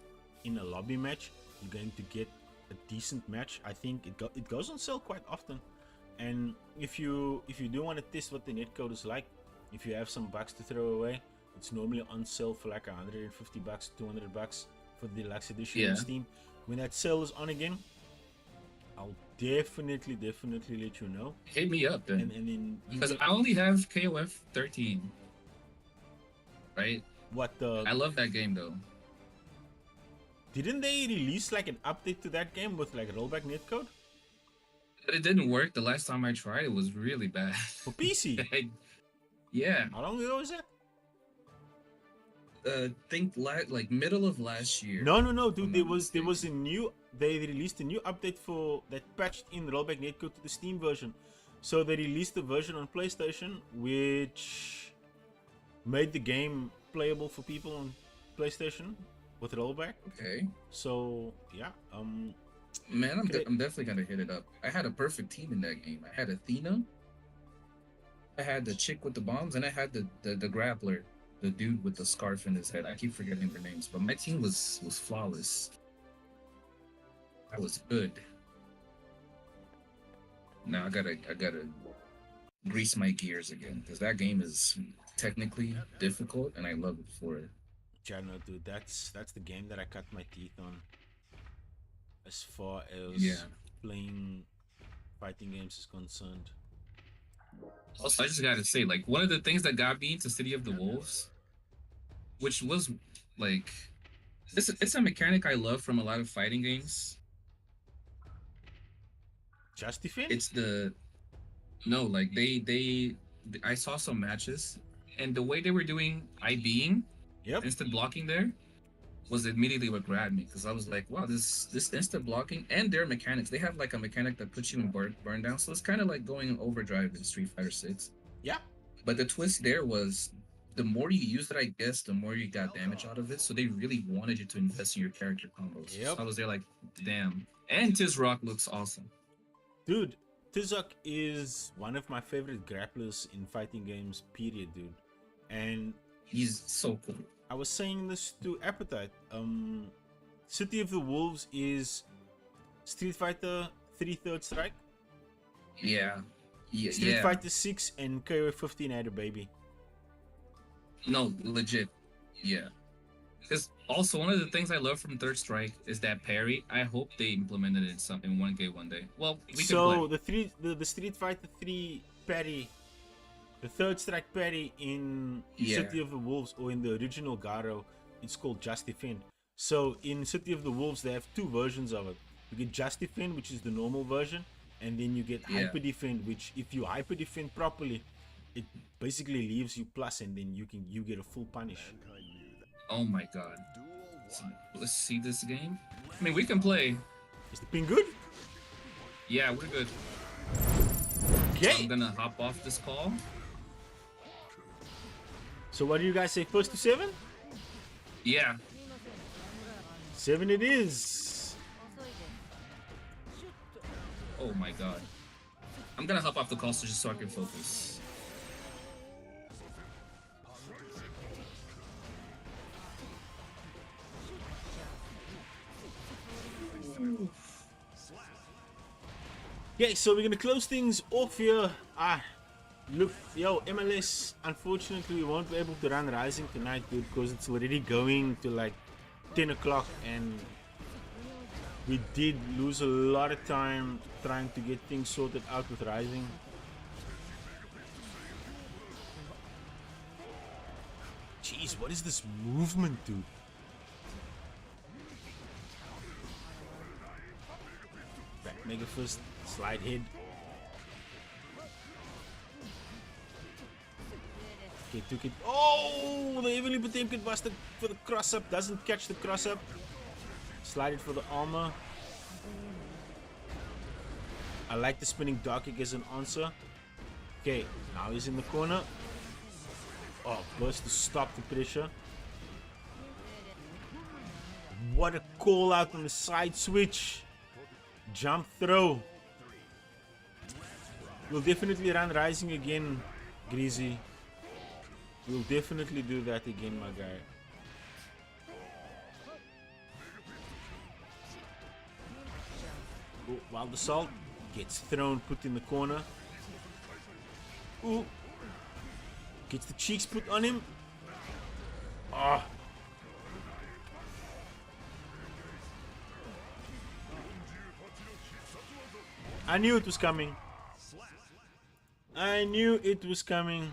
in a lobby match, you're going to get a decent match. I think it goes on sale quite often. And if you do want to test what the netcode is like, if you have some bucks to throw away, it's normally on sale for like $150, $200 for the deluxe edition on Steam. When that sale is on again, I'll definitely let you know.
Hit me up then.
And then
because I only have KOF 13. Right? I love that game though.
Didn't they release like an update to that game with like rollback netcode?
But it didn't work the last time I tried. It was really bad.
For PC?
Yeah.
How long ago was that?
Think like middle of last year.
No, dude. There was a new. They released a new update for that patched in rollback netcode to the Steam version. So they released a version on PlayStation which made the game playable for people on PlayStation with rollback.
Okay.
So yeah,
man, I'm definitely gonna hit it up. I had a perfect team in that game. I had Athena, I had the chick with the bombs, and I had the grappler, the dude with the scarf in his head. I keep forgetting their names, but my team was flawless. I was good. Now I gotta grease my gears again because that game is technically difficult, and I love it for it.
Yeah, no, dude, that's the game that I cut my teeth on. As far as playing fighting games is concerned.
Also, I just gotta say, like, one of the things that got me into City of the Wolves, which was like, it's a mechanic I love from a lot of fighting games.
Just Defend?
It's I saw some matches, and the way they were doing IBing, instant blocking there, was immediately what grabbed me, because I was like, wow, this instant blocking and their mechanics, they have like a mechanic that puts you in burn down, so it's kind of like going in overdrive in Street Fighter 6.
Yeah.
But the twist there was, the more you use it, I guess, the more you got damage out of it, so they really wanted you to invest in your character combos. So I was there like, damn. And Tizrock looks awesome.
Dude, Tizrock is one of my favorite grapplers in fighting games, period, dude. And
he's so cool.
I was saying this to Appetite. City of the Wolves is Street Fighter 3 Third Strike.
Yeah.
Street Fighter 6 and KOF 15 had a baby.
No, legit. Yeah. Because also one of the things I love from Third Strike is that parry. I hope they implemented it in 1K one day. Well, we can play.
the Street Fighter 3 parry, the Third Strike parry in City of the Wolves, or in the original Garo, it's called Just Defend. So in City of the Wolves, they have two versions of it. You get Just Defend, which is the normal version, and then you get Hyper Defend, which if you Hyper Defend properly, it basically leaves you plus, and then you get a full punish.
Oh my god. So, let's see this game. I mean, we can play.
Is the ping good?
Yeah, we're good.
Okay.
So I'm gonna hop off this call.
So what do you guys say, first to 7?
Yeah.
7 it is.
Oh my god. I'm gonna hop off the call just so I can focus.
Okay, so we're gonna close things off here. Look, yo, MLS, unfortunately we won't be able to run Rising tonight, dude, because it's already going to like 10 o'clock and we did lose a lot of time trying to get things sorted out with Rising. Jeez, what is this movement, dude? Back Mega Fist, slide head. Okay, took it. Oh, the Heavenly Potemkin Buster for the cross up. Doesn't catch the cross up. Slide it for the armor. I like the spinning dark kick as an answer. Okay, now he's in the corner. Oh, burst to stop the pressure. What a call out on the side switch. Jump throw. We'll definitely run Rising again, Greasy. We'll definitely do that again, my guy. Oh, Wild Assault gets thrown, put in the corner. Ooh. Gets the cheeks put on him. Ah. I knew it was coming. I knew it was coming.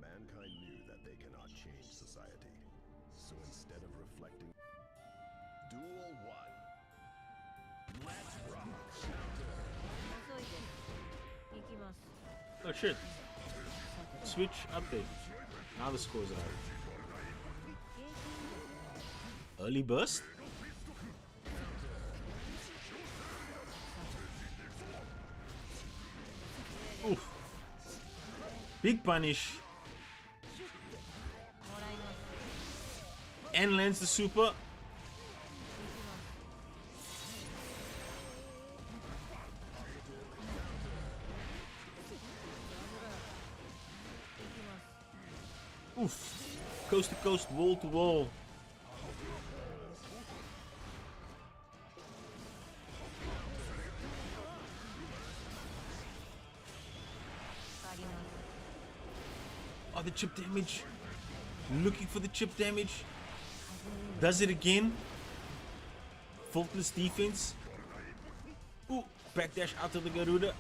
Mankind knew that they cannot change society. So instead of reflecting, Duel 1. Let's rock.
Oh shit. Switch update. Now the scores are out. Early burst? Oof. Big punish. And lands the super. Oof. Coast to coast, wall to wall. Oh, the chip damage. Looking for the chip damage. Does it again. Faultless defense. Ooh, backdash out of the Garuda.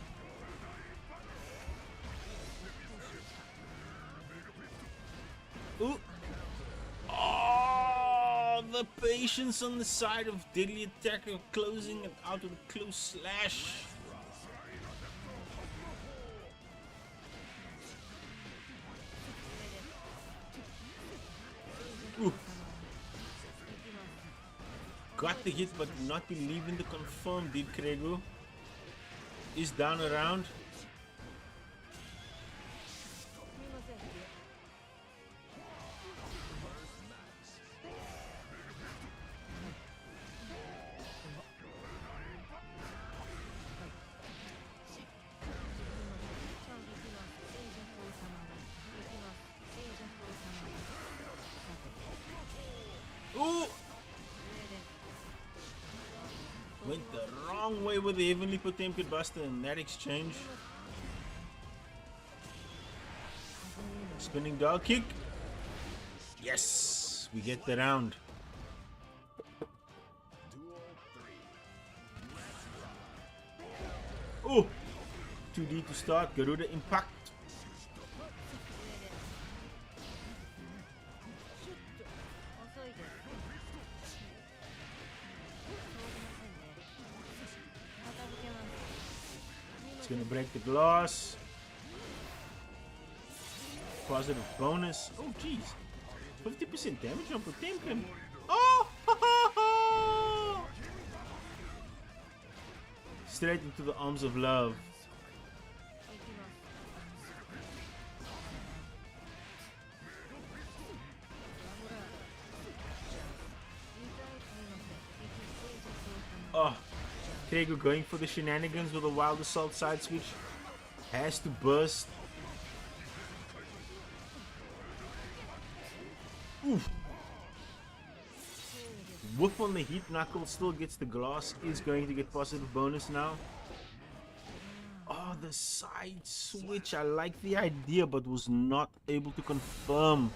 Ooh. Oh, the patience on the side of Deadly Attacker, closing it out with a close slash. Ooh. Got the hit but not believing the confirm, did Krego. Is down around. Ooh! Went the wrong way with the Heavenly Potemkin Buster in that exchange. Spinning dog kick. Yes! We get the round. Oh! 2D to start. Garuda Impact. It's gonna break the glass. Positive bonus. Oh jeez. 50% damage on Potemkin. Oh! Straight into the arms of love. Oh, Krego going for the shenanigans with a wild assault side switch. Has to burst. Oof. Woof on the heat knuckle, still gets the glass, is going to get positive bonus now. Oh, the side switch, I like the idea but was not able to confirm.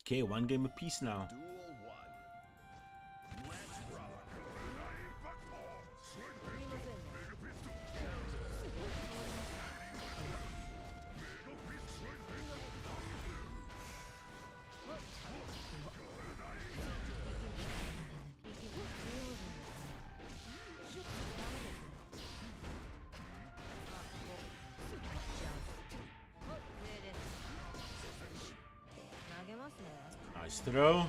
Okay, one game apiece now. Nice throw.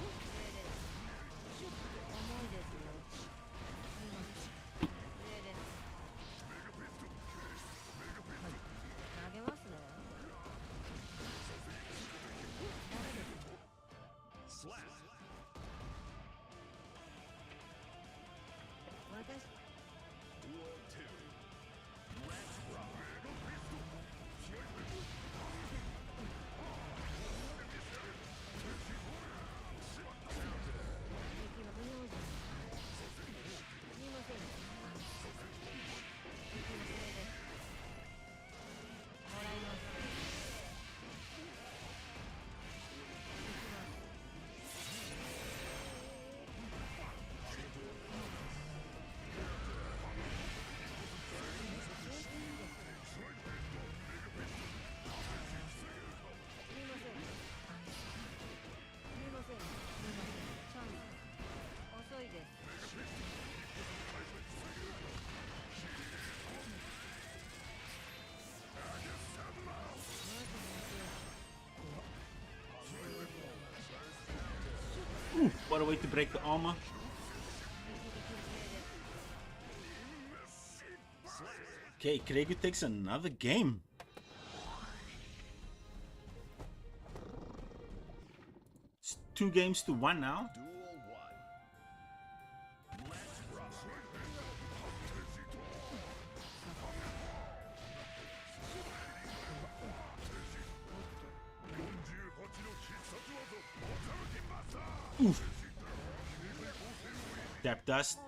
Ooh, what a way to break the armor. Okay, Krego takes another game. It's 2 games to 1 now. Oof. Tap dust.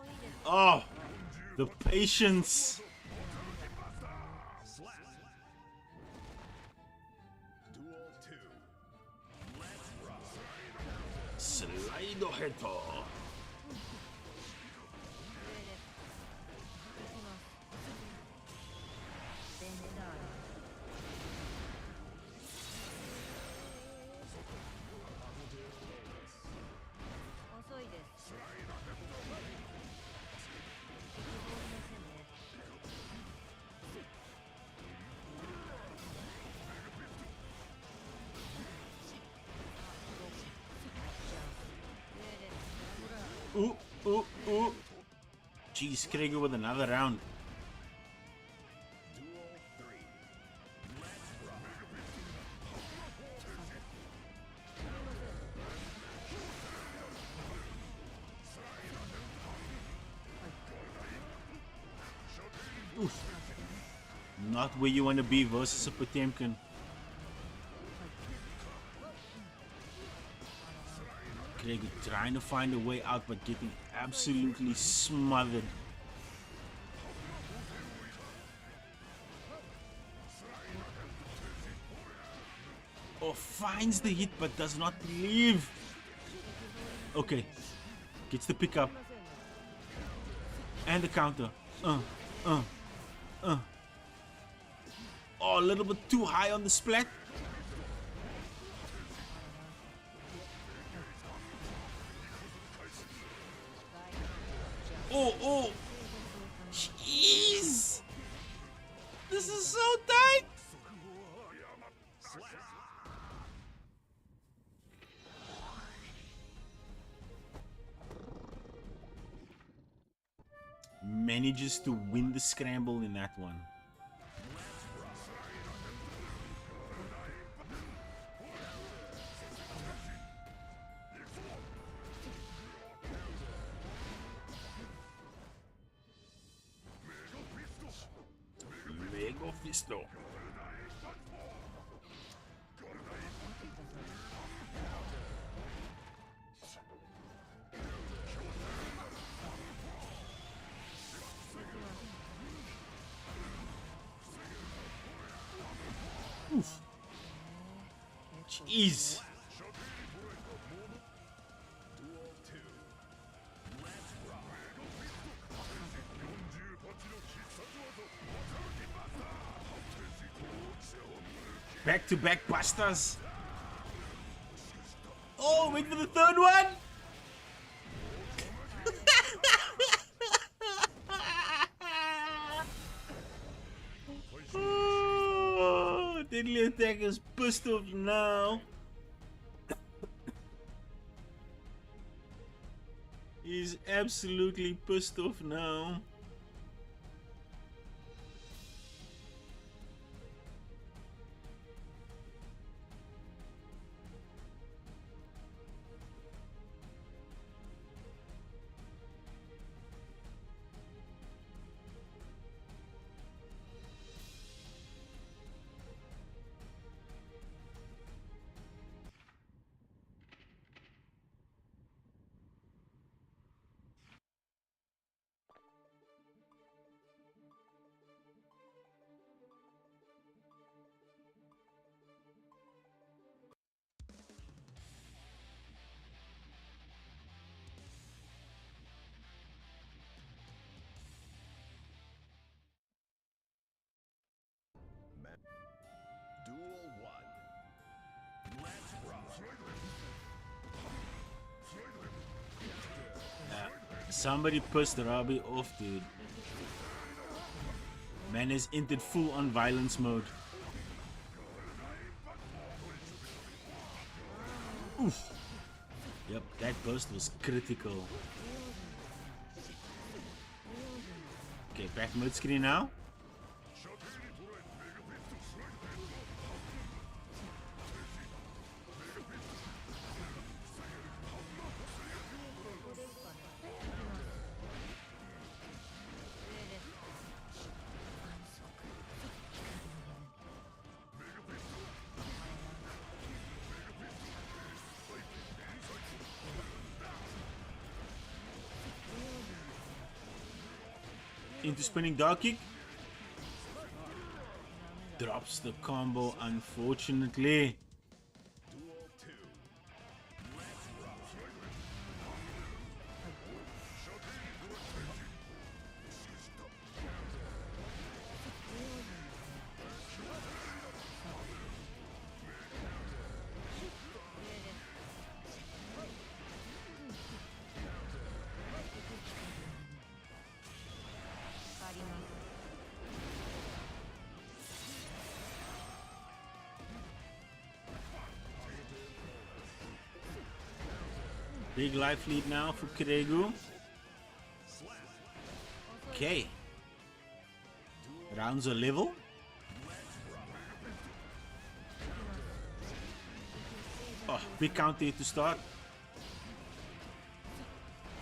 Oh, the patience. Slide heto. Ooh, ooh, ooh. Jeez, Krego with another round. Oof. Not where you want to be versus a Potemkin. Krego trying to find a way out but getting absolutely smothered. Oh, finds the hit but does not leave. Okay, gets the pickup and the counter. Oh, a little bit too high on the splat. Oh, jeez, this is so tight. Manages to win the scramble in that one. Mephisto. Oof. Jeez. Back-to-back pastas. Oh, wait for the third one. Oh, Deadly Attack is pissed off now. He's absolutely pissed off now.
Duel 1. Let's rock.
Somebody pissed Robbie off, dude. Man has entered full on violence mode. Oof. Yep, that burst was critical. Okay, back mid screen now. Into spinning dog kick. Drops the combo, unfortunately.
Duel 2. Let's rock.
Big life lead now for Kiregu. Okay. Rounds are level. Oh, big counter to start.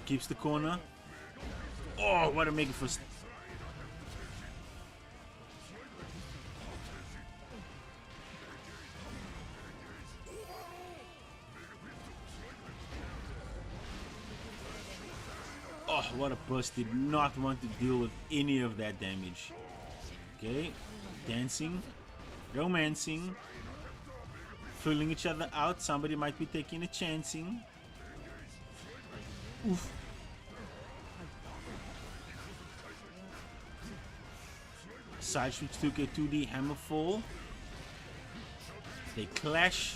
Keeps the corner. Oh, what a mega first. Oh, what a burst. Did not want to deal with any of that damage. Okay. Dancing. Romancing. Filling each other out. Somebody might be taking a chancing. Oof. Side switch took a 2D hammer fall. They clash.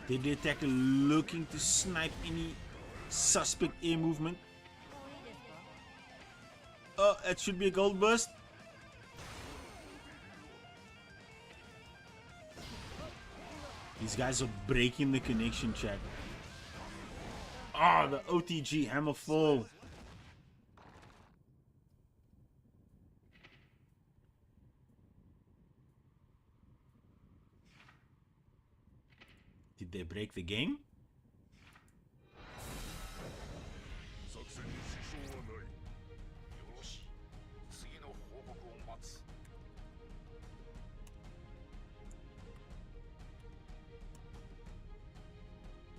Did the attacker looking to snipe any suspect air movement? Oh, that should be a gold burst. These guys are breaking the connection, chat. Oh, the OTG hammer fall. Did they break the game?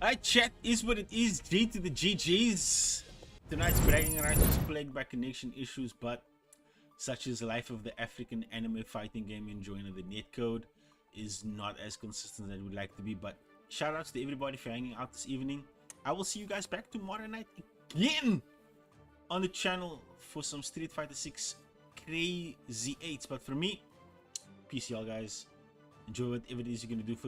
Alright, chat is what it is. G to the GGs. Tonight's bragging rights was plagued by connection issues, but such is the life of the African anime fighting game enjoying the netcode is not as consistent as it would like to be. But shout outs to everybody for hanging out this evening. I will see you guys back tomorrow night again on the channel for some Street Fighter 6 crazy 8s. But for me, peace y'all guys. Enjoy whatever it is you're gonna do for